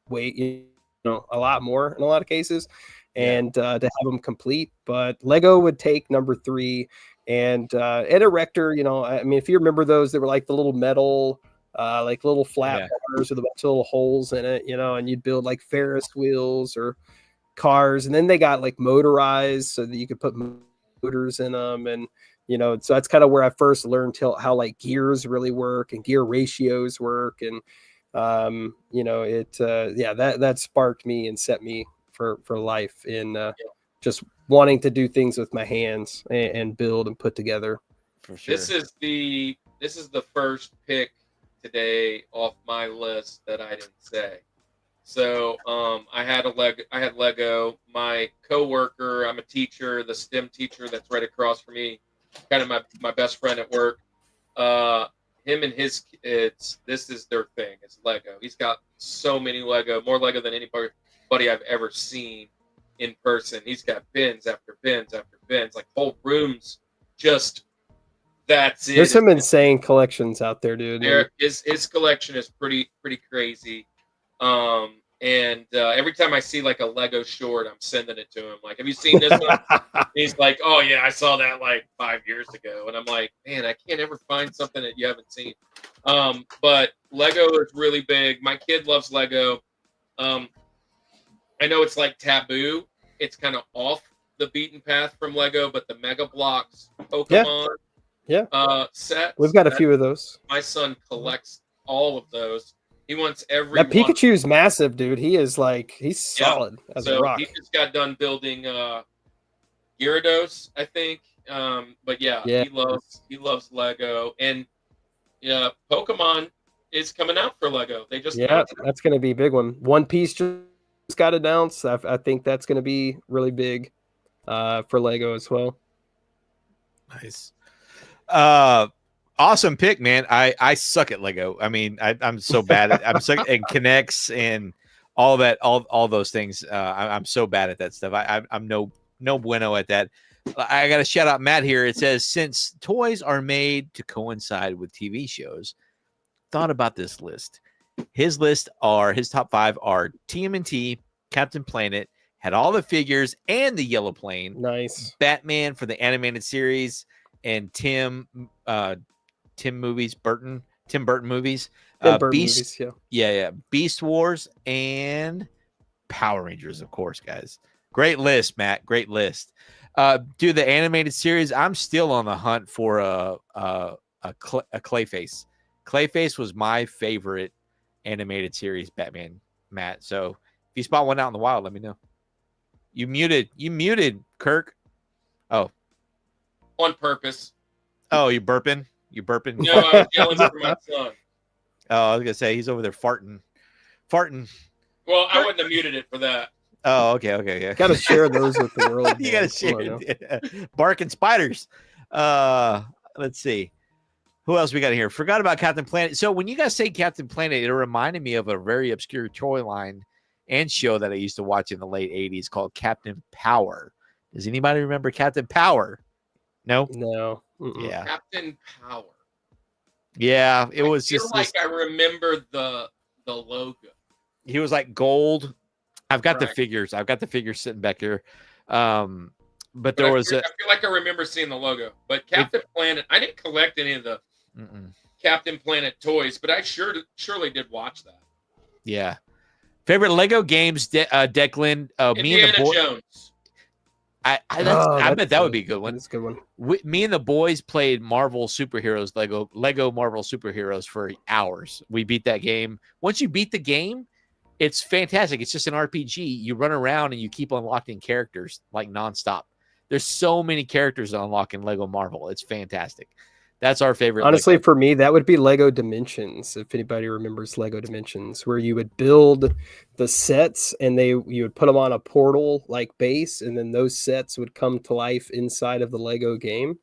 way a lot more in a lot of cases, and to have them complete. But Lego would take number 3. And Erector, I mean, if you remember those, they were like the little metal, like little flat bars with a bunch of little holes in it, and you'd build like Ferris wheels or cars. And then they got like motorized so that you could put motors in them. And, so that's kind of where I first learned how like gears really work and gear ratios work. And, that sparked me and set me for life in just wanting to do things with my hands and build and put together. For sure. This is the first pick today off my list that I didn't say. So I had Lego. My coworker, I'm a teacher, the STEM teacher that's right across from me, kind of my best friend at work. Him and his kids, this is their thing. It's Lego. He's got so many Lego, more Lego than anybody I've ever seen in person. He's got bins after bins after bins, like whole rooms. Just that's it. There's some insane collections out there, dude. His collection is pretty crazy. And every time I see like a Lego short, I'm sending it to him. Like, have you seen this one? He's like, oh yeah, I saw that like 5 years ago. And I'm like, man, I can't ever find something that you haven't seen. But Lego is really big. My kid loves Lego. I know it's like taboo. It's kind of off the beaten path from Lego, but the Mega Bloks Pokemon set. We've got a few of those. My son collects all of those. He wants every that Pikachu's massive, dude. He is like, he's solid as a rock. He just got done building Gyarados, I think. But he loves Lego. And Pokemon is coming out for Lego. They just that's gonna be a big one. One Piece just got announced. I think that's gonna be really big for Lego as well. Nice. Awesome pick, man. I suck at Lego. I mean, I'm so bad at I'm suck at connects and all that, all those things. I'm so bad at that stuff. I'm no bueno at that. I got to shout out Matt here. It says, since toys are made to coincide with TV shows, thought about this list. His top 5 are TMNT, Captain Planet, had all the figures and the yellow plane. Nice. Batman for the animated series, and Tim Burton movies. Beast movies, Beast Wars and Power Rangers, of course, guys. Great list, Matt. Great list. Do the animated series. I'm still on the hunt for a Clayface. Clayface was my favorite animated series Batman, Matt. So if you spot one out in the wild, let me know. You muted, Kirk. Oh, on purpose. Oh, you burping? No, I was yelling for my son. Oh, I was gonna say he's over there farting. Well, I wouldn't have muted it for that. Oh, okay, yeah. Got to share those with the world. You got to share it. Barking spiders. Let's see. Who else we got here? Forgot about Captain Planet. So when you guys say Captain Planet, it reminded me of a very obscure toy line and show that I used to watch in the late 80s called Captain Power. Does anybody remember Captain Power? No? No. Mm-mm. Yeah. Captain Power. Yeah, it was I feel just like I remember the logo. He was like gold. I've got the figures. I've got the figures sitting back here. But there was I feel like I remember seeing the logo. But Captain Planet, I didn't collect any of the Captain Planet toys, but I surely did watch that. Yeah. Favorite Lego games, Declan? Indiana Jones. I bet that would be a good one. That's a good one. Me and the boys played Marvel superheroes, Lego Marvel superheroes for hours. We beat that game. Once you beat the game, it's fantastic. It's just an RPG. You run around and you keep unlocking characters like nonstop. There's so many characters to unlock in Lego Marvel. It's fantastic. That's our favorite. Honestly, Lego. for me, that would be Lego Dimensions. If anybody remembers Lego Dimensions, where you would build the sets and you would put them on a portal like base, and then those sets would come to life inside of the Lego game.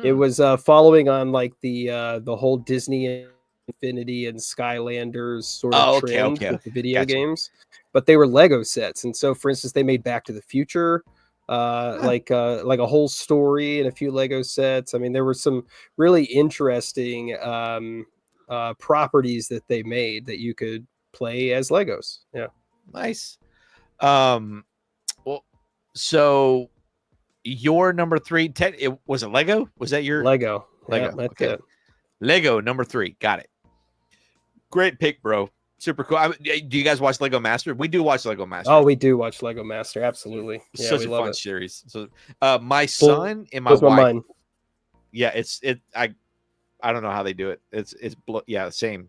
It was following on like the whole Disney Infinity and Skylanders sort of trend with the video games, but they were Lego sets. And so, for instance, they made Back to the Future. Like a whole story and a few Lego sets. I mean, there were some really interesting properties that they made that you could play as Legos. Yeah, nice. Well, so your number 3, was it Lego? Was that your Lego? Lego. Yeah, that's okay. it. Lego number 3. Got it. Great pick, bro. Super cool. Do you guys watch Lego Master? We do watch Lego Master. Oh, we do watch Lego Master. Absolutely. Yeah, such we a love fun it. series. So, my son and my Blows my wife. mind. Yeah, I don't know how they do it. Yeah, same.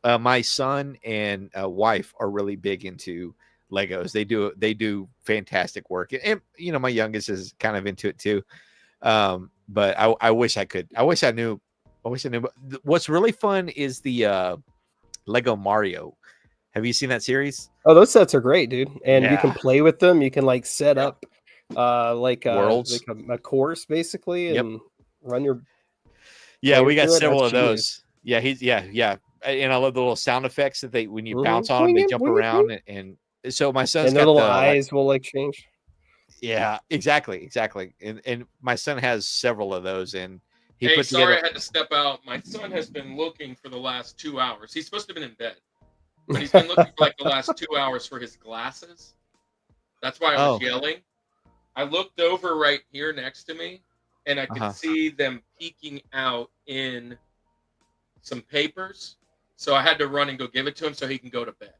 My son and wife are really big into Legos. They do fantastic work, and my youngest is kind of into it too. But I wish I could. I wish I knew. But what's really fun is the Lego Mario. Have you seen that series? Oh, those sets are great, dude. And you Yeah. can play with them. You can like set up like Worlds. a course basically and run your. Yeah, we got through it. several That's of genius. those. Yeah. And I love the little sound effects that when you bounce on them, Wing they it, jump wing it, around and so my son's And their got little the eyes will like change. yeah, exactly. And my son has several of those and he Hey, put sorry, together. I had to step out. My son has been looking for the last 2 hours. He's supposed to have been in bed, but he's been looking for like the last 2 hours for his glasses. That's why I was yelling. I looked over right here next to me, and I could see them peeking out in some papers. So I had to run and go give it to him so he can go to bed.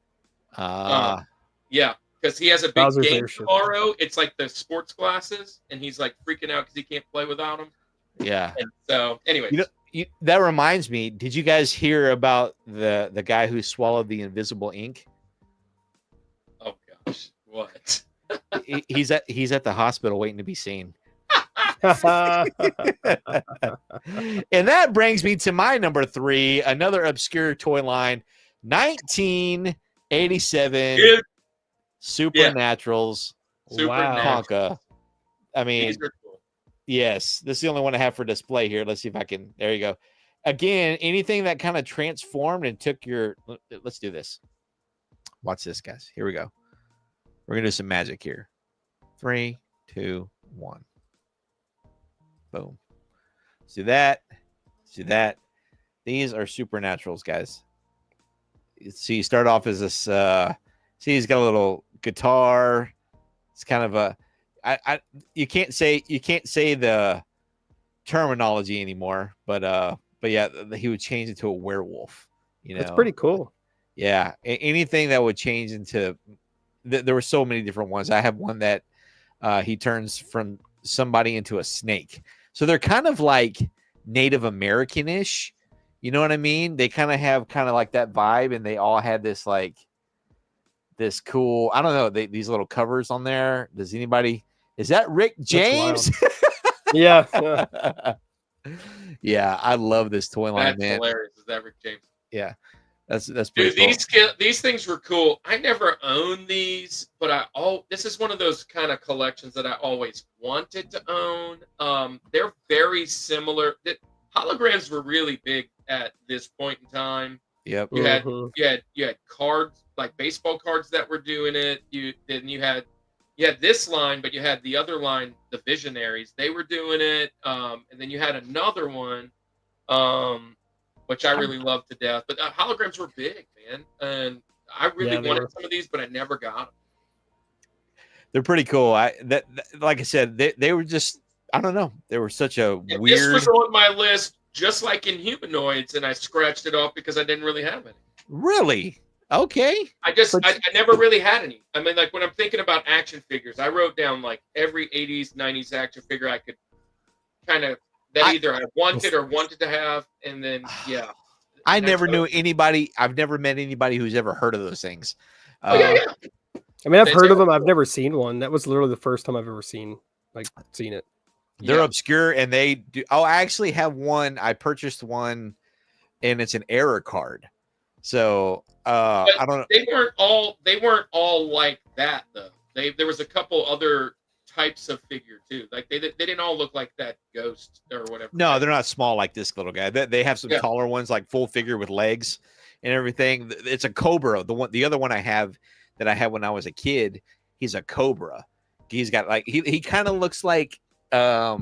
Yeah, because he has a big Bowser's game Airship. tomorrow. It's like the sports glasses, and he's like freaking out because he can't play without them. Yeah. And so, anyway. That reminds me, did you guys hear about the guy who swallowed the invisible ink? Oh gosh, what? He's at the hospital waiting to be seen. And that brings me to my number 3, another obscure toy line, 1987 Supernaturals. Wow. Conca. I mean, These are cool. yes, this is the only one I have for display here. Let's see if I can. There you go. Again, anything that kind of transformed and took your. Let's do this. Watch this, guys. Here we go. We're gonna do some magic here. 3, 2, 1. Boom. Let's do that. Let's do that. These are Supernaturals, guys. See, you start off as this. See, he's got a little guitar. It's kind of a. You can't say the terminology anymore, but yeah, he would change into a werewolf. That's pretty cool. Yeah, anything that would change into. There were so many different ones. I have one that he turns from somebody into a snake. So they're kind of like Native American-ish. You know what I mean? They kind of have like that vibe, and they all had this like this cool. I don't know these little covers on there. Does anybody? Is that Rick James? Yeah. Yeah, I love this toy line, That's man. hilarious. Is that Rick James? Yeah, that's pretty Dude, cool. these things were cool. I never owned these, but this is one of those kind of collections that I always wanted to own. They're very similar. Holograms were really big at this point in time. Yep. You had cards, like baseball cards that were doing it. You had this line, but you had the other line, the Visionaries. They were doing it. And then you had another one, which I really loved to death. But holograms were big, man. And I really wanted some of these, but I never got them. They're pretty cool. Like I said, they were just, I don't know. They were such a weird. This was on my list, just like in Humanoids, and I scratched it off because I didn't really have any. Really? Okay. I never really had any. I mean, like when I'm thinking about action figures, I wrote down like every 80s, 90s action figure I could kind of either I wanted to have, and then I never knew anybody. I've never met anybody who's ever heard of those things. Yeah. I mean, I've heard of them. I've never seen one. That was literally the first time I've ever seen it. They're obscure, and they do. Oh, I actually have one. I purchased one, and it's an error card. So I don't know. They weren't all like that though. There was a couple other types of figure too. Like they didn't all look like that ghost or whatever. No, they're not small like this little guy. They have some taller ones, like full figure with legs and everything. It's a cobra. The other one I have that I had when I was a kid, he's a cobra. He's got like he kind of looks like I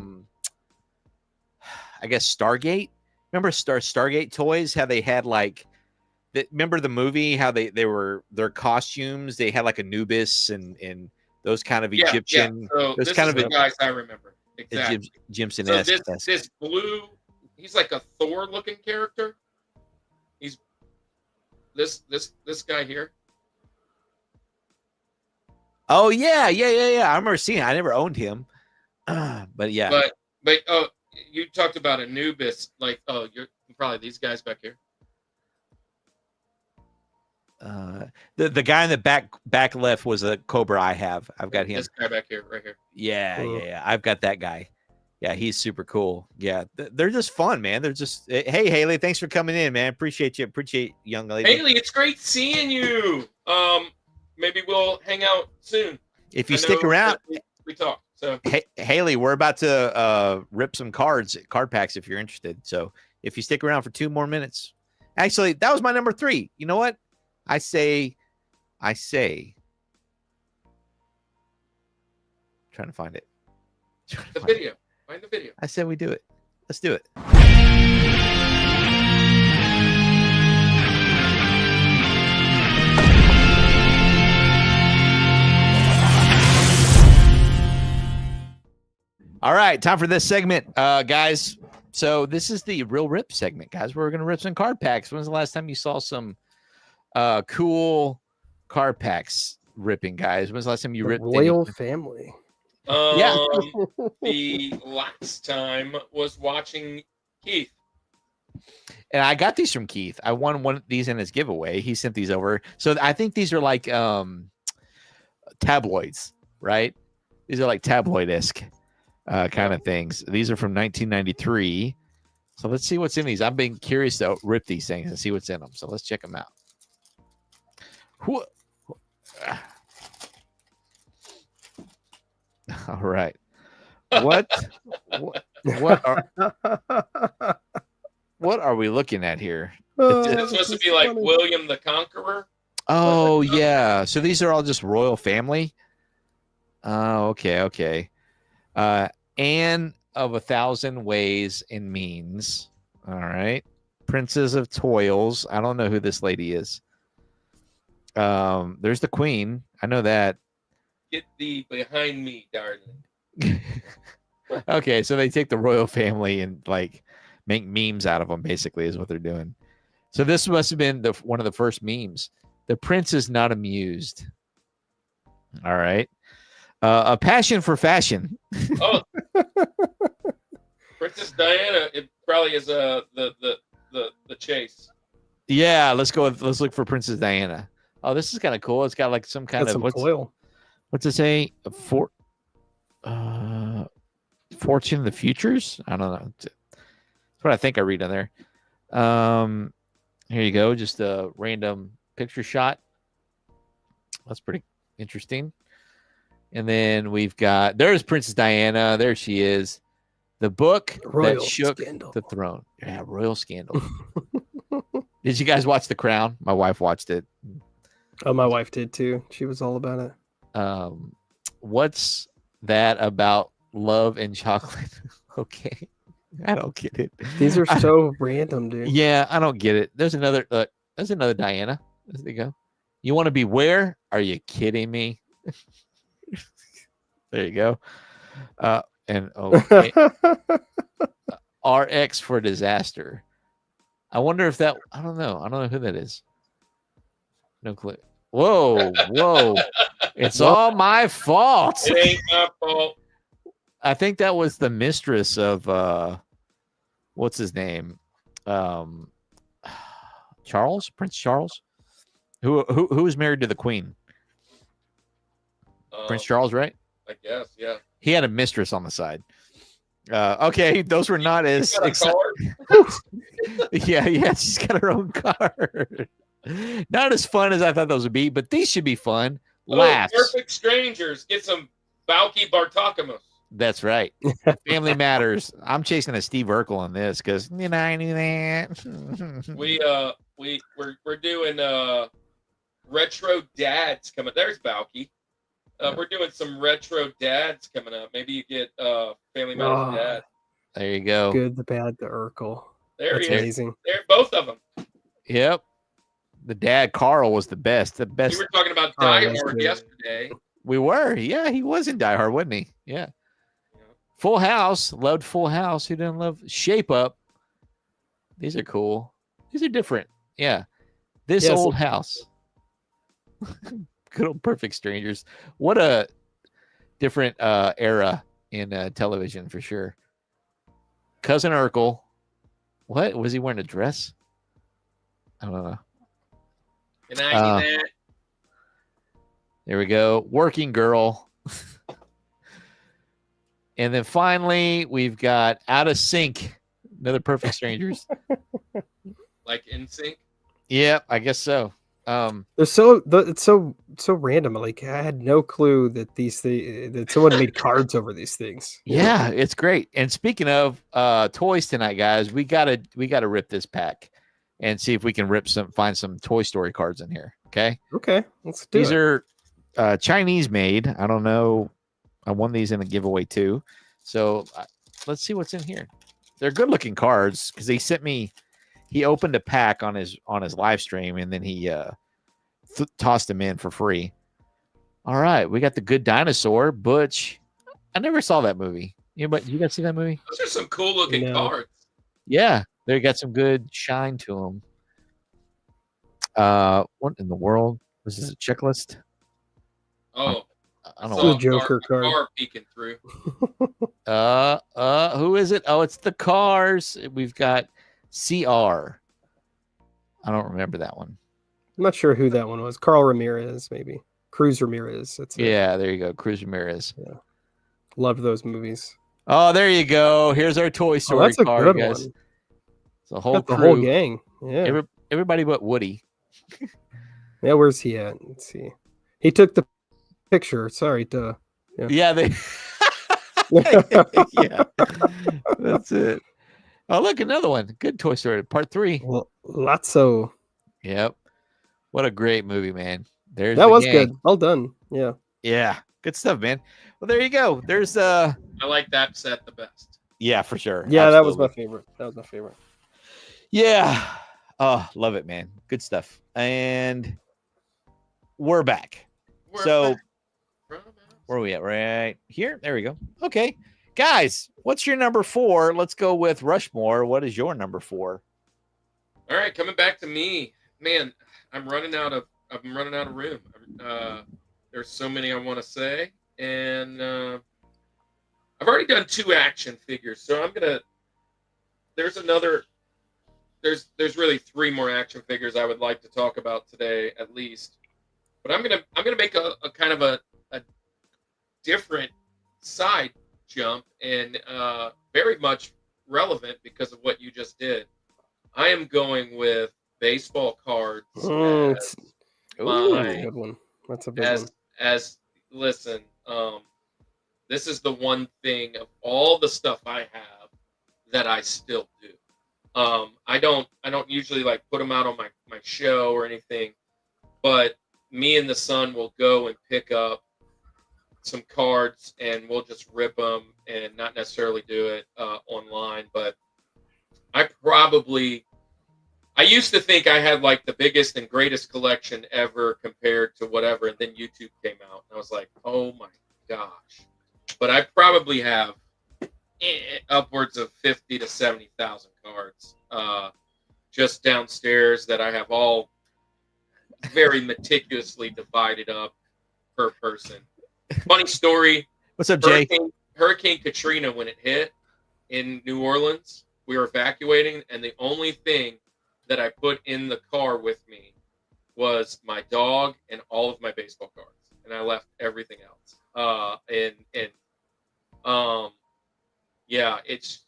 guess Stargate. Remember Stargate toys? How they had like remember the movie? How they were their costumes? They had like Anubis and those kind of Egyptian. Yeah. So those this kind is of the guys I remember. Exactly. Egyptian-esque. So this blue, he's like a Thor looking character. He's this guy here. Oh yeah. I remember seeing it. I never owned him. But yeah. But oh, you talked about Anubis, like you're probably these guys back here. The guy in the back left was a cobra I have. I've got him. This guy back here, right here. Yeah. I've got that guy. Yeah, he's super cool. Yeah, they're just fun, man. They're just hey Haley, thanks for coming in, man. Appreciate you. Appreciate young lady. Haley, it's great seeing you. Maybe we'll hang out soon. If you stick around, we talk. So hey, Haley, we're about to rip some card packs if you're interested. So if you stick around for 2 more minutes. Actually, that was my number 3. You know what? I say trying to find it. The video. Find the video. I said we do it. Let's do it. All right, time for this segment, guys. So this is the Real Rip segment, guys. We're going to rip some card packs. When's the last time you saw some cool card packs ripping, guys? When's the last time you ripped Royal Family? The last time was watching Keith. And I got these from Keith. I won one of these in his giveaway. He sent these over. So I think these are like tabloids, right? These are like tabloid-esque kind of things. These are from 1993. So let's see what's in these. I've been curious to rip these things and see what's in them. So let's check them out. All right. What are we looking at here? It's supposed to be like funny. William the Conqueror. Oh yeah. So these are all just royal family. Oh, okay. Anne of 1,000 Ways and Means. All right. Princess of Toils. I don't know who this lady is. There's the Queen. I know that. Get thee behind me, darling. Okay, so they take the royal family and like make memes out of them, basically, is what they're doing. So this must have been one of the first memes. The prince is not amused. All right. A passion for fashion. Oh, Princess Diana. It probably is the chase. Yeah, let's look for Princess Diana. Oh, this is kind of cool. It's got like some kind of what's it say? Fortune of the Futures? I don't know. That's what I think I read on there. Here you go. Just a random picture shot. That's pretty interesting. And then there's Princess Diana. There she is. The book that shook the throne. Yeah, Royal Scandal. Did you guys watch The Crown? My wife watched it. Oh, my wife did too. She was all about it. What's that about love and chocolate? Okay. I don't get it. These are so random, dude. Yeah, I don't get it. There's another Diana. There you go. You want to be where? Are you kidding me? There you go. And okay. RX for disaster. I wonder if I don't know who that is. No clue. Whoa. It's Well- all my fault. It ain't my fault. I think that was the mistress of what's his name? Charles, Prince Charles. Who was married to the Queen? Prince Charles, right? I guess, yeah. He had a mistress on the side. Okay, those were not as Got a card? yeah, she's got her own card. Not as fun as I thought those would be, but these should be fun. Laughs. Perfect Strangers. Get some Balky Bartakamus. That's right. Family Matters. I'm chasing a Steve Urkel on this because I knew that. We're doing retro dads coming. There's Balky. We're doing some retro dads coming up. Maybe you get Family Matters dad. There you go. Good, the bad, the Urkel. There That's he is. amazing. There, both of them. Yep. The dad Carl was the best. The best. We were talking about Oh, Die that's Hard good. yesterday. We were. Yeah, he was in Die Hard, wasn't he? Yeah. Full House. Loved Full House. Who didn't love Shape Up? These are cool. These are different. Yeah. This Yes. Old House. Good old Perfect Strangers. What a different era in television for sure. Cousin Urkel. What? Was he wearing a dress? I don't know. Can I do that? There we go. Working Girl. And then finally, we've got Out of Sync. Another Perfect Strangers. Like in sync? Yeah, I guess so. It's so random. Like I had no clue that that someone made cards over these things. Yeah, it's great. And speaking of toys tonight, guys, we gotta rip this pack and see if we can find some Toy Story cards in here. Okay. Okay, let's do These it. are Chinese made. I don't know. I won these in a giveaway too. So let's see what's in here. They're good looking cards because he sent me. He opened a pack on his live stream and then he tossed them in for free. All right, we got the Good Dinosaur, Butch. I never saw that movie. You guys see that movie? Those are some cool looking No. cards. Yeah, they got some good shine to them. What in the world? Was this a checklist? Oh, I don't saw know. The Joker a card. car peeking through. Who is it? Oh, it's the Cars. We've got CR. I don't remember that one. I'm not sure who that one was. Carl Ramirez, maybe. Cruz Ramirez. That's it. Yeah, there you go. Cruz Ramirez. Loved those movies. Oh, there you go. Here's our Toy Oh, Story that's a card, good guys. one. It's a whole Got the crew. whole gang. Yeah. Everybody but Woody. Yeah, where's he at? Let's see. He took the picture. Sorry, duh. Yeah, they. Yeah, that's it. Oh, look, another one. Good Toy Story, Part 3. Well, Lotso. Yep. What a great movie, man. There's That the was gang. good. Well done. Yeah. Yeah, good stuff, man. Well, there you go. There's I like that set the best. yeah, for sure. Yeah, that was my Absolutely. favorite. Yeah. Oh, love it, man. Good stuff. And we're back. So where are we at? Right here. There we go. Okay. Guys, what's your number 4? Let's go with Rushmore. What is your number 4? All right, coming back to me, man. I'm running out of room. There's so many I want to say, and I've already done 2 action figures, so I'm gonna. There's really 3 more action figures I would like to talk about today, at least. But I'm gonna make a kind of a different side jump and very much relevant because of what you just did. I am going with baseball cards. That's a my- good one. That's a big one. Listen, this is the one thing of all the stuff I have that I still do. I don't usually like put them out on my show or anything, but me and the son will go and pick up some cards and we'll just rip them and not necessarily do it online. But I used to think I had like the biggest and greatest collection ever compared to whatever, and then YouTube came out and I was like, oh my gosh. But I probably have upwards of 50 to 70,000 cards just downstairs that I have all very meticulously divided up per person. Funny story. What's up, Jay? Hurricane Katrina, when it hit in New Orleans, we were evacuating, and the only thing that I put in the car with me was my dog and all of my baseball cards, and I left everything else. Yeah, it's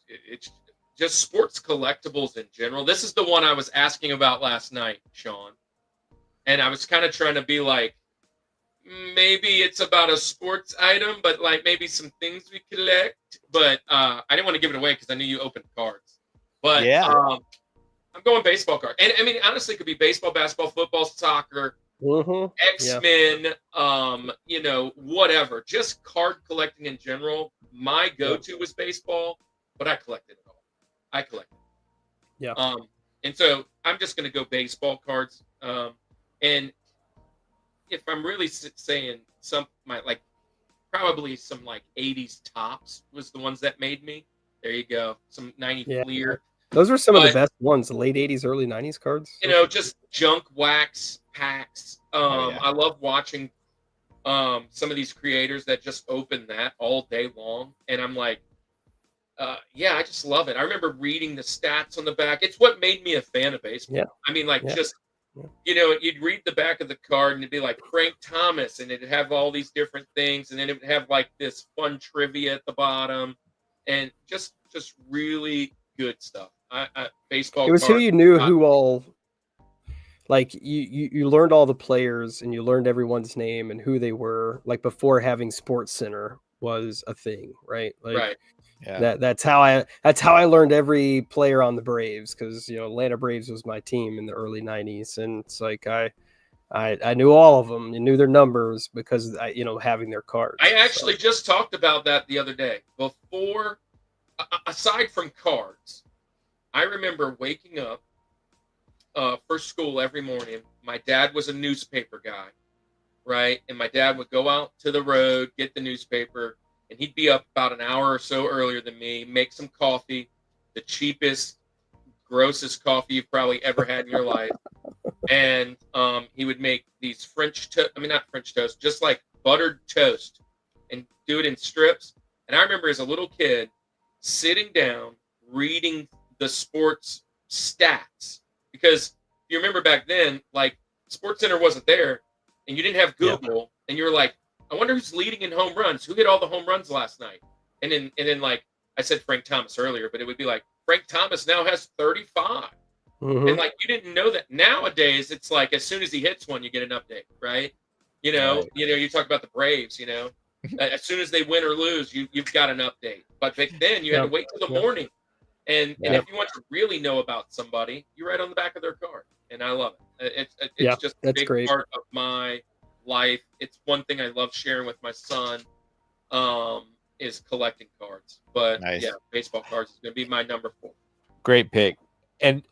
just sports collectibles in general. This is the one I was asking about last night, Sean, and I was kind of trying to be like, maybe it's about a sports item, but like maybe some things we collect. But I didn't want to give it away because I knew you opened cards. But Yeah. I'm going baseball card. And I mean, honestly, it could be baseball, basketball, football, soccer, X-Men, whatever. Just card collecting in general. My go-to was baseball, but I collected it all. I collected. Yeah. And so I'm just going to go baseball cards. And if I'm really saying probably some like 80s tops was the ones that made me. There you go. Some 90 Fleer. Those were some of the best ones, the late 80s, early 90s cards. Just junk wax packs. I love watching some of these creators that just open that all day long. And I'm like, I just love it. I remember reading the stats on the back. It's what made me a fan of baseball. Yeah. I mean, you'd read the back of the card and it'd be like Frank Thomas, and it'd have all these different things, and then it would have like this fun trivia at the bottom, and just really good stuff. Baseball. It was who you knew, who all, like you learned all the players and you learned everyone's name and who they were, like before having Sports Center was a thing, right? Like, right. Yeah. That's how I learned every player on the Braves, because Atlanta Braves was my team in the early 90s, and it's like I knew all of them and knew their numbers because having their cards. I actually just talked about that the other day. Before, aside from cards, I remember waking up for school every morning. My dad was a newspaper guy, right? And my dad would go out to the road, get the newspaper, and he'd be up about an hour or so earlier than me, make some coffee, the cheapest, grossest coffee you've probably ever had in your life. And he would make these not French toast, just like buttered toast, and do it in strips. And I remember as a little kid sitting down, reading the sports stats, because you remember back then, like Sports Center wasn't there, and you didn't have Google, and you were like, I wonder who's leading in home runs. Who hit all the home runs last night? And then like I said Frank Thomas earlier, but it would be like Frank Thomas now has 35. Mm-hmm. And like you didn't know that. Nowadays it's like as soon as he hits one, you get an update, right? You talk about the Braves, as soon as they win or lose, you've got an update. But back then you had to wait till the morning. And if you want to really know about somebody, you write on the back of their card. And I love it. It's just a big part of my life. It's one thing I love sharing with my son, is collecting cards. But baseball cards is going to be my number 4. Great pick. And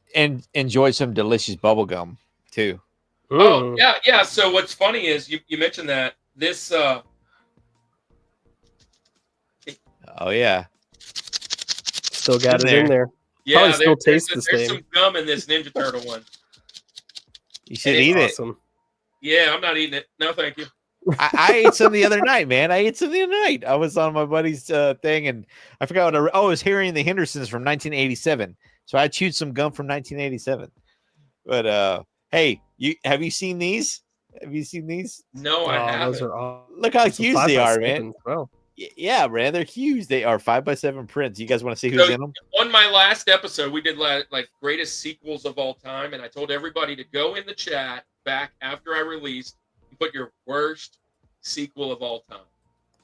enjoy some delicious bubble gum too. Oh yeah. So what's funny is you mentioned that this. Oh yeah. Still got it in there. Yeah, probably still tastes the same. There's some gum in this Ninja Turtle one. You should eat it. Yeah, I'm not eating it. No, thank you. I ate some the other night, man. I was on my buddy's thing, and I forgot what it was Harry and the Hendersons from 1987. So I chewed some gum from 1987. But hey, have you seen these? Have you seen these? No, I haven't. Those are Look how huge they are, man. Well. Yeah, man, they're huge. They are 5x7 prints. You guys want to see who's in them? On my last episode, we did like greatest sequels of all time, and I told everybody to go in the chat back after I released and put your worst sequel of all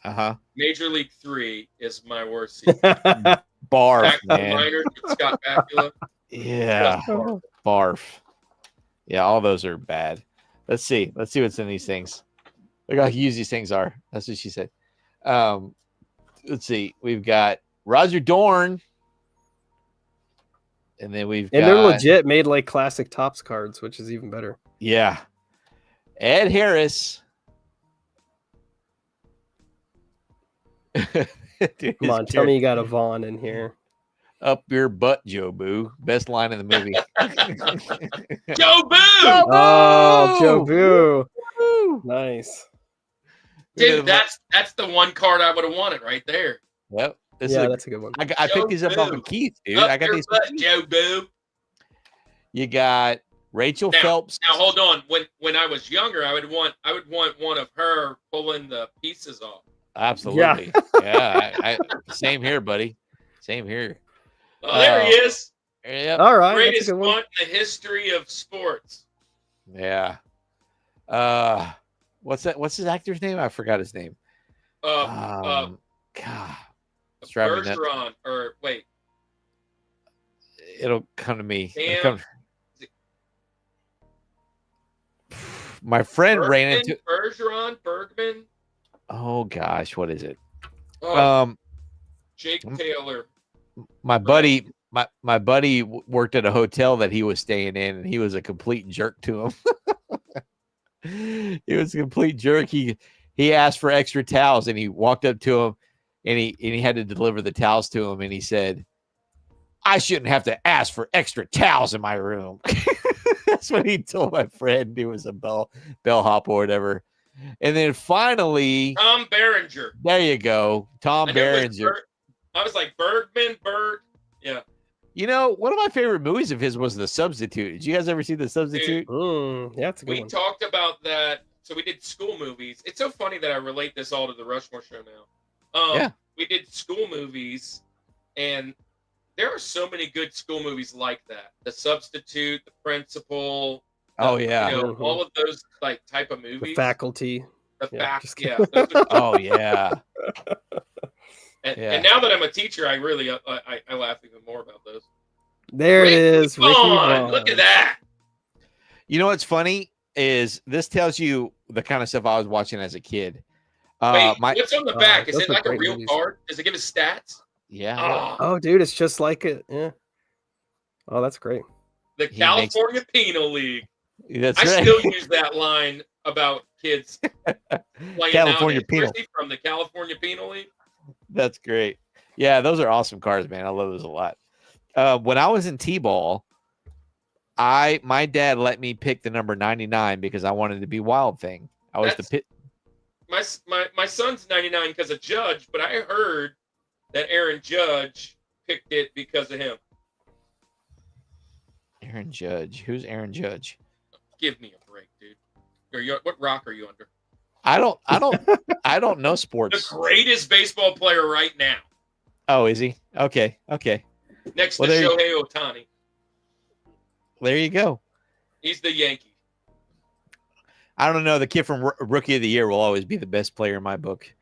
time. Major League 3 is my worst sequel. Barf, Back to the man. Minors with Scott Bakula. Yeah, barf. Yeah, all those are bad. Let's see what's in these things. Look how huge these things are. That's what she said. Let's see. We've got Roger Dorn, and then they're legit made like classic Topps cards, which is even better. Yeah, Ed Harris. Dude, come on, tell me you got a Vaughn in here. Up your butt, Joe Boo. Best line in the movie. Joe Boo! Oh, Joe Boo. Woo! Nice. Dude, that's the one card I would have wanted right there. Yep. That's a good one. I Joe picked these up off Boo. of Keith, dude. Up I got your these. butt, Joe Boo. You got Rachel Phelps. Now hold on. When I was younger, I would want one of her pulling the pieces off. Absolutely. Yeah. Same here, buddy. Same here. Oh, there he is. Yep. All right. Greatest That's a good one. one in the history of sports. Yeah. What's that? What's his actor's name? I forgot his name. God. It's driving me nuts. Bergeron, or wait. It'll come to me. Sam, My friend ran into Bergman. Oh gosh, what is it? Jake Taylor. My buddy worked at a hotel that he was staying in, and he was a complete jerk to him. He was a complete jerk. He asked for extra towels, and he walked up to him, and he had to deliver the towels to him, and he said, "I shouldn't have to ask for extra towels in my room." That's what he told my friend. He was a bellhop or whatever. And then finally, Tom Berenger. There you go, Tom Berenger. I was like Bergman, yeah. You know, one of my favorite movies of his was The Substitute. Did you guys ever see The Substitute? Yeah, that's a good one. We talked about that. So we did school movies. It's so funny that I relate this all to the Rushmore show now. Yeah. We did school movies, and there are so many good school movies like that. The Substitute, The Principal. Oh yeah. You know, all of those like type of movies. The Faculty. Yeah. Oh yeah. And now that I'm a teacher, I really I laugh even more about those. There it is. Ricky Vaughn. Look at that. You know what's funny is this tells you the kind of stuff I was watching as a kid. Wait, what's on the back? Is it like a real movies. card? Does it give us stats? Yeah. Oh, dude, it's just like it. Yeah. Oh, that's great. The California Penal League. That's I right. still use that line about kids playing California Penal. from the California Penal League. That's great. Yeah, those are awesome cards, man. I love those a lot. When I was in T-ball, my dad let me pick the number 99 because I wanted to be Wild Thing. I was the pit. My son's 99 because of Judge, but I heard that Aaron Judge picked it because of him. Aaron Judge. Who's Aaron Judge? Give me a break, dude. What rock are you under? I don't know sports. The greatest baseball player right now. Oh, is he? Okay. Next to Shohei Ohtani. There you go. He's the Yankee. I don't know. The kid from Rookie of the Year will always be the best player in my book.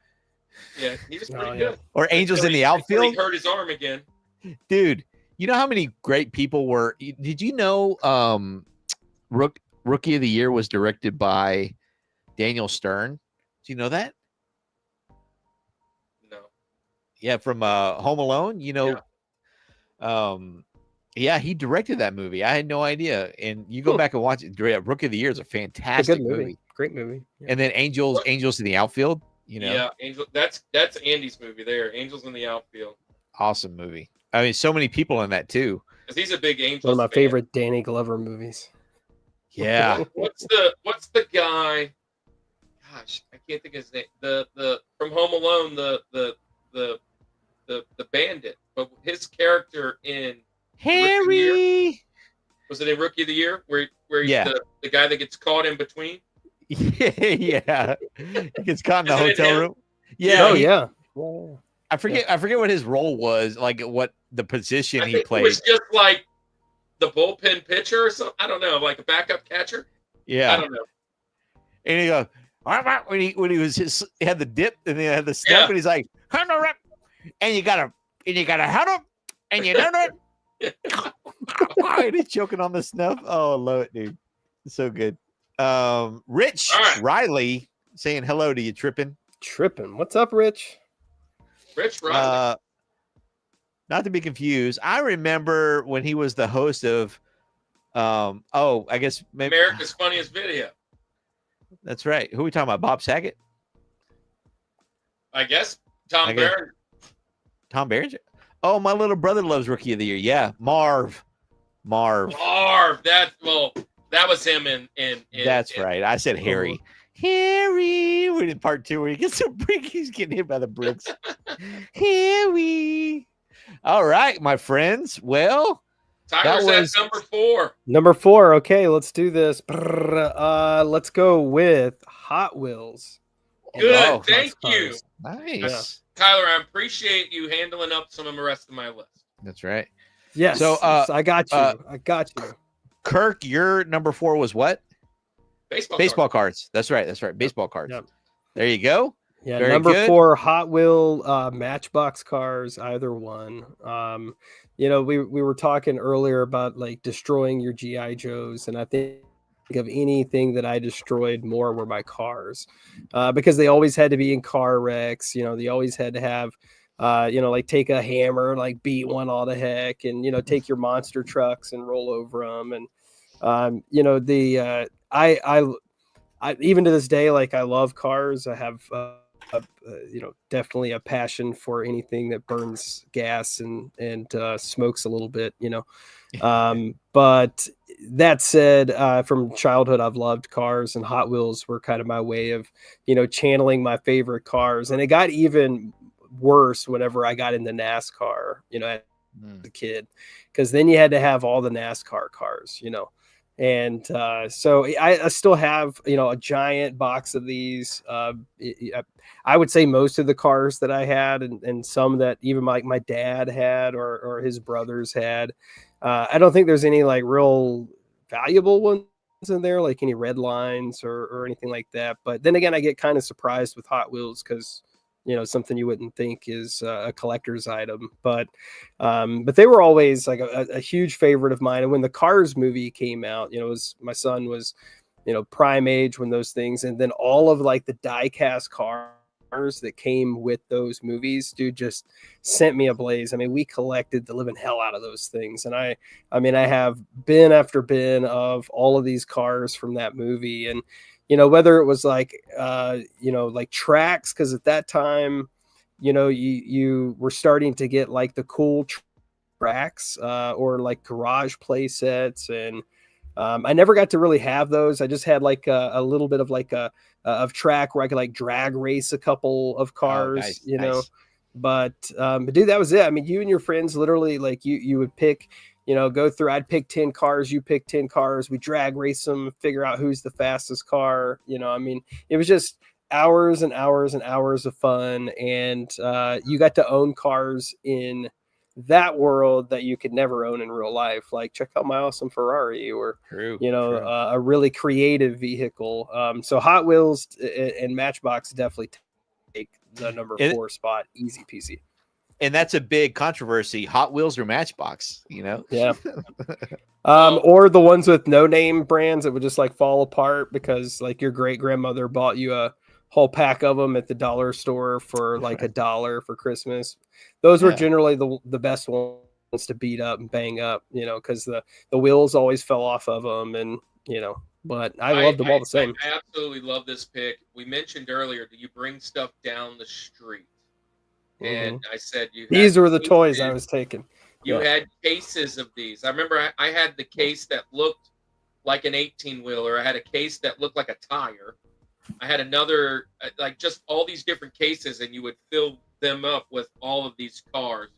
Yeah, he was pretty good. Or Angels in the outfield. He hurt his arm again. Dude, you know how many great people were? Did you know Rookie of the Year was directed by Daniel Stern? Do you know that? No. Yeah, from Home Alone. You know, yeah, he directed that movie. I had no idea. And you go back and watch it. Rookie of the Year is a fantastic movie. Great movie. Yeah. And then Angels in the Outfield. You know, yeah, that's Andy's movie there. Angels in the Outfield. Awesome movie. I mean, so many people in that too. Because he's a big Angels One of my fan. favorite Danny Glover movies. Yeah. What's the guy? Gosh, I can't think of his name. The from Home Alone, the bandit, but his character in Harry. Was it in Rookie of the Year where he's the guy that gets caught in between? Yeah. He gets caught in the hotel room. Yeah. Yeah. I forget what his role was, like what the position he played. It was just like the bullpen pitcher or something. I don't know, like a backup catcher. Yeah. I don't know. And he goes, when he was he had the dip and then had the step, and he's like, and you gotta hit him, and you know it. And he's choking on the snuff. Oh, I love it, dude. It's so good. Rich Riley saying hello to you, Trippin. What's up, Rich? Rich Riley. Not to be confused. I remember when he was the host of I guess maybe America's Funniest Video. That's right. Who are we talking about? Bob Saget? I guess Tom Berenger. Tom Berenger? Oh, my little brother loves Rookie of the Year. Yeah, Marv. Marv. That was him in That's right. I said Harry. Harry. We did part 2 where he gets a brick. He's getting hit by the bricks. Harry. All right, my friends. Well, Tyler's at number 4. Number 4. Okay, let's do this. Let's go with Hot Wheels. Good. Thank you. Nice. Tyler, I appreciate you handling up some of the rest of my list. That's right. Yes. So I got you. I got you. Kirk, your number 4 was what? Baseball cards. That's right. Baseball cards. Yep. There you go. Yeah, Very number good. 4, Hot Wheel Matchbox cars, either one. We were talking earlier about like destroying your GI Joes, and I think of anything that I destroyed more were my cars, because they always had to be in car wrecks. They always had to have, like take a hammer, like beat one all to heck, and take your monster trucks and roll over them, and I even to this day, like I love cars. I have definitely a passion for anything that burns gas and smokes a little bit, but that said, from childhood, I've loved cars, and Hot Wheels were kind of my way of, channeling my favorite cars. And it got even worse whenever I got into NASCAR, as a kid, because then you had to have all the NASCAR cars, and so I still have, a giant box of these. I would say most of the cars that I had, and some that even like my dad had or his brothers had. I don't think there's any like real valuable ones in there, like any red lines or anything like that. But then again, I get kind of surprised with Hot Wheels because something you wouldn't think is a collector's item, but they were always like a huge favorite of mine. And when the Cars movie came out, my son was, prime age when those things, and then all of like the die-cast cars that came with those movies, dude, just sent me ablaze. I mean, we collected the living hell out of those things. And I have bin after bin of all of these cars from that movie. And, whether it was like, like tracks, because at that time, you were starting to get like the cool tracks, or like garage play sets. And I never got to really have those. I just had like a little bit of like of track where I could like drag race a couple of cars, nice. But dude, that was it. I mean, you and your friends literally like you would pick, go through, I'd pick 10 cars, you pick 10 cars, we drag race them, figure out who's the fastest car. I mean, it was just hours and hours and hours of fun. And you got to own cars in that world that you could never own in real life. Like, check out my awesome Ferrari, or true. A really creative vehicle. So Hot Wheels and Matchbox definitely take the number 4 spot, easy peasy. And that's a big controversy: Hot Wheels or Matchbox. Yeah. Or the ones with no name brands that would just like fall apart because like your great grandmother bought you a whole pack of them at the dollar store for like $1 for Christmas. Those were generally the best ones to beat up and bang up, because the wheels always fell off of them, and but I loved them all the same. I absolutely love this pick. We mentioned earlier, do you bring stuff down the street? And I said these were the toys I was taking. You had cases of these. I remember I had the case that looked like an 18-wheeler. I had a case that looked like a tire. I had another, like just all these different cases, and you would fill them up with all of these cars.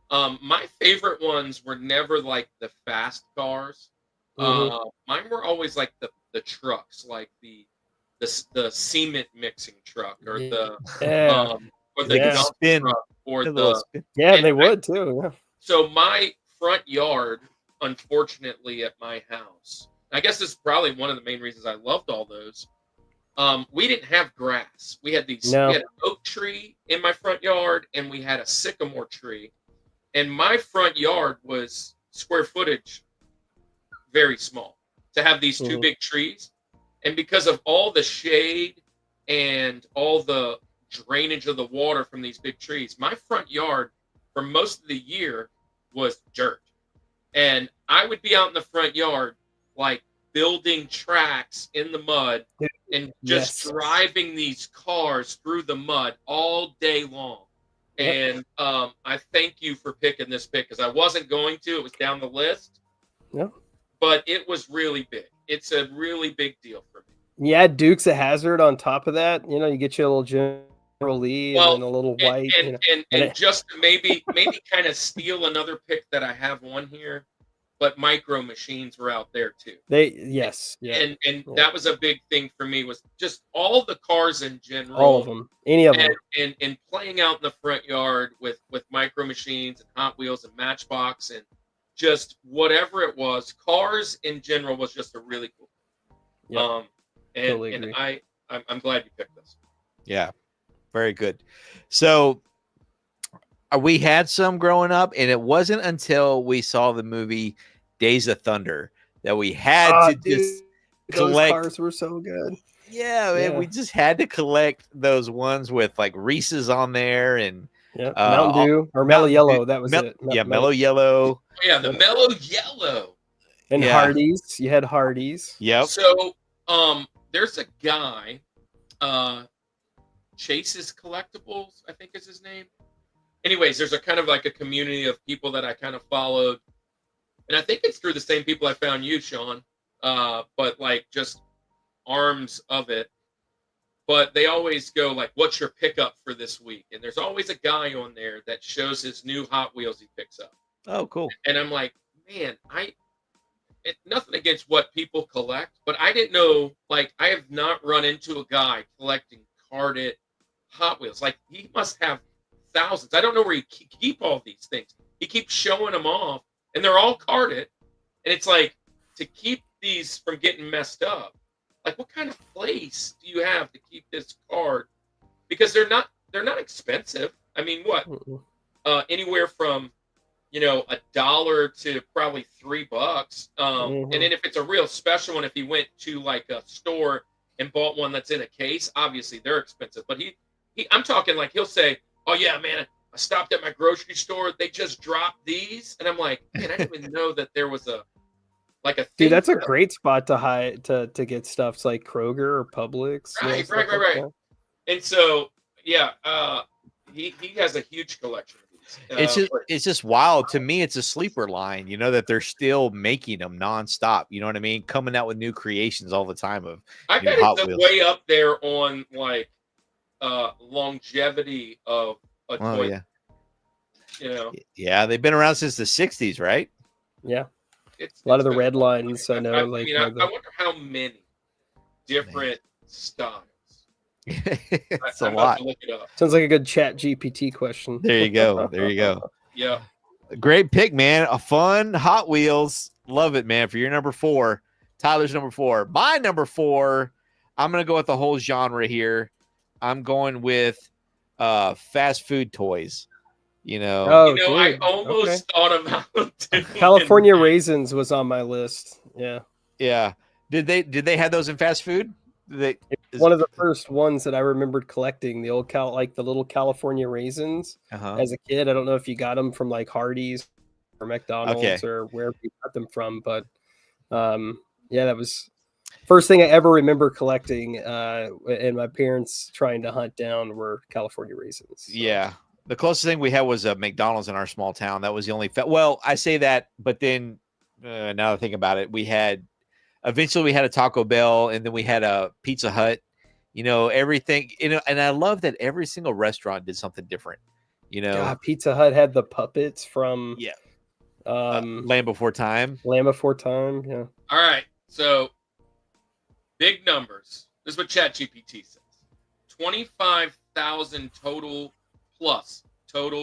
My favorite ones were never like the fast cars. Mine were always like the trucks, like the cement mixing truck, or the dump truck, or they would too. Yeah. So my front yard, unfortunately, at my house, I guess this is probably one of the main reasons I loved all those. We didn't have grass. We had these. No. We had an oak tree in my front yard, and we had a sycamore tree. And my front yard was square footage very small to have these two big trees. And because of all the shade and all the drainage of the water from these big trees, my front yard for most of the year was dirt. And I would be out in the front yard, like building tracks in the mud and just driving these cars through the mud all day long. And I thank you for picking this pick because I wasn't going to. It was down the list. Yeah. But it was really big. It's a really big deal for me. Yeah, Dukes of Hazzard on top of that. You know, you get you a little General Lee and then a little white. And just to maybe kind of steal another pick that I have on here, but Micro Machines were out there too. And that was a big thing for me was just all the cars in general. All of them. Any of them. And playing out in the front yard with Micro Machines and Hot Wheels and Matchbox and just whatever it was, cars in general was just a really cool. Yep. And I'm glad you picked this. Yeah, very good. So we had some growing up, and it wasn't until we saw the movie Days of Thunder that we had to just collect. Those cars were so good. Yeah, man, we just had to collect those ones with like Reese's on there and Mountain Dew or Mellow Yellow. That was it. Mellow Yellow. Oh, yeah, the Mellow Yellow. And Hardee's. You had Hardee's. Yep. So there's a guy, Chase's Collectibles, I think is his name. Anyways, there's a kind of like a community of people that I kind of followed. And I think it's through the same people I found you, Sean. But like just arms of it. But they always go like, what's your pickup for this week? And there's always a guy on there that shows his new Hot Wheels he picks up. Oh, cool. And I'm like, man, nothing against what people collect, but I didn't know, like, I have not run into a guy collecting carded Hot Wheels. Like, he must have thousands. I don't know where he keep all these things. He keeps showing them off, and they're all carded. And it's like, to keep these from getting messed up, like, what kind of place do you have to keep this card? Because they're not expensive. I mean, what? Anywhere from $1 to probably $3. And then if it's a real special one, if he went to like a store and bought one that's in a case, obviously they're expensive. But I'm talking like he'll say, "Oh yeah, man, I stopped at my grocery store. They just dropped these," and I'm like, "Man, I didn't even know that there was a thing." Dude, that's a great spot to get stuff. It's like Kroger or Publix. Right. And so yeah, he has a huge collection. It's just wild to me. It's a sleeper line, that they're still making them nonstop. You know what I mean? Coming out with new creations all the time. I bet it's way up there on like longevity of a toy. Yeah, they've been around since the '60s, right? Yeah, a lot of the red lines. I know. I wonder how many different styles. It's a lot. Look it up. Sounds like a good Chat GPT question. There you go. Yeah. Great pick, man. A fun Hot Wheels. Love it, man. For your number 4. Tyler's number 4. My number 4, I'm going to go with the whole genre here. I'm going with fast food toys. I almost thought about California Raisins was on my list. Yeah. Yeah. Did they have those in fast food? One of the first ones that I remembered collecting, the old the little California Raisins as a kid. I don't know if you got them from like Hardee's or McDonald's or wherever you got them from, but that was first thing I ever remember collecting. And my parents trying to hunt down were California Raisins. So. Yeah, the closest thing we had was a McDonald's in our small town. That was the only. Well, I say that, but then now that I think about it, eventually we had a Taco Bell, and then we had a Pizza Hut, everything, and I love that every single restaurant did something different, Pizza Hut had the puppets from Land Before Time. Yeah. All right. So big numbers. This is what ChatGPT says. 25,000 total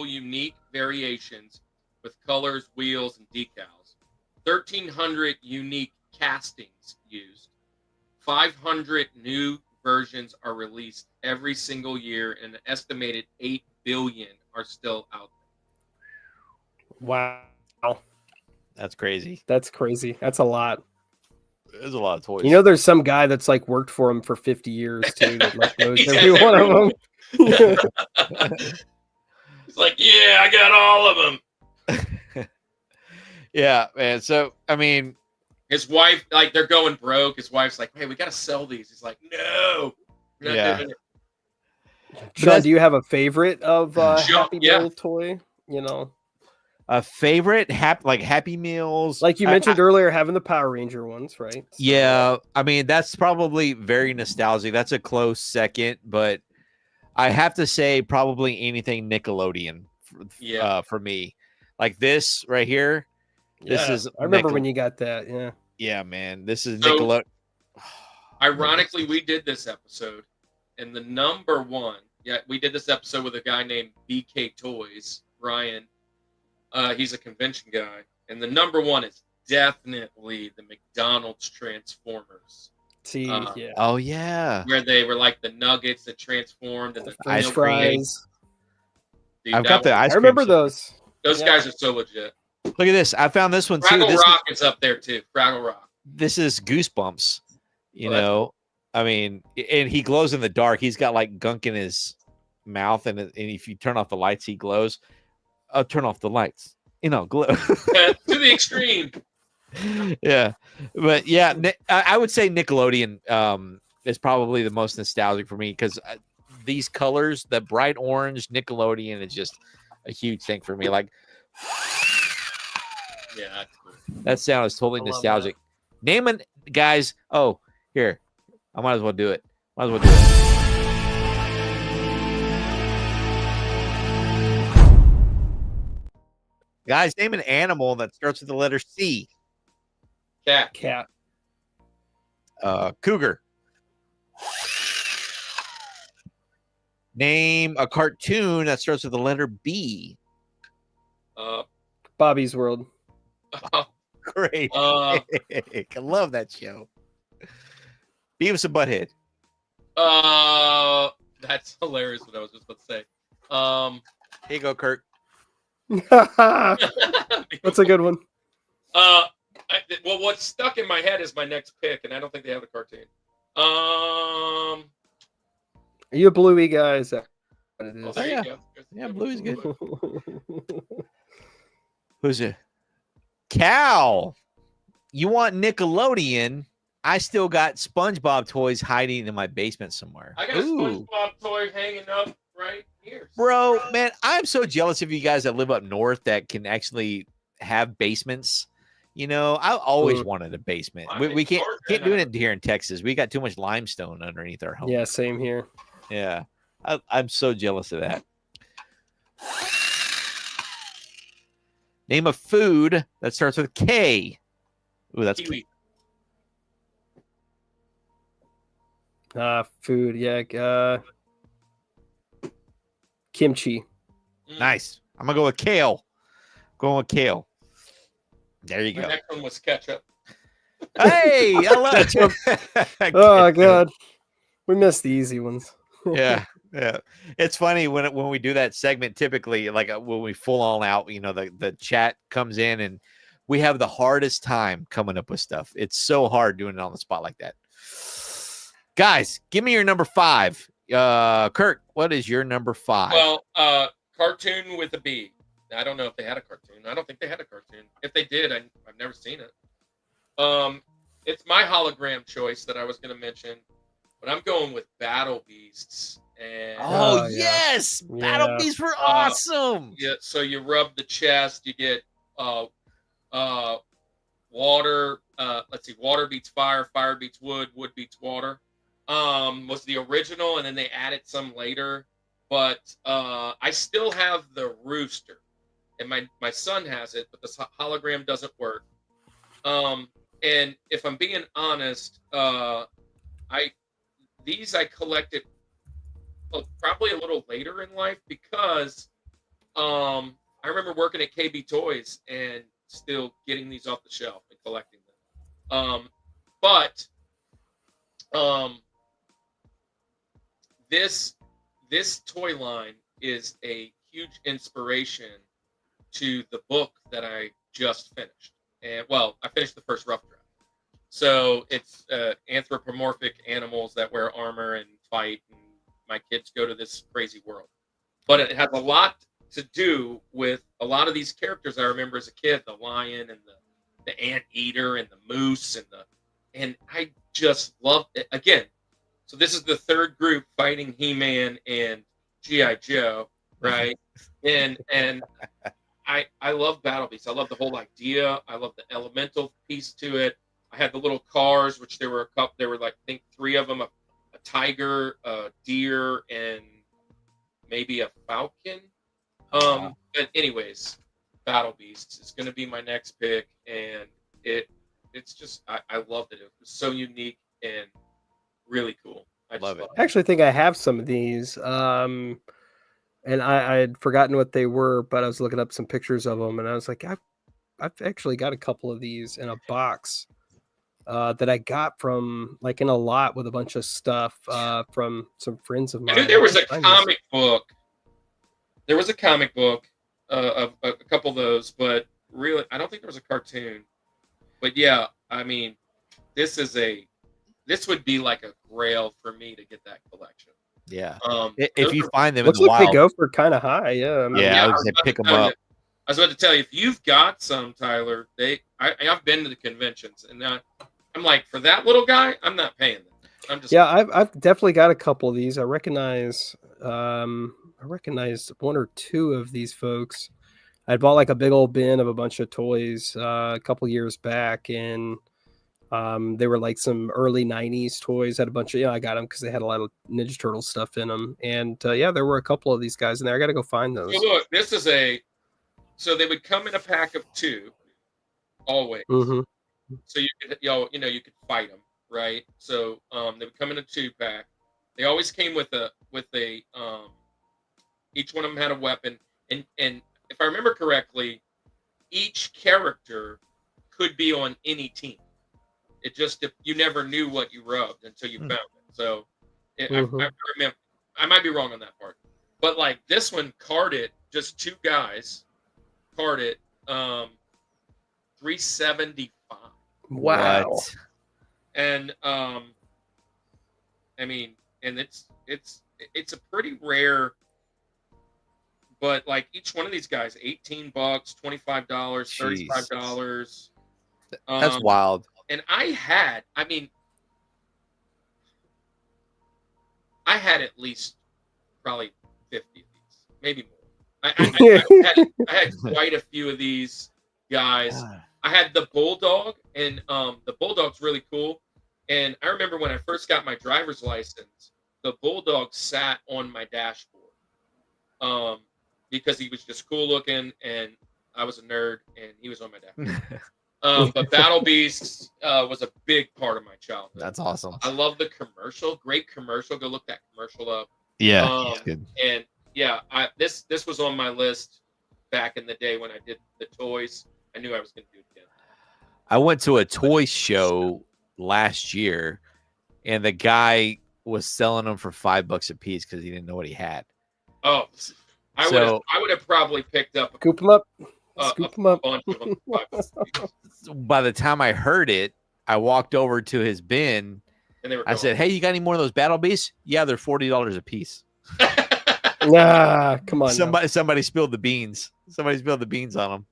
unique variations with colors, wheels, and decals. 1,300 unique castings used. 500 new versions are released every single year, and an estimated 8 billion are still out there. Wow. That's crazy. That's a lot. There's a lot of toys. There's some guy that's like worked for him for 50 years too. That like knows every one of them. He's like, yeah, I got all of them. Yeah, man. So, I mean, his wife, like, they're going broke. His wife's like, hey, we got to sell these. He's like, no. We're not doing Sean, do you have a favorite of Happy Yeah. Meal toy? You know, a favorite Happy Meals? like you mentioned earlier, having the Power Ranger ones, right? So, Yeah, I mean that's probably very nostalgic. That's a close second, but I have to say probably anything Nickelodeon for me. Like this right here. This yeah. is I remember when you got that. Yeah. Yeah, man. This is So, Nickelodeon. Ironically, we did this episode, and the number one. Yeah, we did this episode with a guy named BK Toys, Ryan. He's a convention guy, and the number one is definitely the McDonald's Transformers. See, yeah. Oh yeah. Where they were like the nuggets that transformed and the French milk fries. Dude, I've got the ice I cream. remember those. Those guys are so legit. Look at this. I found this one too. Fraggle Rock is up there too. Fraggle Rock. This is Goosebumps. You know, I mean, and he glows in the dark. He's got like gunk in his mouth, and if you turn off the lights, he glows. I'll turn off the lights. You know, glow. To the extreme. Yeah, but yeah, I would say Nickelodeon is probably the most nostalgic for me because these colors, the bright orange Nickelodeon, is just a huge thing for me. Like, yeah, that's cool. that sound is totally nostalgic. Name it, guys. Oh, here, I might as well do it. Guys, name an animal that starts with the letter C. Cat. Cougar. Name a cartoon that starts with the letter B. Bobby's World. Great. I love that show. Beavis and Butthead. That's hilarious what I was just about to say. Here you go, Kurt. That's a good one. Well, what's stuck in my head is my next pick, and I don't think they have a cartoon. Are you a Bluey guy? Is that what it is? There you yeah. go. Yeah, Bluey's good. Who's it? Cal. You want Nickelodeon? I still got SpongeBob toys hiding in my basement somewhere. I got a SpongeBob toy hanging up right here. Bro, man, I'm so jealous of you guys that live up north that can actually have basements. You know, I always wanted a basement. We can't do it here in Texas. We got too much limestone underneath our home. Yeah, same here. Yeah, I'm so jealous of that. Name a food that starts with K. Ooh, that's Kiwi. Food, yeah. Kimchi. nice. I'm gonna go with kale. Going with kale. There you The go. next one was ketchup. Hey, I love it. Oh god, we missed the easy ones. Yeah. It's funny when we do that segment. Typically, like when we full on out, you know, the chat comes in and we have the hardest time coming up with stuff. It's so hard doing it on the spot like that. Guys, give me your number 5. Kurt, what is your number 5? Well, cartoon with a B. I don't know if they had a cartoon. I don't think they had a cartoon. If they did, I've never seen it. It's my hologram choice that I was going to mention, but I'm going with Battle Beasts. And yes, Yeah. Battle Beasts were awesome. yeah, so you rub the chest, you get water. Let's see, water beats fire, fire beats wood, wood beats water. Was the original, and then they added some later. But I still have the rooster, and my son has it, but the hologram doesn't work. And if I'm being honest, I collected probably a little later in life because I remember working at KB Toys and still getting these off the shelf and collecting them. But this toy line is a huge inspiration to the book that I just finished. And well, I finished the first rough draft. So it's anthropomorphic animals that wear armor and fight, and my kids go to this crazy world. But it has a lot to do with a lot of these characters I remember as a kid: the lion and the anteater and the moose and I just love it. Again, so this is the third group fighting He-Man and G.I. Joe, right? And I love Battle Beasts. I love the whole idea. I love the elemental piece to it. I had the little cars, which there were a couple. There were like I think 3 of them: a tiger, a deer, and maybe a falcon. But anyways, Battle Beasts is going to be my next pick, and it's just I loved it. It was so unique and really cool. I just Love it. I actually think I have some of these. And I had forgotten what they were, but I was looking up some pictures of them, and I was like, I've actually got a couple of these in a box that I got from like in a lot with a bunch of stuff from some friends of I mine. knew there was a Find this. comic book. There was a comic book of a couple of those, but really, I don't think there was a cartoon. But yeah, I mean, this would be like a grail for me to get that collection. Yeah. Those If you are- find them in Looks the like they wild, go for kind of high. Yeah. I mean, yeah, I I would was say about pick to them tell up. you- I was about to tell you, if you've got some, Tyler, I've been to the conventions, and I'm like, for that little guy, I'm not paying them. I'm just yeah, I've definitely got a couple of these. I recognize 1 or 2 of these folks. I bought like a big old bin of a bunch of toys a couple years back, and they were like some early 90s toys. Had a bunch of, I got them because they had a lot of Ninja Turtle stuff in them. And yeah, there were a couple of these guys in there. I got to go find those. So look, so they would come in a pack of 2, always. Mhm. So you could, you could fight them, right? So they would come in a 2-pack. They always came with a each one of them had a weapon, and if I remember correctly, each character could be on any team. It just you never knew what you rubbed until you found it. So I remember, I might be wrong on that part, but like this one carded just 2 guys, carded $375. Wow. What? And I mean, and it's a pretty rare, but like each one of these guys, $18, $25, $35. That's wild. And I had at least probably 50 of these, maybe more. I had quite a few of these guys. I had the Bulldog, and the Bulldog's really cool. And I remember when I first got my driver's license, the Bulldog sat on my dashboard because he was just cool looking, and I was a nerd, and he was on my dashboard. But Battle Beasts was a big part of my childhood. That's awesome. I love the commercial. Great commercial. Go look that commercial up. Yeah, it's good. And yeah, this was on my list back in the day when I did the toys. I knew I was going to do it again. I went to a toy show last year, and the guy was selling them for $5 a piece because he didn't know what he had. Oh, I would have probably picked up Scoop them up. a Scoop them up. bunch of them. for $5 a piece. By the time I heard it, I walked over to his bin. And they were I said, "Hey, you got any more of those Battle Beasts?" Yeah, they're $40 a piece. Nah, come on. Somebody spilled the beans. Somebody spilled the beans on them.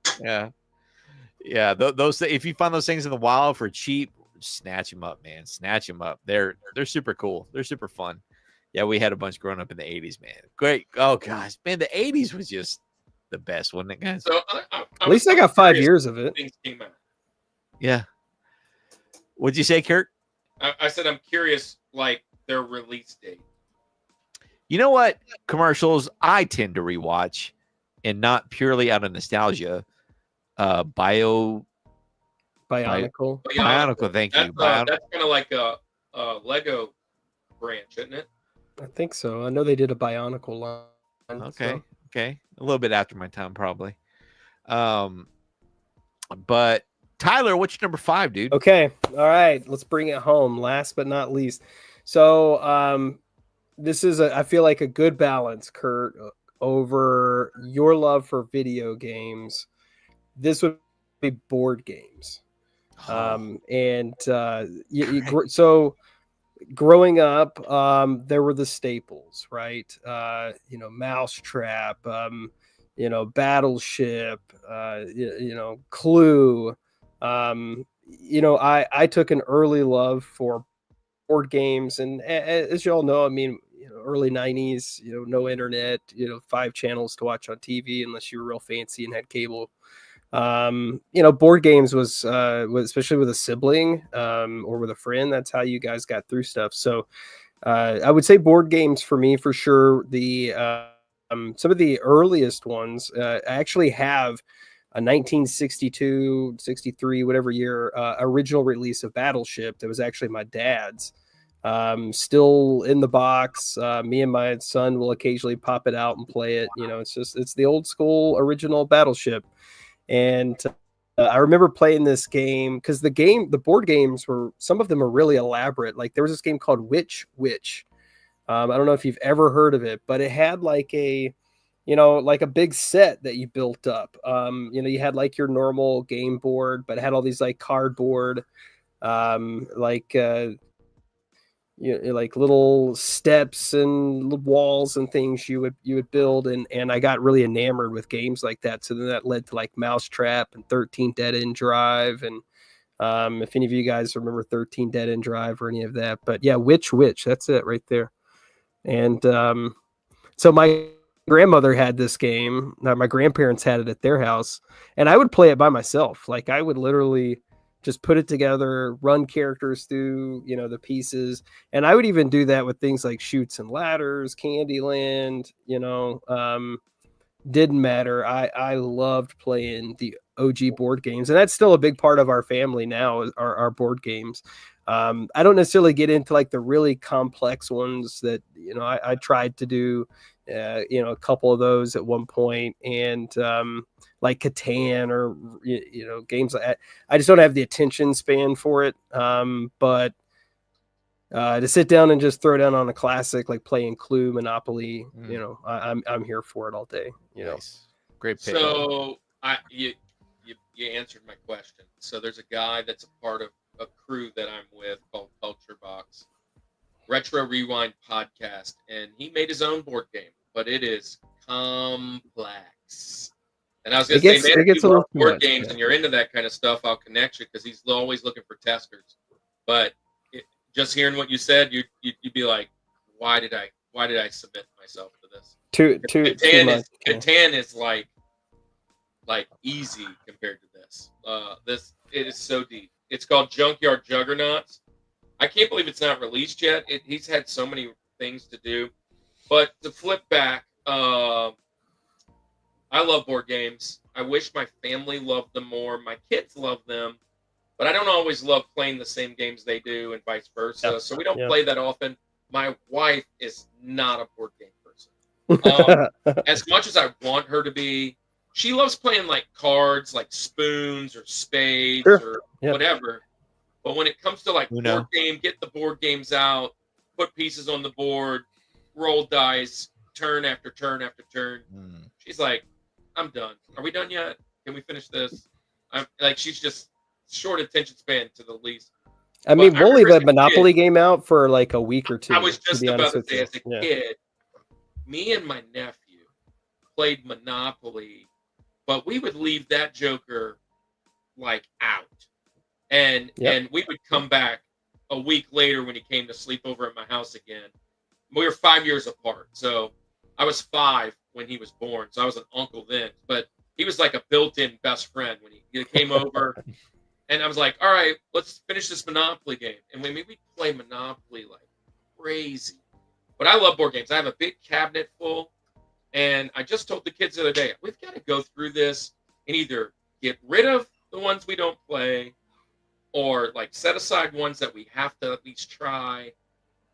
Yeah. Those if you find those things in the wild for cheap, snatch them up, man. Snatch them up. They're super cool. They're super fun. Yeah, we had a bunch growing up in the 80s, man. Great. Oh gosh, man, the 80s was just the best, wasn't it, guys? So At least I got 5 years of it. Things came out. Yeah. What'd you say, Kurt? I said I'm curious, like their release date. You know what commercials I tend to rewatch, and not purely out of nostalgia. Bionicle. Bionicle. Thank you. That's kind of like a Lego branch, isn't it? I think so. I know they did a Bionicle line. Okay. So. Okay. A little bit after my time, probably. But Tyler, what's your number 5, dude? Okay. All right. Let's bring it home. Last but not least. So this is I feel like a good balance, Kurt, over your love for video games. This would be board games. So growing up, there were the staples, right? Mousetrap, Battleship, Clue. I took an early love for board games, and as you all know, I mean, early 90s, no internet, 5 channels to watch on TV unless you were real fancy and had cable. Board games was especially with a sibling or with a friend, that's how you guys got through stuff. So I would say board games for me, for sure. Some of the earliest ones, I actually have a 1962, 63, whatever year, original release of Battleship that was actually my dad's. Still in the box. Me and my son will occasionally pop it out and play it. It's the old school original Battleship. And I remember playing this game because the board games some of them are really elaborate. Like there was this game called Which Witch. I don't know if you've ever heard of it, but it had like a big set that you built up. You had like your normal game board, but it had all these like cardboard, like little steps and little walls and things you would build, and I got really enamored with games like that. So then that led to like Mousetrap and 13 Dead End Drive, and if any of you guys remember 13 Dead End Drive or any of that. But yeah, Witch, that's it right there. And so my grandmother had this game. My grandparents had it at their house, and I would play it by myself. Like I would literally just put it together, run characters through, the pieces. And I would even do that with things like Chutes and Ladders, Candyland, didn't matter. I loved playing the OG board games, and that's still a big part of our family now, are our board games. I don't necessarily get into like the really complex ones that, I tried to do, a couple of those at one point, and like Catan or games like that. I just don't have the attention span for it. But to sit down and just throw down on a classic like playing Clue, Monopoly, I'm here for it all day. Nice. Great pick. So you answered my question. So there's a guy that's a part of a crew that I'm with called Culture Box Retro Rewind Podcast, and he made his own board game, but it is complex. And I was going to say, man, if you love board games and you're into that kind of stuff, I'll connect you, because he's always looking for testers. But just hearing what you said, you'd be like, why did I submit myself to this? Catan is like easy compared to this. It is so deep. It's called Junkyard Juggernauts. I can't believe it's not released yet. He's had so many things to do. But to flip back, I love board games. I wish my family loved them more. My kids love them, but I don't always love playing the same games they do, and vice versa. Yep. So we don't play that often. My wife is not a board game person. As much as I want her to be, she loves playing like cards, like spoons or spades or whatever. But when it comes to like board game, get the board games out, put pieces on the board, roll dice, turn after turn after turn. She's like, I'm done. Are we done yet? Can we finish this? I'm like, she's just short attention span to the least. I mean, we'll leave a Monopoly game out for like a week or two. I was just about to say, as a kid, me and my nephew played Monopoly, but we would leave that joker like out. And we would come back a week later when he came to sleep over at my house again. We were 5 years apart. So I was 5 when he was born. So I was an uncle then. But he was like a built-in best friend when he came over. And I was like, all right, let's finish this Monopoly game. And we play Monopoly like crazy. But I love board games. I have a big cabinet full. And I just told the kids the other day, we've got to go through this and either get rid of the ones we don't play, or like set aside ones that we have to at least try.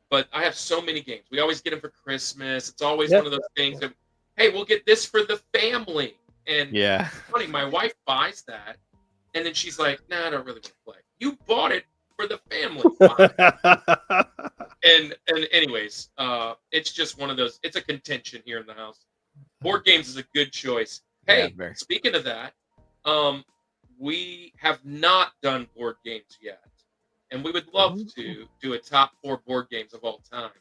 But I have so many games. We always get them for Christmas. It's always one of those things that, hey, we'll get this for the family. And it's funny, my wife buys that, and then she's like, nah, I don't really want to play. You bought it for the family. and anyways, it's just one of those, it's a contention here in the house. Board games is a good choice. Hey, speaking of that, we have not done board games yet, and we would love to do a top 4 board games of all time.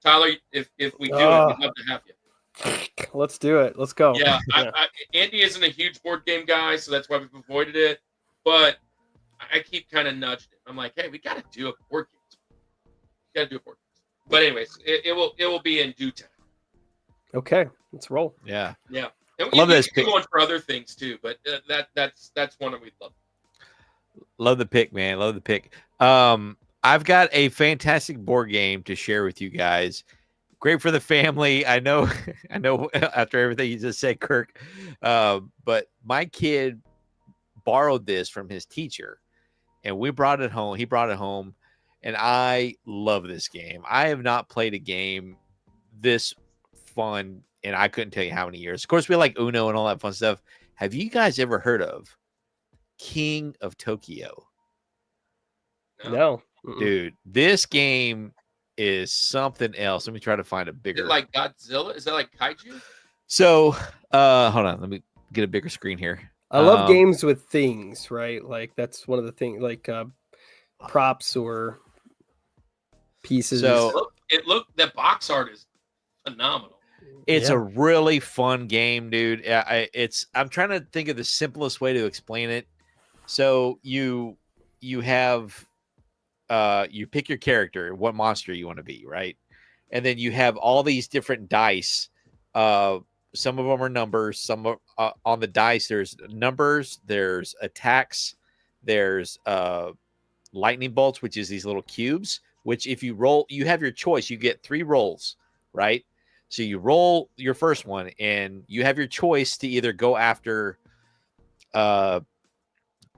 Tyler, if we do it, we'd love to have you. Let's do it. Let's go. Yeah, Andy isn't a huge board game guy, so that's why we've avoided it. But I keep kind of nudged him. I'm like, hey, we got to do a board game. Got to do a board But anyways, it will be in due time. Okay, let's roll. Yeah. Yeah. And Love you this can pick. go on for other things too, but that's one that we'd love. Love the pick, man. Love the pick. I've got a fantastic board game to share with you guys. Great for the family. I know, I know after everything you just said, Kirk. But my kid borrowed this from his teacher and we brought it home. He brought it home and I love this game. I have not played a game this fun and I couldn't tell you how many years. Of course, we like Uno and all that fun stuff. Have you guys ever heard of King of Tokyo? No. Dude, this game is something else. Let me try to find a Is bigger. it like Godzilla? Is that like kaiju? So, hold on. Let me get a bigger screen here. I love games with things, right? Like that's one of the things, like props or pieces. So The box art is phenomenal. it's Yeah. a really fun game, dude. I'm trying to think of the simplest way to explain it. So you have you pick your character, what monster you want to be, right? And then you have all these different dice. Some of them are numbers. Some are on the dice. There's numbers. There's attacks. There's lightning bolts, which is these little cubes. Which if you roll, you have your choice. You get 3 rolls, right? So you roll your first one, and you have your choice to either go after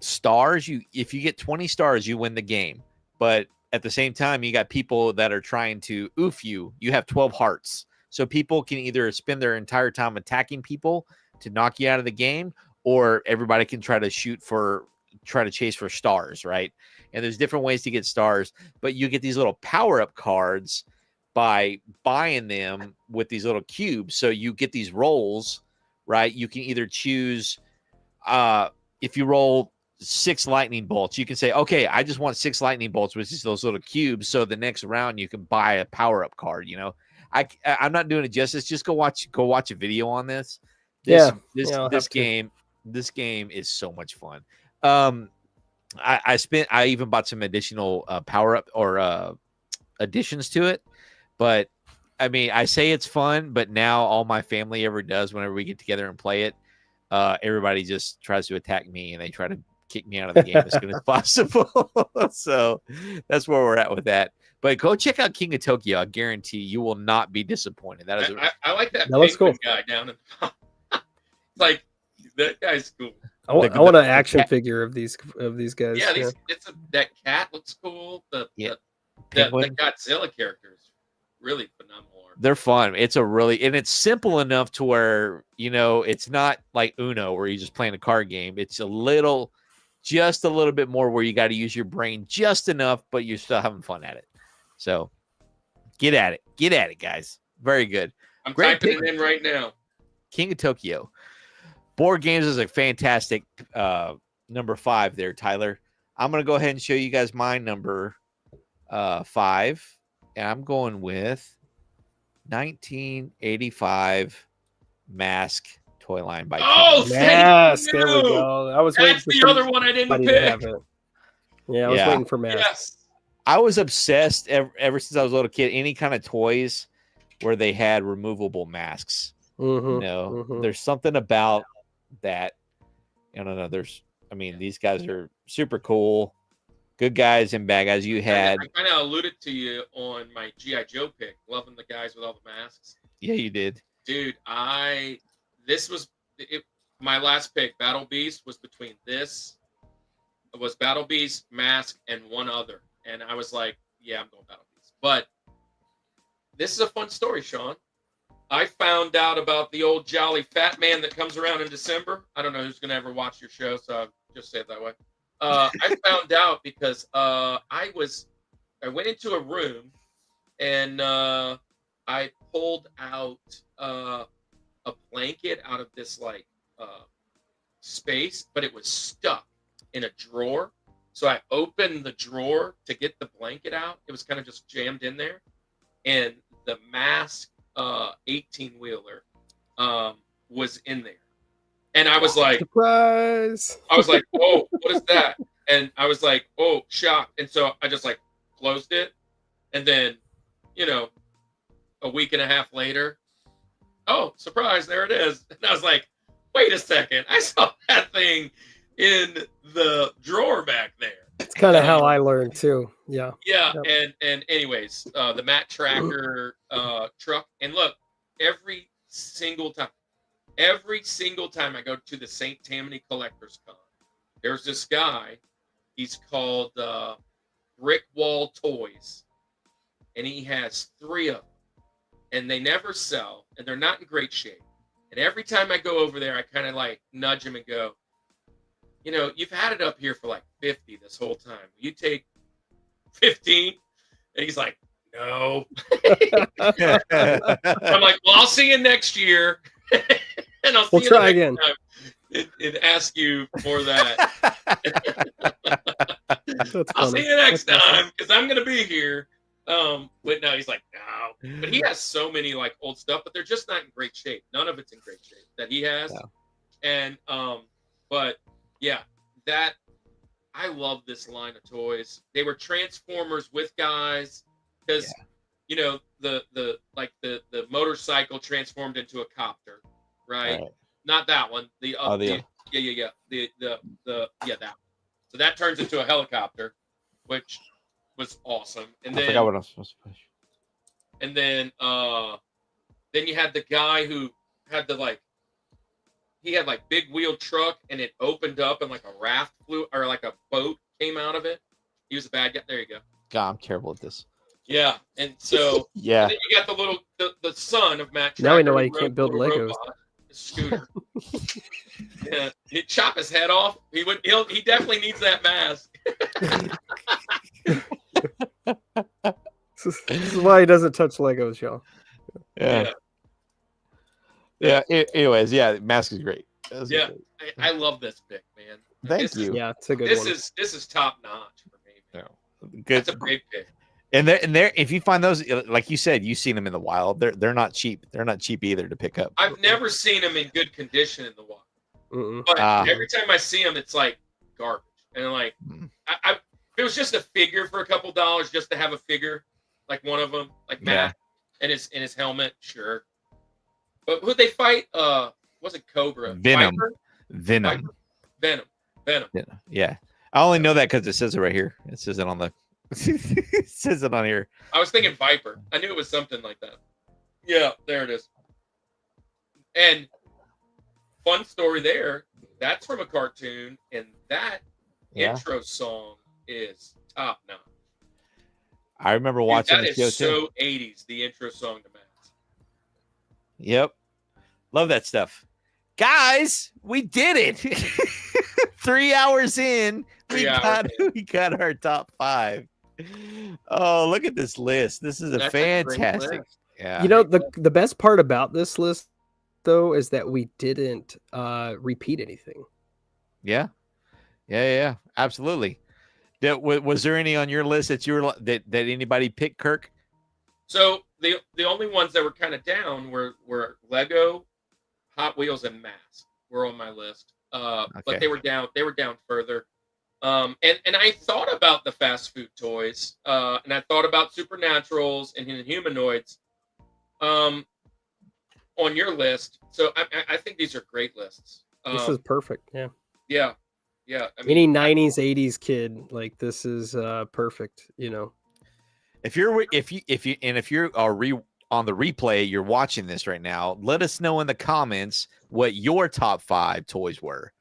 stars. If you get 20 stars, you win the game. But at the same time, you got people that are trying to oof you. You have 12 hearts. So people can either spend their entire time attacking people to knock you out of the game, or everybody can try to chase for stars, right? And there's different ways to get stars, but you get these little power-up cards by buying them with these little cubes. So you get these rolls, right? You can either choose if you roll 6 lightning bolts, you can say, okay, I just want 6 lightning bolts, which is those little cubes. So the next round you can buy a power-up card. You know, I'm not doing it justice. Just go watch a video on this. This game is so much fun. I even bought some additional power-up or additions to it, but I mean, I say it's fun, but now all my family ever does whenever we get together and play it, everybody just tries to attack me and they try to kick me out of the game as soon as possible. So that's where we're at with that. But go check out King of Tokyo. I guarantee you will not be disappointed. That is I like that looks penguin cool. guy down in like that guy's cool. I want an action figure of these guys. Yeah, that cat looks cool. The Godzilla character is really phenomenal. They're fun. It's it's simple enough to where, you know, it's not like Uno where you're just playing a card game. It's just a little bit more where you got to use your brain just enough, but you're still having fun at it. So get at it, guys. Very good. I'm typing it in right now. King of Tokyo. Board games is a fantastic number 5 there, Tyler. I'm going to go ahead and show you guys my number 5. And I'm going with 1985 Mask toy line by King. Yes, there we go. I was That's the other one I didn't pick. Yeah, I was waiting for Mask. Yes. I was obsessed ever since I was a little kid. Any kind of toys where they had removable masks. There's something about that. I don't know. These guys are super cool. Good guys and bad guys. You had. I kind of alluded to you on my G.I. Joe pick, loving the guys with all the masks. Yeah, you did. Dude, my last pick, Battle Beast, was between this. It was Battle Beast, Mask, and one other. And I was like, yeah, I'm going Battle Beast. But this is a fun story, Sean. I found out about the old jolly fat man that comes around in December. I don't know who's going to ever watch your show, so I'll just say it that way. I found out because I went into a room and I pulled out a blanket out of this space, but it was stuck in a drawer. So I opened the drawer to get the blanket out. It was kind of just jammed in there. And the Mask 18-wheeler was in there. And I was like, surprise. I was like, oh, what is that? And I was like, oh, shocked. And so I just closed it. And then a week and a half later, oh, surprise, there it is. And I was like, wait a second, I saw that thing in the drawer back there. It's kind of how I learned too. Yeah. Yeah, Yep. and anyways, the Matt Tracker truck, and look, every single time I go to the St. Tammany Collectors Con, there's this guy. He's called Brick Wall Toys, and he has 3 of them, and they never sell, and they're not in great shape. And every time I go over there, I kind of like nudge him and go, you've had it up here for like 50 this whole time. Will you take 15? And he's like, no. I'm like, well, I'll see you next year. And I'll see you try next again. Time and ask you for that. That's I'll funny. see you next That's awesome. time because I'm going to be here. But no, he's like, no. But he has so many like old stuff, but they're just not in great shape. None of it's in great shape that he has. No. And but yeah, that I love this line of toys. They were Transformers with guys because the motorcycle transformed into a copter, right? Not that one. That one. So that turns into a helicopter, which was awesome. And I then forgot what I was supposed to push. and then you had the guy who had he had like big wheel truck and it opened up and like a raft flew or like a boat came out of it. He was a bad guy. There you go. God, I'm terrible at this. Yeah, and so Yeah. and then you got the son of Matt. Now we know Tracker why who you can't rode build the Legos. robot, the scooter. Yeah, he'd chop his head off. He definitely needs that mask. This is why he doesn't touch Legos, y'all. Yeah. Anyways, mask is great. Yeah, I love this pick, man. Thank you. Yeah, it's a good This one. is top notch for me. Man. Good. That's a great pick. And they're if you find those, like you said, you've seen them in the wild. They're not cheap. They're not cheap either to pick up. I've never seen them in good condition in the wild, Mm-mm. but every time I see them, it's like garbage. And like, if it was just a figure for a couple dollars, just to have a figure, like one of them, like Matt and his helmet, sure. But who'd they fight? Wasn't Cobra? Venom. Viper? Venom. Venom. Yeah. I only know that because it says it right here. It says it on the. It says it on here. I was thinking Viper. I knew it was something like that. Yeah, there it is. And fun story there. That's from a cartoon, and that intro song is top notch. I remember watching that the show is so too. 80s, the intro song to Matt. Yep. Love that stuff. Guys, we did it. 3 hours in, we got our top 5. Oh, look at this list. This is That's a great fantastic. list. Yeah. You know, the best part about this list, though, is that we didn't repeat anything. Yeah. Absolutely. Was there any on your list that anybody picked, Kirk? So the only ones that were kind of down were Lego, Hot Wheels, and Mask were on my list. But they were down further. And I thought about the fast food toys, and I thought about Supernaturals and humanoids on your list. So I think these are great lists. This is perfect. Yeah. Yeah. I mean, Any 90s, 80s kid, like this is perfect, you know. If you're on the replay, you're watching this right now, let us know in the comments what your top 5 toys were.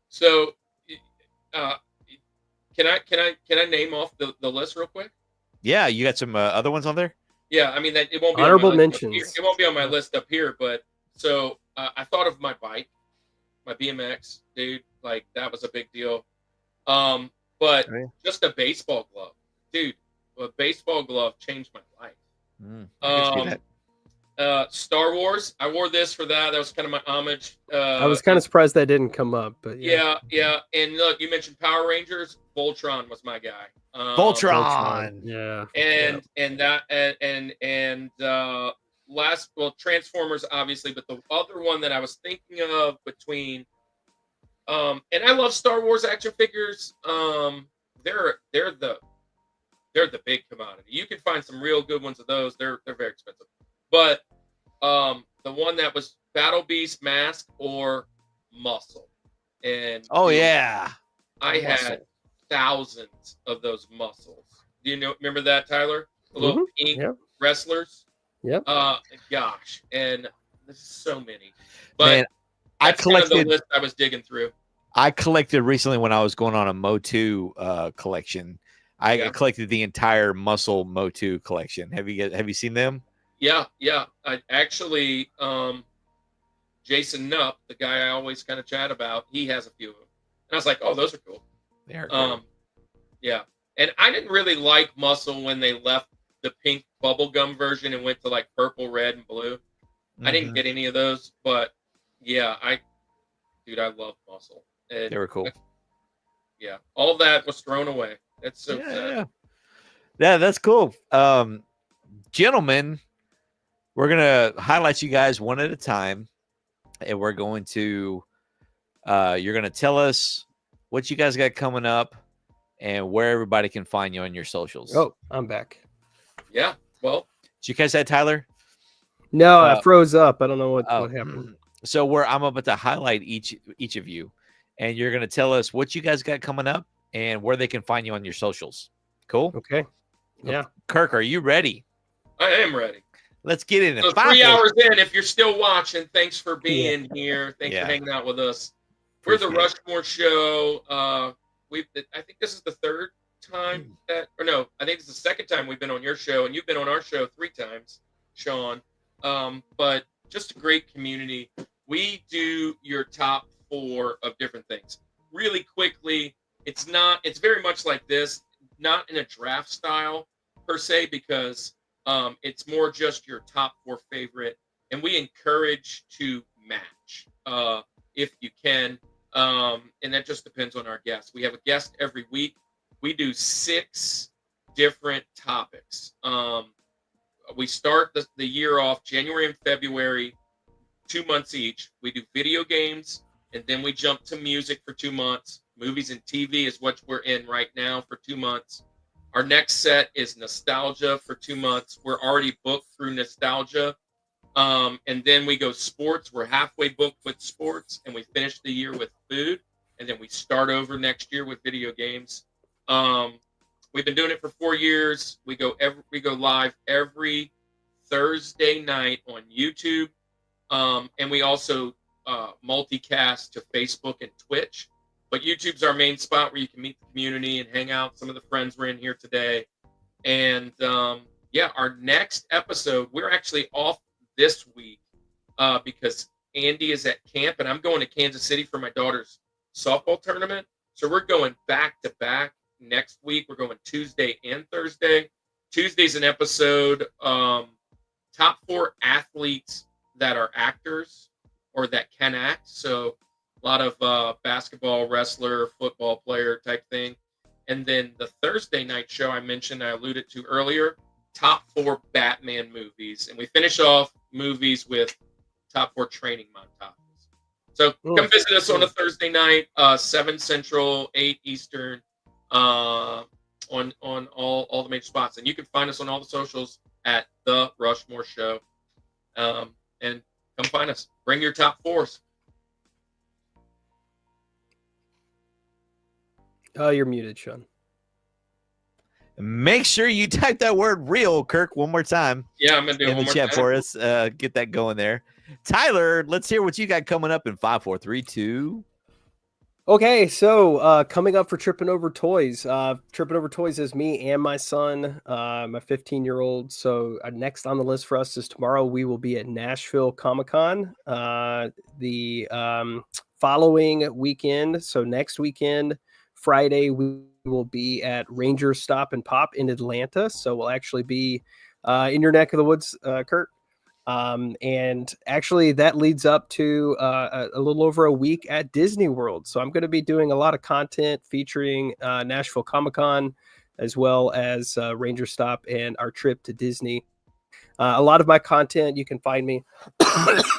So can I name off the list real quick? Yeah, you got some other ones on there? Yeah, I mean that it won't be Honorable on my list mentions. up here. It won't be on my list up here, but so I thought of my bike, my BMX, dude. Like that was a big deal. But just a baseball glove, dude. A baseball glove changed my life. I can see that. Star Wars. I wore this for that. That was kind of my homage. I was kind of surprised that didn't come up, but yeah. And look, you mentioned Power Rangers. Voltron was my guy. Voltron. Yeah. And Transformers obviously, but the other one that I was thinking of between, and I love Star Wars action figures. They're the they're the big commodity. You can find some real good ones of those. They're very expensive. But the one that was Battle Beast mask or muscle. And Oh dude, yeah. I had Muscle. thousands of those muscles. Do you remember that, Tyler? The little pink Yep. wrestlers. Yep. Gosh, and there's so many. But Man, I that's kind of collected the list I was digging through. I collected recently when I was going on a Motu collection. I collected the entire muscle Motu collection. Have you seen them? Yeah. I actually, Jason Nupp, the guy I always kind of chat about, he has a few of them, and I was like, oh, those are cool. They are cool. Yeah, and I didn't really like muscle when they left the pink bubblegum version and went to like purple, red, and blue. I didn't get any of those, but yeah, I love muscle. And They were cool. Yeah, all that was thrown away. That's so sad. Yeah, that's cool. Gentlemen, we're gonna highlight you guys one at a time, and we're going to you're gonna tell us what you guys got coming up and where everybody can find you on your socials. Oh, I'm back. Yeah. Well, did you catch that, Tyler? No, I froze up. I don't know what happened. So I'm about to highlight each of you, and you're gonna tell us what you guys got coming up and where they can find you on your socials. Cool. Okay. Yeah. Kirk, are you ready? I am ready. Let's get in. So 3 hours in, if you're still watching, thanks for being here. Thanks for hanging out with us. We're the Rushmore show. I think this is the third time I think it's the second time we've been on your show, and you've been on our show 3 times, Sean. But just a great community. We do your top 4 of different things. Really quickly, it's very much like this, not in a draft style per se, because it's more just your top 4 favorite, and we encourage to match if you can, and that just depends on our guests. We have a guest every week. We do 6 different topics. We start the year off January and February, 2 months each. We do video games, and then we jump to music for 2 months. Movies and TV is what we're in right now for 2 months. Our next set is nostalgia for 2 months. We're already booked through nostalgia. And then we go sports. We're halfway booked with sports, and we finish the year with food. And then we start over next year with video games. We've been doing it for 4 years. We go live every Thursday night on YouTube. And we also multicast to Facebook and Twitch. But YouTube's our main spot where you can meet the community and hang out. Some of the friends were in here today. And our next episode, we're actually off this week because Andy is at camp, and I'm going to Kansas City for my daughter's softball tournament. So we're going back to back next week. We're going Tuesday and Thursday. Tuesday's an episode, top 4 athletes that are actors or that can act. So a lot of basketball, wrestler, football player type thing. And then the Thursday night show I alluded to earlier, top 4 Batman movies. And we finish off movies with top 4 training montages. So come visit us on a Thursday night, 7 Central, 8 Eastern, on all the major spots. And you can find us on all the socials at The Rushmore Show. And come find us. Bring your top 4s. Oh, you're muted, Sean. Make sure you type that word "real," Kirk, one more time. Yeah, I'm gonna do it in one the more chat time for us. Get that going there. Tyler, let's hear what you got coming up in 5, 4, 3, 2. Okay, so coming up for Trippin' Over Toys. Trippin' Over Toys is me and my son, my 15-year-old. So next on the list for us is tomorrow we will be at Nashville Comic-Con. The following weekend, so next weekend, Friday, we will be at Ranger Stop and Pop in Atlanta. So we'll actually be in your neck of the woods, Kurt. And actually that leads up to a little over a week at Disney World. So I'm going to be doing a lot of content featuring Nashville Comic-Con as well as Ranger Stop and our trip to Disney. A lot of my content, you can find me,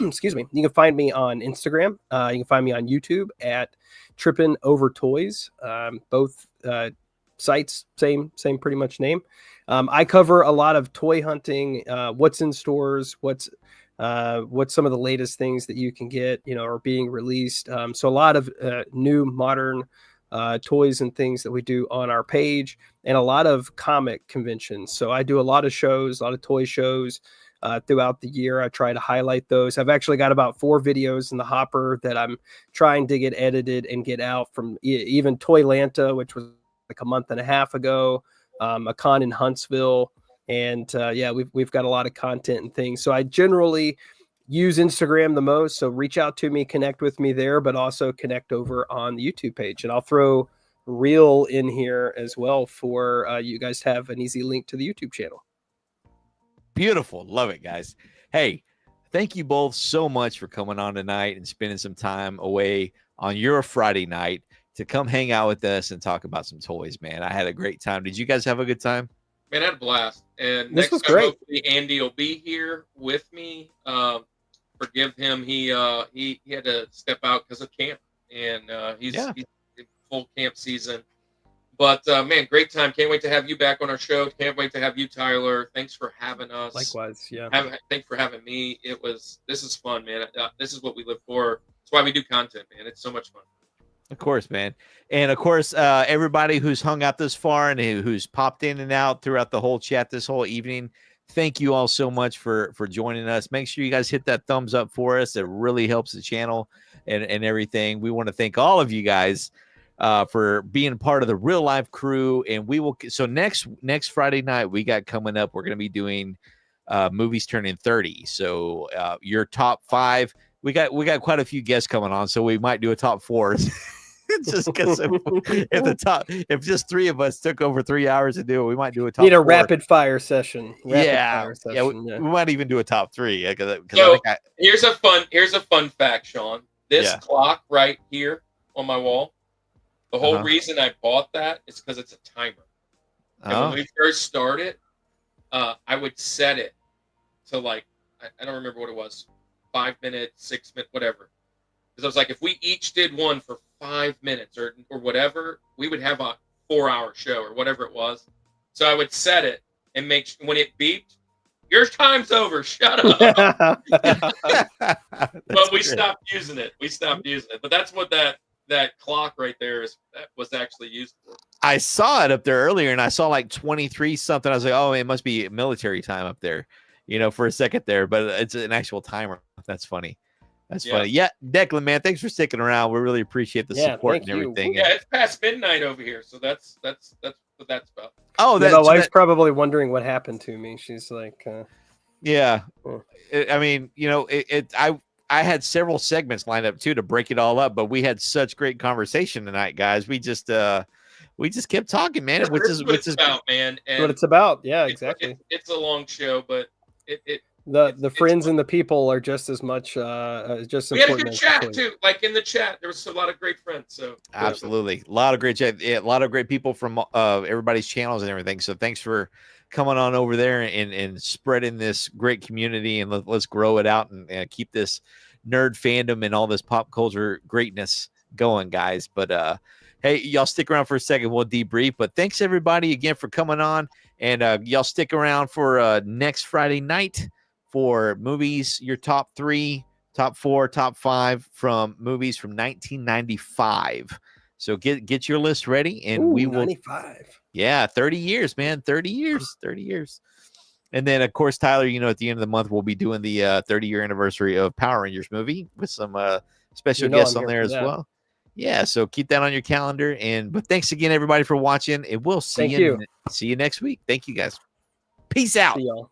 excuse me, you can find me on Instagram. You can find me on YouTube at Trippin' Over Toys. Both site's same pretty much name. I cover a lot of toy hunting, what's in stores, what's some of the latest things that you can get, are being released. So a lot of new modern toys and things that we do on our page, and a lot of comic conventions. So I do a lot of shows, a lot of toy shows throughout the year. I try to highlight those. I've actually got about 4 videos in the hopper that I'm trying to get edited and get out from even Toylanta, which was like a month and a half ago, a con in Huntsville. And we've got a lot of content and things. So I generally use Instagram the most. So reach out to me, connect with me there, but also connect over on the YouTube page. And I'll throw Reel in here as well for you guys to have an easy link to the YouTube channel. Beautiful. Love it, guys. Hey, thank you both so much for coming on tonight and spending some time away on your Friday night to come hang out with us and talk about some toys, man. I had a great time. Did you guys have a good time? Man, I had a blast. And This was next time, great. hopefully Andy will be here with me. Forgive him. He had to step out because of camp, and he's in full camp season. But man, great time. Can't wait to have you back on our show. Can't wait to have you, Tyler. Thanks for having us. Likewise, yeah. Thanks for having me. This is fun, man. This is what we live for. That's why we do content, man. It's so much fun. Of course, man. And of course, everybody who's hung out this far and who's popped in and out throughout the whole chat this whole evening, thank you all so much for joining us. Make sure you guys hit that thumbs up for us. It really helps the channel and everything. We want to thank all of you guys for being part of the real life crew. And we will. So next Friday night we got coming up, we're going to be doing movies turning 30. So your top 5. We got quite a few guests coming on, so we might do a top 4. Just because if just 3 of us took over 3 hours to do it, we might do a top. Need a 4. rapid fire session. We might even do a top 3. So here's a fun fact, Sean. This clock right here on my wall. The whole reason I bought that is because it's a timer. And when we first started, I would set it to like I don't remember what it was. 5 minutes, 6 minutes, whatever. Because I was like, if we each did one for 5 minutes or whatever, we would have a 4-hour show or whatever it was. So I would set it and when it beeped, your time's over. Shut up. But we stopped using it. But that's what that clock right there was actually used for. I saw it up there earlier, and I saw like 23 something. I was like, oh, it must be military time up there, for a second there. But it's an actual timer. That's funny. That's funny. Yeah, Declan, man, thanks for sticking around. We really appreciate the support and everything. Yeah, it's past midnight over here, so that's what that's about. Oh, my wife's probably wondering what happened to me. She's like, yeah. I mean, I had several segments lined up too to break it all up, but we had such great conversation tonight, guys. We just kept talking, man. Which is about, man. And what it's about. Yeah, exactly. It's a long show, but the friends and the people are just as much just we important. We had a good chat too. Like in the chat, there was a lot of great friends. So absolutely, a lot of great chat, a lot of great people from everybody's channels and everything. So thanks for coming on over there and spreading this great community, and let's grow it out and keep this nerd fandom and all this pop culture greatness going, guys. But hey, y'all stick around for a second. We'll debrief. But thanks everybody again for coming on, and y'all stick around for next Friday night for movies, your top 3, top 4, top 5 from movies from 1995. So get your list ready, and we will. 95. Yeah, 30 years, man. 30 years. And then, of course, Tyler, at the end of the month, we'll be doing the 30-year anniversary of Power Rangers movie with some special guests on there as well. Yeah, so keep that on your calendar. But thanks again, everybody, for watching. And we'll see you next week. Thank you, guys. Peace out. See y'all.